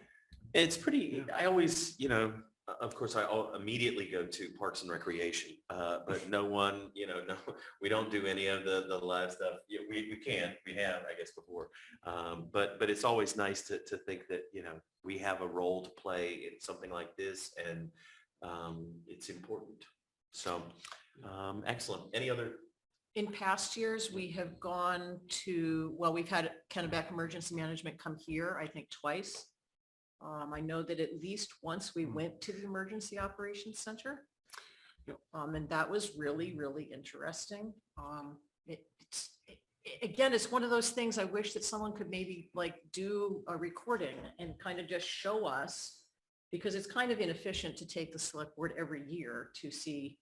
[SPEAKER 1] It's pretty, I always, you know, of course, I'll immediately go to Parks and Recreation, but no one, you know, no, we don't do any of the live stuff. We have, I guess, before. But it's always nice to think that, you know, we have a role to play in something like this and it's important. So excellent. Any other?
[SPEAKER 2] In past years, we have gone to, well, we've had Kennebec Emergency Management come here, I think twice. I know that at least once we went to the Emergency Operations Center. And that was really, really interesting. Again, it's one of those things I wish that someone could maybe like do a recording and kind of just show us, because it's kind of inefficient to take the select board every year to see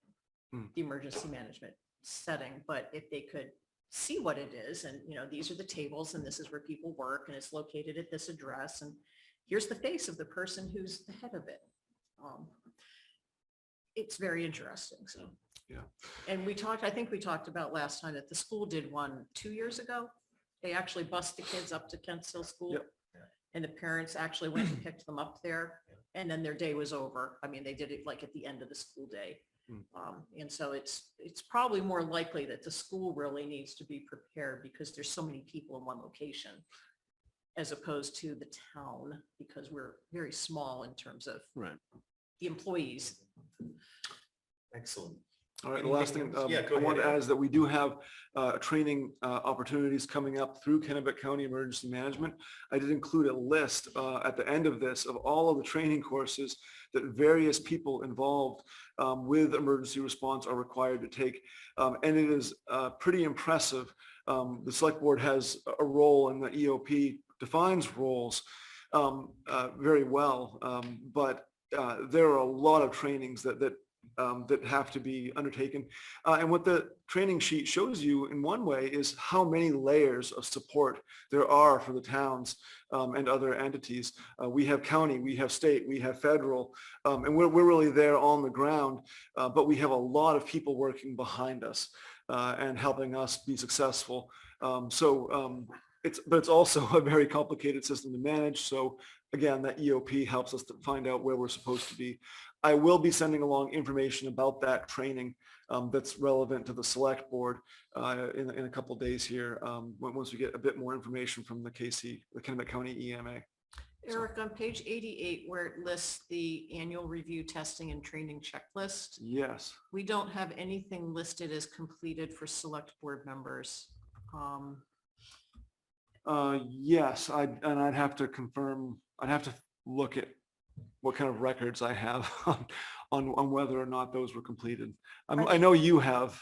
[SPEAKER 2] the emergency management setting. But if they could see what it is and, you know, these are the tables and this is where people work and it's located at this address and here's the face of the person who's the head of it. It's very interesting. So,
[SPEAKER 5] yeah.
[SPEAKER 2] And we talked, I think we talked about last time that the school did one 2 years ago. They actually bused the kids up to Kensville School.
[SPEAKER 5] Yep.
[SPEAKER 2] And the parents actually went and picked them up there and then their day was over. I mean, they did it like at the end of the school day. And so it's probably more likely that the school really needs to be prepared because there's so many people in one location as opposed to the town, because we're very small in terms of the employees.
[SPEAKER 1] Excellent.
[SPEAKER 5] All right, the last thing
[SPEAKER 1] Anything else? Yeah, go
[SPEAKER 5] I want to
[SPEAKER 1] ahead,
[SPEAKER 5] add is that we do have training opportunities coming up through Kennebec County Emergency Management. I did include a list at the end of this of all of the training courses that various people involved with emergency response are required to take. And it is pretty impressive. The select board has a role and the EOP defines roles very well. But there are a lot of trainings that that have to be undertaken. And what the training sheet shows you in one way is how many layers of support there are for the towns and other entities. We have county, we have state, we have federal, and we're really there on the ground, but we have a lot of people working behind us and helping us be successful. But it's also a very complicated system to manage. So again, that EOP helps us to find out where we're supposed to be. I will be sending along information about that training that's relevant to the select board in a couple of days here once we get a bit more information from the Kennebec County EMA.
[SPEAKER 2] Eric, on page 88, where it lists the annual review testing and training checklist,
[SPEAKER 5] Yes.
[SPEAKER 2] we don't have anything listed as completed for select board members.
[SPEAKER 5] Yes, I'd have to confirm, I'd have to look at what kind of records I have on whether or not those were completed. I know you have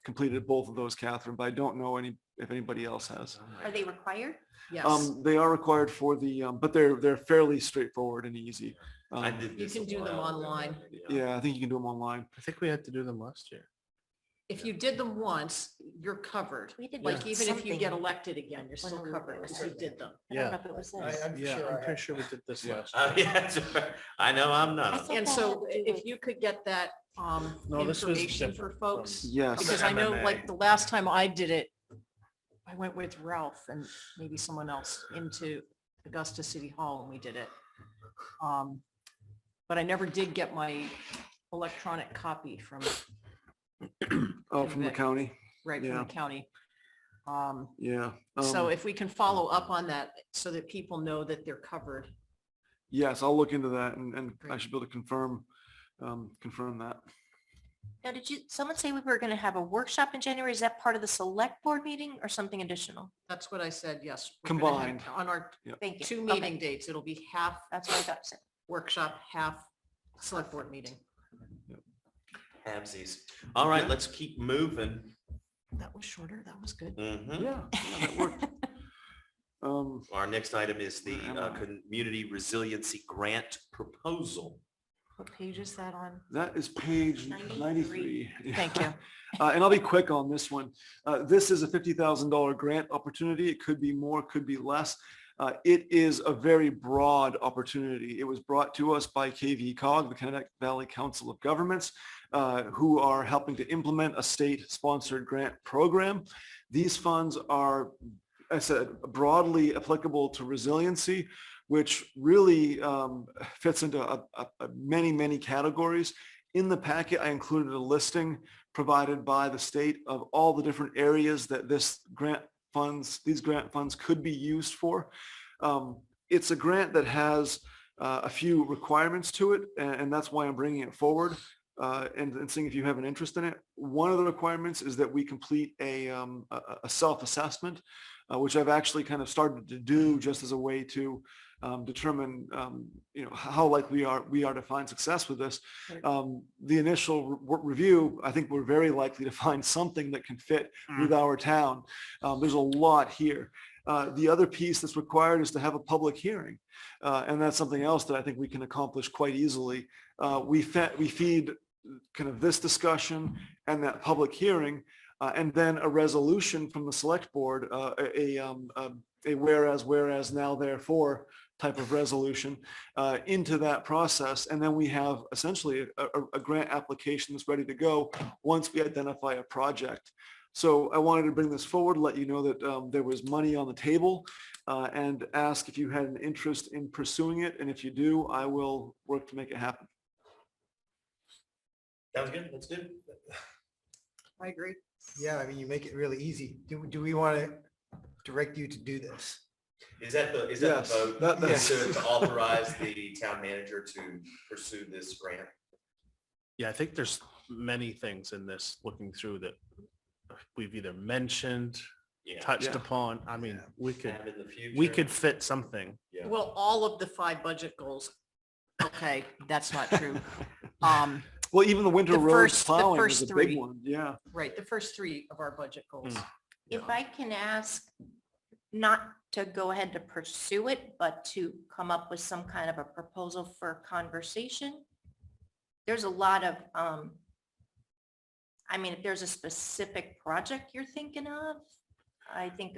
[SPEAKER 5] completed both of those, Catherine, but I don't know if anybody else has.
[SPEAKER 6] Are they required?
[SPEAKER 2] Yes,
[SPEAKER 5] They are required for the, but they're fairly straightforward and easy.
[SPEAKER 1] I did
[SPEAKER 2] you
[SPEAKER 1] this
[SPEAKER 2] can
[SPEAKER 1] a
[SPEAKER 2] do them
[SPEAKER 1] while ago.
[SPEAKER 2] online.
[SPEAKER 5] Yeah, I think you can do them online.
[SPEAKER 3] I think we had to do them last year.
[SPEAKER 2] If you did them once, you're covered.
[SPEAKER 6] We did
[SPEAKER 2] Like even if you
[SPEAKER 6] something.
[SPEAKER 2] get elected again, you're still
[SPEAKER 6] When we
[SPEAKER 2] covered
[SPEAKER 6] were-
[SPEAKER 2] because you did them.
[SPEAKER 6] I don't know
[SPEAKER 3] Yeah.
[SPEAKER 6] if it was
[SPEAKER 4] I-
[SPEAKER 6] this.
[SPEAKER 4] I'm
[SPEAKER 3] Yeah,
[SPEAKER 4] sure I
[SPEAKER 3] I'm
[SPEAKER 4] have.
[SPEAKER 3] pretty sure we did this
[SPEAKER 5] Yeah.
[SPEAKER 3] last year.
[SPEAKER 1] Yeah, I know I'm
[SPEAKER 6] I
[SPEAKER 1] not.
[SPEAKER 6] thought
[SPEAKER 2] And
[SPEAKER 6] that
[SPEAKER 2] so
[SPEAKER 6] had to do
[SPEAKER 2] if
[SPEAKER 6] with-
[SPEAKER 2] you could get that
[SPEAKER 3] No, this was
[SPEAKER 2] information for
[SPEAKER 3] different
[SPEAKER 2] folks.
[SPEAKER 5] Yes.
[SPEAKER 2] Because I know
[SPEAKER 3] MMA.
[SPEAKER 2] like the last time I did it, I went with Ralph and maybe someone else into Augusta City Hall and we did it. But I never did get my electronic copy from,
[SPEAKER 5] Oh, from the
[SPEAKER 2] Kennebec.
[SPEAKER 5] county.
[SPEAKER 2] right from
[SPEAKER 5] Yeah.
[SPEAKER 2] the county.
[SPEAKER 5] Yeah.
[SPEAKER 2] So if we can follow up on that so that people know that they're covered.
[SPEAKER 5] Yes, I'll look into that and I
[SPEAKER 2] Great.
[SPEAKER 5] should be able to confirm that.
[SPEAKER 6] Now, someone say we were going to have a workshop in January? Is that part of the select board meeting or something additional?
[SPEAKER 2] That's what I said, yes. we're gonna have-
[SPEAKER 5] Combined.
[SPEAKER 2] On our
[SPEAKER 6] Thank you.
[SPEAKER 2] 2
[SPEAKER 6] Okay,
[SPEAKER 2] meeting dates, it'll be half
[SPEAKER 6] that's what I thought. you said.
[SPEAKER 2] workshop, half select board meeting.
[SPEAKER 1] Hamsies. All right, let's keep moving.
[SPEAKER 2] That was shorter. That was good.
[SPEAKER 1] Mhm.
[SPEAKER 5] Yeah, that worked.
[SPEAKER 1] Our next item is the
[SPEAKER 5] Where am I?
[SPEAKER 1] Community Resiliency Grant Proposal.
[SPEAKER 6] What page is that on?
[SPEAKER 5] That is page
[SPEAKER 6] 93.
[SPEAKER 5] 93.
[SPEAKER 2] Thank you.
[SPEAKER 5] And I'll be quick on this one. This is a $50,000 grant opportunity. It could be more, could be less. It is a very broad opportunity. It was brought to us by KVCOG, the Kennebec Valley Council of Governments, who are helping to implement a state-sponsored grant program. These funds are, I said, broadly applicable to resiliency, which really fits into many categories. In the packet, I included a listing provided by the state of all the different areas that these grant funds could be used for. It's a grant that has a few requirements to it, and that's why I'm bringing it forward and seeing if you have an interest in it. One of the requirements is that we complete a self-assessment, which I've actually kind of started to do just as a way to determine, how likely we are to find success with this. The initial review, I think we're very likely to find something that can fit with our town. There's a lot here. The other piece that's required is to have a public hearing. And that's something else that I think we can accomplish quite easily. We feed kind of this discussion and that public hearing, and then a resolution from the select board, a whereas now therefore type of resolution into that process. And then we have essentially a grant application that's ready to go once we identify a project. So I wanted to bring this forward, let you know that there was money on the table and ask if you had an interest in pursuing it. And if you do, I will work to make it happen.
[SPEAKER 1] Sounds good. Let's do it.
[SPEAKER 2] I agree.
[SPEAKER 4] Yeah, I mean, you make it really easy. Do we want to direct you to do this?
[SPEAKER 1] Is that the
[SPEAKER 5] Yes,
[SPEAKER 1] vote?
[SPEAKER 5] that's-
[SPEAKER 1] To authorize the town manager to pursue this grant?
[SPEAKER 3] Yeah, I think there's many things in this, looking through, that we've either mentioned,
[SPEAKER 1] Yeah.
[SPEAKER 3] touched
[SPEAKER 5] Yeah.
[SPEAKER 3] upon. I mean, we could
[SPEAKER 1] Have in the future?
[SPEAKER 3] we could fit something.
[SPEAKER 1] Yeah.
[SPEAKER 2] Well, all of the 5 budget goals. Okay, that's not true.
[SPEAKER 5] Well, even the winter
[SPEAKER 2] The
[SPEAKER 5] road
[SPEAKER 2] first- the
[SPEAKER 5] plowing
[SPEAKER 2] first
[SPEAKER 5] is a
[SPEAKER 2] 3.
[SPEAKER 5] big one. Yeah.
[SPEAKER 2] Right, the first 3 of our budget goals.
[SPEAKER 6] If I can ask, not to go ahead to pursue it, but to come up with some kind of a proposal for conversation, there's a lot of, I mean, if there's a specific project you're thinking of, I think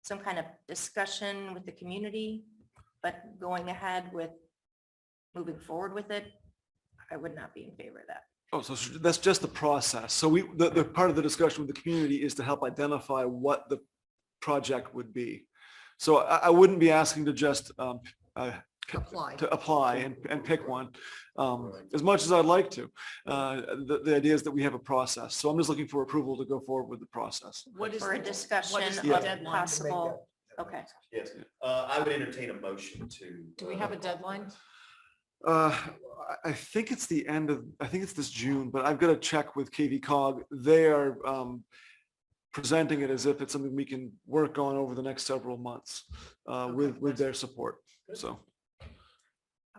[SPEAKER 6] some kind of discussion with the community, but going ahead with moving forward with it, I would not be in favor of that.
[SPEAKER 5] Oh, so that's just the process. So the part of the discussion with the community is to help identify what the project would be. So I wouldn't be asking to just
[SPEAKER 2] Apply.
[SPEAKER 5] and pick one, as much as I'd like to. The idea is that we have a process. So I'm just looking for approval to go forward with the process.
[SPEAKER 2] What is
[SPEAKER 6] For a
[SPEAKER 2] the-
[SPEAKER 6] discussion
[SPEAKER 2] what is
[SPEAKER 6] of
[SPEAKER 2] the
[SPEAKER 5] Yeah.
[SPEAKER 2] deadline?
[SPEAKER 6] possible, okay.
[SPEAKER 1] Yes, I would entertain a motion to.
[SPEAKER 2] Do we have a deadline?
[SPEAKER 5] I think it's the end of, I think it's this June, but I've got to check with KV Cog. They are presenting it as if it's something we can work on over the next several months with their support. So.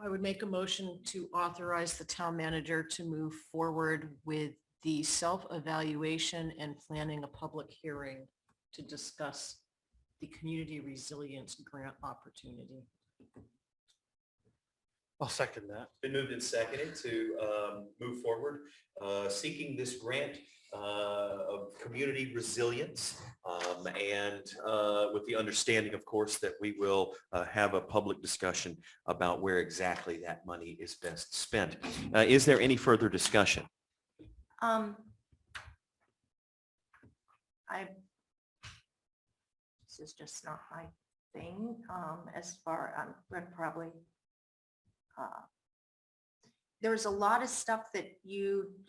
[SPEAKER 2] I would make a motion to authorize the town manager to move forward with the self-evaluation and planning a public hearing to discuss the community resilience grant opportunity.
[SPEAKER 3] I'll second that.
[SPEAKER 1] Been moved and seconded to move forward, seeking this grant of community resilience, and with the understanding, of course, that we will have a public discussion about where exactly that money is best spent. Is there any further discussion?
[SPEAKER 6] This is just not my thing, as far, I'm probably, there was a lot of stuff that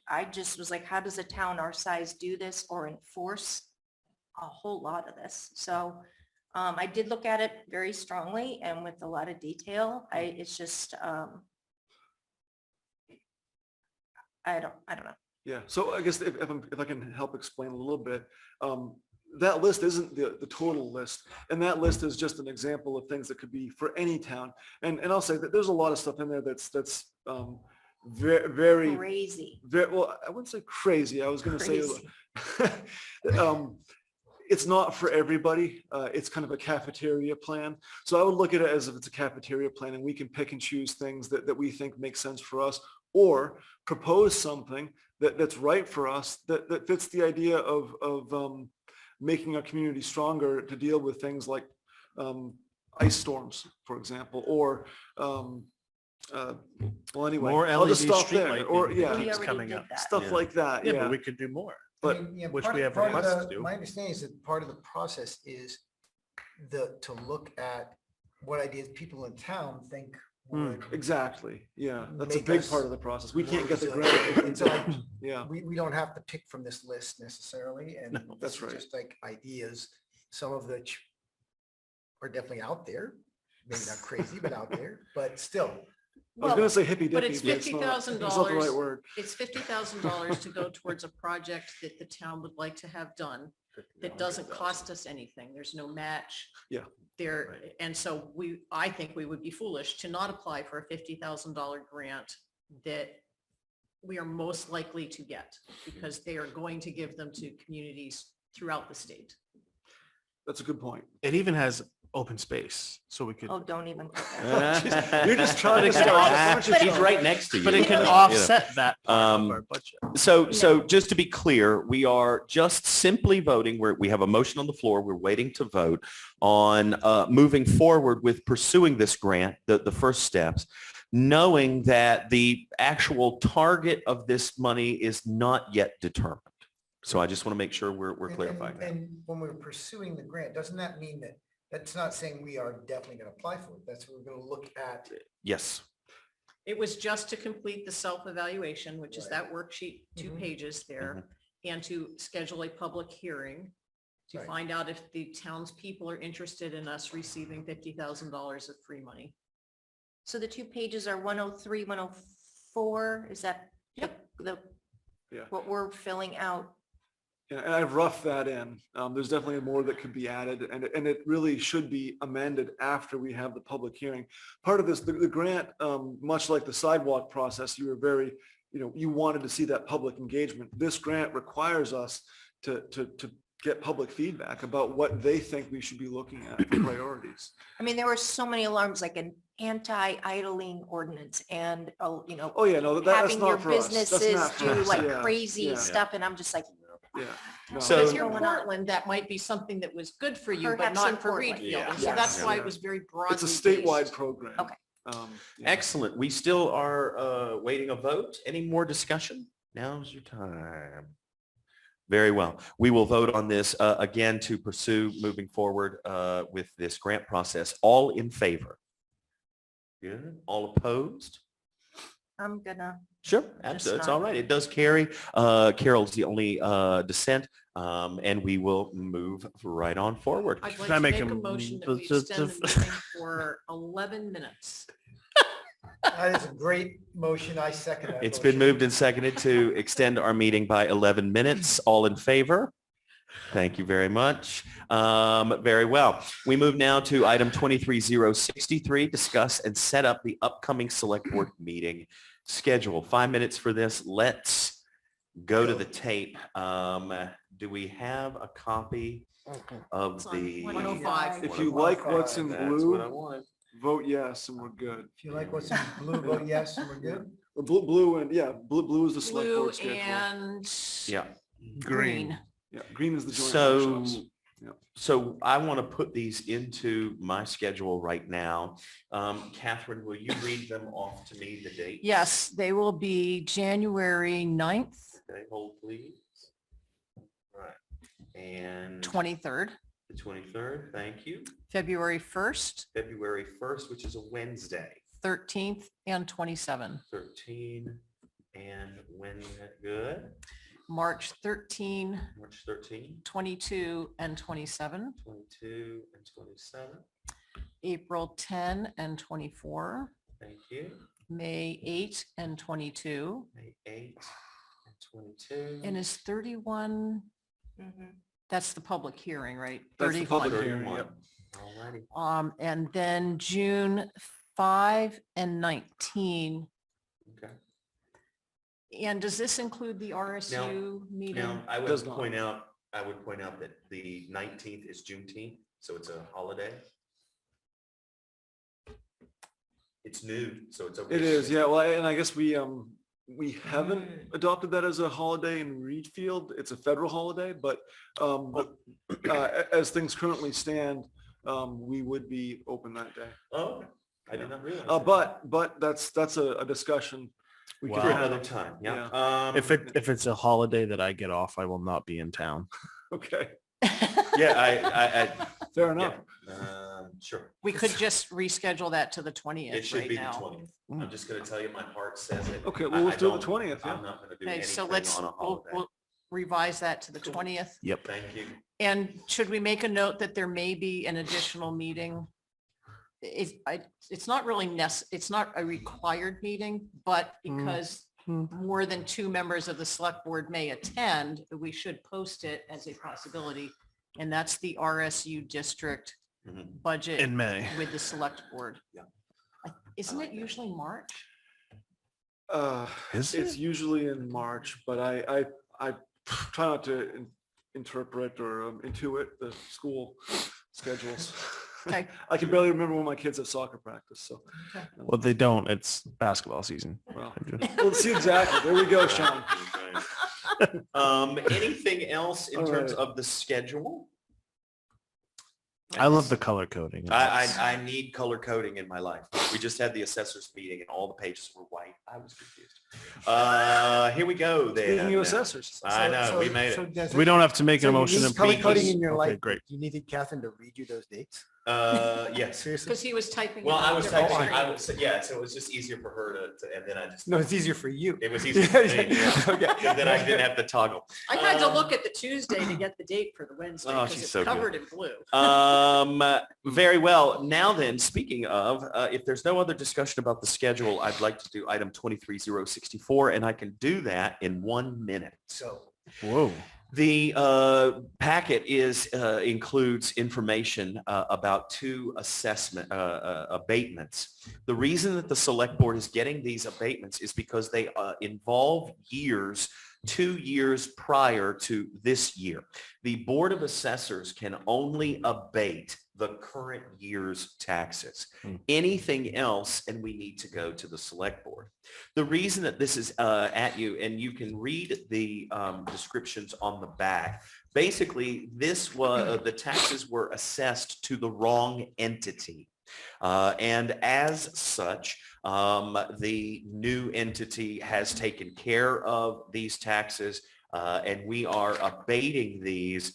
[SPEAKER 6] I just was like, how does a town our size do this or enforce a whole lot of this? So I did look at it very strongly and with a lot of detail. It's just, I don't know.
[SPEAKER 5] Yeah, so I guess if I can help explain a little bit, that list isn't the total list. And that list is just an example of things that could be for any town. And I'll say that there's a lot of stuff in there that's very,
[SPEAKER 6] Crazy.
[SPEAKER 5] well, I wouldn't say crazy. I was going to say,
[SPEAKER 6] Crazy.
[SPEAKER 5] it's not for everybody. It's kind of a cafeteria plan. So I would look at it as if it's a cafeteria plan and we can pick and choose things that we think make sense for us, or propose something that's right for us, that fits the idea of making our community stronger to deal with things like ice storms, for example, or well, anyway,
[SPEAKER 3] More
[SPEAKER 5] I'll just
[SPEAKER 3] LED
[SPEAKER 5] stop there.
[SPEAKER 3] streetlight
[SPEAKER 5] Or
[SPEAKER 3] maybe
[SPEAKER 5] yeah,
[SPEAKER 6] We
[SPEAKER 3] keeps
[SPEAKER 6] already
[SPEAKER 3] coming
[SPEAKER 6] did
[SPEAKER 3] up.
[SPEAKER 6] that.
[SPEAKER 5] stuff
[SPEAKER 1] Yeah.
[SPEAKER 5] like that.
[SPEAKER 3] Yeah,
[SPEAKER 5] Yeah,
[SPEAKER 3] but we could do more.
[SPEAKER 5] but
[SPEAKER 4] I mean, yeah,
[SPEAKER 3] which
[SPEAKER 4] part
[SPEAKER 3] we
[SPEAKER 4] of-
[SPEAKER 3] have
[SPEAKER 4] part of
[SPEAKER 3] requests
[SPEAKER 4] the-
[SPEAKER 3] to do.
[SPEAKER 4] My understanding is that part of the process is to look at what ideas people in town think would.
[SPEAKER 5] exactly. Yeah, that's a
[SPEAKER 4] Make
[SPEAKER 5] big
[SPEAKER 4] us
[SPEAKER 5] part of the process. We can't
[SPEAKER 4] more
[SPEAKER 5] get the
[SPEAKER 4] resilient.
[SPEAKER 5] grant.
[SPEAKER 4] And so like,
[SPEAKER 5] Yeah,
[SPEAKER 4] we don't have to pick from this list necessarily, and
[SPEAKER 5] No,
[SPEAKER 4] this
[SPEAKER 5] that's
[SPEAKER 4] is
[SPEAKER 5] right.
[SPEAKER 4] just like ideas, some of which are definitely out there, maybe not crazy, but out there, but still.
[SPEAKER 5] I was gonna say hippy
[SPEAKER 2] But
[SPEAKER 5] dippy.
[SPEAKER 2] it's
[SPEAKER 5] not- It's not the right
[SPEAKER 2] $50,000.
[SPEAKER 5] word.
[SPEAKER 2] It's $50,000 to go towards a project that the town would like to have done that doesn't cost us anything. There's no match.
[SPEAKER 5] Yeah.
[SPEAKER 2] There, and so I think we would be foolish to not apply for a $50,000 grant that we are most likely to get, because they are going to give them to communities throughout the state.
[SPEAKER 5] That's a good point.
[SPEAKER 3] It even has open space, so we could,
[SPEAKER 6] Oh, don't even. put that.
[SPEAKER 5] You're just trying to
[SPEAKER 3] But it can
[SPEAKER 5] start.
[SPEAKER 3] offset-
[SPEAKER 1] He's right next to you.
[SPEAKER 3] but it can
[SPEAKER 1] you know.
[SPEAKER 3] offset that part of
[SPEAKER 1] Um,
[SPEAKER 3] our budget.
[SPEAKER 1] So just to be clear, we are just simply voting. We have a motion on the floor. We're waiting to vote on moving forward with pursuing this grant, the first steps, knowing that the actual target of this money is not yet determined. So I just want to make sure we're
[SPEAKER 4] And-
[SPEAKER 1] clarifying that.
[SPEAKER 4] And when we're pursuing the grant, doesn't that mean that, that's not saying we are definitely gonna apply for it, that's what we're gonna look at.
[SPEAKER 1] Yes.
[SPEAKER 2] It was just to complete the self-evaluation, which is that worksheet, 2
[SPEAKER 4] Mhm.
[SPEAKER 2] pages there, and to schedule a public hearing to
[SPEAKER 4] Right.
[SPEAKER 2] find out if the townspeople are interested in us receiving $50,000 of free money.
[SPEAKER 6] So the 2 pages are 103, 104, is that the,
[SPEAKER 5] Yeah.
[SPEAKER 6] what we're filling out?
[SPEAKER 5] Yeah, and I've roughed that in. There's definitely more that could be added, and it really should be amended after we have the public hearing. Part of this, the grant, much like the sidewalk process, you were very, you wanted to see that public engagement. This grant requires us to get public feedback about what they think we should be looking at for priorities.
[SPEAKER 6] I mean, there were so many alarms, like an anti-idling ordinance and, you know,
[SPEAKER 5] Oh, yeah, no, that's
[SPEAKER 6] having your
[SPEAKER 5] not for us. That's
[SPEAKER 6] businesses
[SPEAKER 5] not for
[SPEAKER 6] do
[SPEAKER 5] us.
[SPEAKER 6] like
[SPEAKER 5] Yeah,
[SPEAKER 6] crazy
[SPEAKER 5] yeah,
[SPEAKER 6] stuff. And I'm just like,
[SPEAKER 5] yeah. No.
[SPEAKER 2] So if
[SPEAKER 1] So-
[SPEAKER 2] you're Portland, that might be something that was good for you, but
[SPEAKER 6] Perhaps in
[SPEAKER 2] not for
[SPEAKER 6] Portland.
[SPEAKER 2] Readfield.
[SPEAKER 1] Yeah.
[SPEAKER 2] And so
[SPEAKER 5] Yes.
[SPEAKER 2] that's why
[SPEAKER 5] Yeah.
[SPEAKER 2] it was very broadly
[SPEAKER 5] It's a statewide
[SPEAKER 2] based.
[SPEAKER 5] program.
[SPEAKER 6] Okay.
[SPEAKER 5] Yeah.
[SPEAKER 1] Excellent. We still are waiting a vote. Any more discussion? Now's your time. Very well. We will vote on this again to pursue moving forward with this grant process. All in favor? Good. All opposed?
[SPEAKER 6] I'm gonna,
[SPEAKER 1] Sure,
[SPEAKER 6] Just
[SPEAKER 1] absolutely. It's
[SPEAKER 6] not-
[SPEAKER 1] all right. It does carry. Carol's the only dissent, and we will move right on forward.
[SPEAKER 2] I'd like
[SPEAKER 3] Can I
[SPEAKER 2] to
[SPEAKER 3] make
[SPEAKER 2] make
[SPEAKER 3] a
[SPEAKER 2] a motion that we
[SPEAKER 3] just-
[SPEAKER 2] extend the meeting for 11 minutes.
[SPEAKER 4] That is a great motion. I second that.
[SPEAKER 1] It's been
[SPEAKER 4] motion.
[SPEAKER 1] moved and seconded to extend our meeting by 11 minutes. All in favor? Thank you very much. Very well. We move now to item 23063, discuss and set up the upcoming select board meeting schedule. 5 minutes for this. Let's go to the tape. Do we have a copy of
[SPEAKER 2] It's on
[SPEAKER 1] the?
[SPEAKER 2] 105.
[SPEAKER 5] If you like what's in
[SPEAKER 1] That's what I
[SPEAKER 5] blue,
[SPEAKER 1] wanted.
[SPEAKER 5] vote yes, and we're good.
[SPEAKER 4] If you like what's in blue, vote yes, and we're good.
[SPEAKER 5] Or blue and, yeah, blue is the select
[SPEAKER 2] Blue
[SPEAKER 5] board schedule.
[SPEAKER 2] and
[SPEAKER 1] Yeah.
[SPEAKER 2] green.
[SPEAKER 5] Yeah, green is the joint
[SPEAKER 1] So,
[SPEAKER 5] workshops. Yep.
[SPEAKER 1] so I want to put these into my schedule right now. Catherine, will you read them off to me, the dates?
[SPEAKER 2] Yes, they will be January 9th,
[SPEAKER 1] Okay, hold please. Right. And
[SPEAKER 2] 23rd,
[SPEAKER 1] the 23rd, thank you.
[SPEAKER 2] February 1st,
[SPEAKER 1] February 1st, which is a Wednesday,
[SPEAKER 2] 13th, and 27.
[SPEAKER 1] 13 and when, good,
[SPEAKER 2] March 13,
[SPEAKER 1] March 13,
[SPEAKER 2] 22, and 27.
[SPEAKER 1] 22 and 27.
[SPEAKER 2] April 10 and 24.
[SPEAKER 1] Thank you.
[SPEAKER 2] May 8 and 22.
[SPEAKER 1] May 8 and 22.
[SPEAKER 2] And is 31,
[SPEAKER 6] mhm.
[SPEAKER 2] that's the public hearing, right?
[SPEAKER 5] That's the public
[SPEAKER 2] 31.
[SPEAKER 5] hearing.
[SPEAKER 1] 31.
[SPEAKER 5] Yep.
[SPEAKER 1] Alrighty.
[SPEAKER 2] And then June 5 and 19.
[SPEAKER 1] Okay.
[SPEAKER 2] And does this include the RSU meeting?
[SPEAKER 1] Now, I
[SPEAKER 5] Does
[SPEAKER 1] would
[SPEAKER 5] not.
[SPEAKER 1] point out, that the 19th is Juneteenth, so it's a holiday. It's new, so it's okay.
[SPEAKER 5] It is, yeah, well, and I guess we haven't adopted that as a holiday in Readfield. It's a federal holiday, but as things currently stand, we would be open that day.
[SPEAKER 1] Oh, I did not realize. that.
[SPEAKER 5] But that's a discussion. We
[SPEAKER 3] Wow.
[SPEAKER 1] For
[SPEAKER 5] could
[SPEAKER 1] another
[SPEAKER 5] have.
[SPEAKER 1] time, yeah.
[SPEAKER 3] If it's a holiday that I get off, I will not be in town.
[SPEAKER 5] Okay,
[SPEAKER 1] Yeah, I,
[SPEAKER 5] fair enough.
[SPEAKER 1] sure.
[SPEAKER 2] We could just reschedule that to the 20th
[SPEAKER 1] It should
[SPEAKER 2] right
[SPEAKER 1] be the
[SPEAKER 2] now.
[SPEAKER 1] 20th. I'm just gonna tell you, my heart says it.
[SPEAKER 5] Okay,
[SPEAKER 1] I-
[SPEAKER 5] well, let's
[SPEAKER 1] I
[SPEAKER 5] do it the
[SPEAKER 1] don't-
[SPEAKER 5] 20th, yeah.
[SPEAKER 1] I'm not gonna do
[SPEAKER 2] Okay, so
[SPEAKER 1] anything
[SPEAKER 2] let's,
[SPEAKER 1] on a
[SPEAKER 2] we'll
[SPEAKER 1] holiday.
[SPEAKER 2] we'll revise that to the 20th.
[SPEAKER 3] Yep.
[SPEAKER 1] Thank you.
[SPEAKER 2] And should we make a note that there may be an additional meeting? It's not really it's not a required meeting, but because more than 2 members of the select board may attend, we should post it as a possibility. And that's the RSU district
[SPEAKER 1] Mhm.
[SPEAKER 2] budget
[SPEAKER 3] In May.
[SPEAKER 2] with the select board.
[SPEAKER 1] Yeah.
[SPEAKER 2] Isn't
[SPEAKER 1] like
[SPEAKER 2] it
[SPEAKER 1] that.
[SPEAKER 2] usually March?
[SPEAKER 3] Is
[SPEAKER 5] It's
[SPEAKER 3] it?
[SPEAKER 5] usually in March, but I try not to interpret or intuit the school schedules.
[SPEAKER 2] Okay.
[SPEAKER 5] I can barely remember when my kids have soccer practice, so.
[SPEAKER 3] Well, they don't. It's basketball season.
[SPEAKER 5] Well, see, exactly. There we go, Sean.
[SPEAKER 1] Anything else in
[SPEAKER 5] All
[SPEAKER 1] terms
[SPEAKER 5] right.
[SPEAKER 1] of the schedule?
[SPEAKER 3] I love the color coding.
[SPEAKER 1] I need color coding in my life. We just had the assessors meeting and all the pages were white. I was confused. Here we go then.
[SPEAKER 5] Speaking of assessors.
[SPEAKER 1] I know, we made it.
[SPEAKER 3] We don't have to make
[SPEAKER 4] So
[SPEAKER 3] an
[SPEAKER 4] you
[SPEAKER 3] motion
[SPEAKER 4] need
[SPEAKER 3] and
[SPEAKER 4] color
[SPEAKER 3] please.
[SPEAKER 4] coding in your
[SPEAKER 3] Okay,
[SPEAKER 4] life.
[SPEAKER 3] great.
[SPEAKER 4] You needed Catherine to read you those dates?
[SPEAKER 1] Yes.
[SPEAKER 4] Seriously?
[SPEAKER 2] Because he was typing.
[SPEAKER 1] Well,
[SPEAKER 2] it
[SPEAKER 1] I
[SPEAKER 2] on
[SPEAKER 1] was
[SPEAKER 2] different
[SPEAKER 1] typing,
[SPEAKER 2] screens.
[SPEAKER 1] so it was just easier for her to and then I just,
[SPEAKER 4] No, it's easier for you.
[SPEAKER 1] it was easier for me. Yeah.
[SPEAKER 4] Okay.
[SPEAKER 1] And then I didn't have to toggle.
[SPEAKER 2] I had to look at the Tuesday to get the date for the Wednesday
[SPEAKER 1] Oh,
[SPEAKER 2] because
[SPEAKER 1] she's
[SPEAKER 2] it's
[SPEAKER 1] so good.
[SPEAKER 2] covered in blue.
[SPEAKER 1] Very well. Now then, speaking of, if there's no other discussion about the schedule, I'd like to do item 23064, and I can do that in 1 minute.
[SPEAKER 4] So,
[SPEAKER 3] Whoa.
[SPEAKER 1] The packet includes information about 2 abatements. The reason that the select board is getting these abatements is because they involve years 2 years prior to this year. The Board of Assessors can only abate the current year's taxes. Anything else, and we need to go to the select board. The reason that this is at you, and you can read the descriptions on the back. Basically, this was the taxes were assessed to the wrong entity. And as such, the new entity has taken care of these taxes, and we are abating these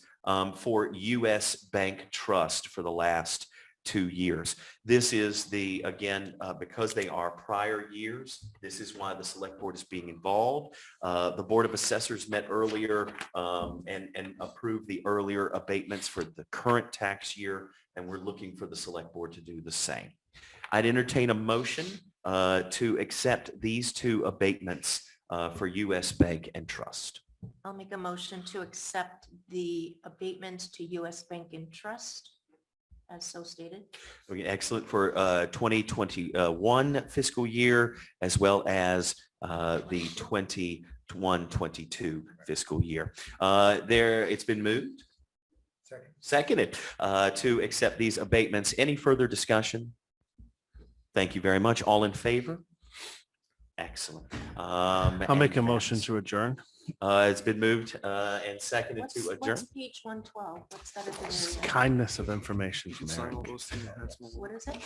[SPEAKER 1] for U.S. Bank Trust for the last 2 years. This is again, because they are prior years, this is why the select board is being involved. The Board of Assessors met earlier and approved the earlier abatements for the current tax year, and we're looking for the select board to do the same. I'd entertain a motion to accept these 2 abatements for U.S. Bank and Trust.
[SPEAKER 6] I'll make a motion to accept the abatement to US Bank and Trust as so stated.
[SPEAKER 1] Okay, excellent, for 2021 fiscal year as well as the 21-22 fiscal year. It's been moved. Seconded to accept these abatements. Any further discussion? Thank you very much. All in favor? Excellent.
[SPEAKER 3] I'll make a motion to adjourn.
[SPEAKER 1] It's been moved and seconded to adjourn.
[SPEAKER 6] What's page 112? What's that at the very end?
[SPEAKER 3] Kindness of information
[SPEAKER 5] You
[SPEAKER 3] from
[SPEAKER 5] can sign
[SPEAKER 3] Eric.
[SPEAKER 5] all those things. That's my-
[SPEAKER 6] What is it?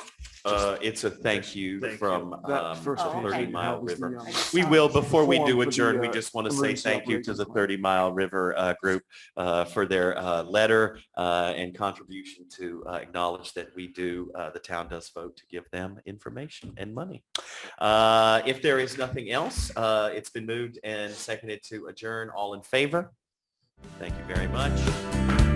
[SPEAKER 1] It's a thank you
[SPEAKER 3] Thank you.
[SPEAKER 1] from
[SPEAKER 5] That first
[SPEAKER 6] Oh,
[SPEAKER 5] page
[SPEAKER 6] okay.
[SPEAKER 1] 30 Mile
[SPEAKER 5] was the,
[SPEAKER 1] River.
[SPEAKER 6] I
[SPEAKER 1] We will, before we
[SPEAKER 5] Form
[SPEAKER 1] do
[SPEAKER 5] for the,
[SPEAKER 1] adjourn, we just want to say
[SPEAKER 5] emergency
[SPEAKER 1] thank you to the
[SPEAKER 5] operations
[SPEAKER 1] 30 Mile River group for their letter and contribution to acknowledge that the town does vote to give them information and money. If there is nothing else, it's been moved and seconded to adjourn. All in favor? Thank you very much.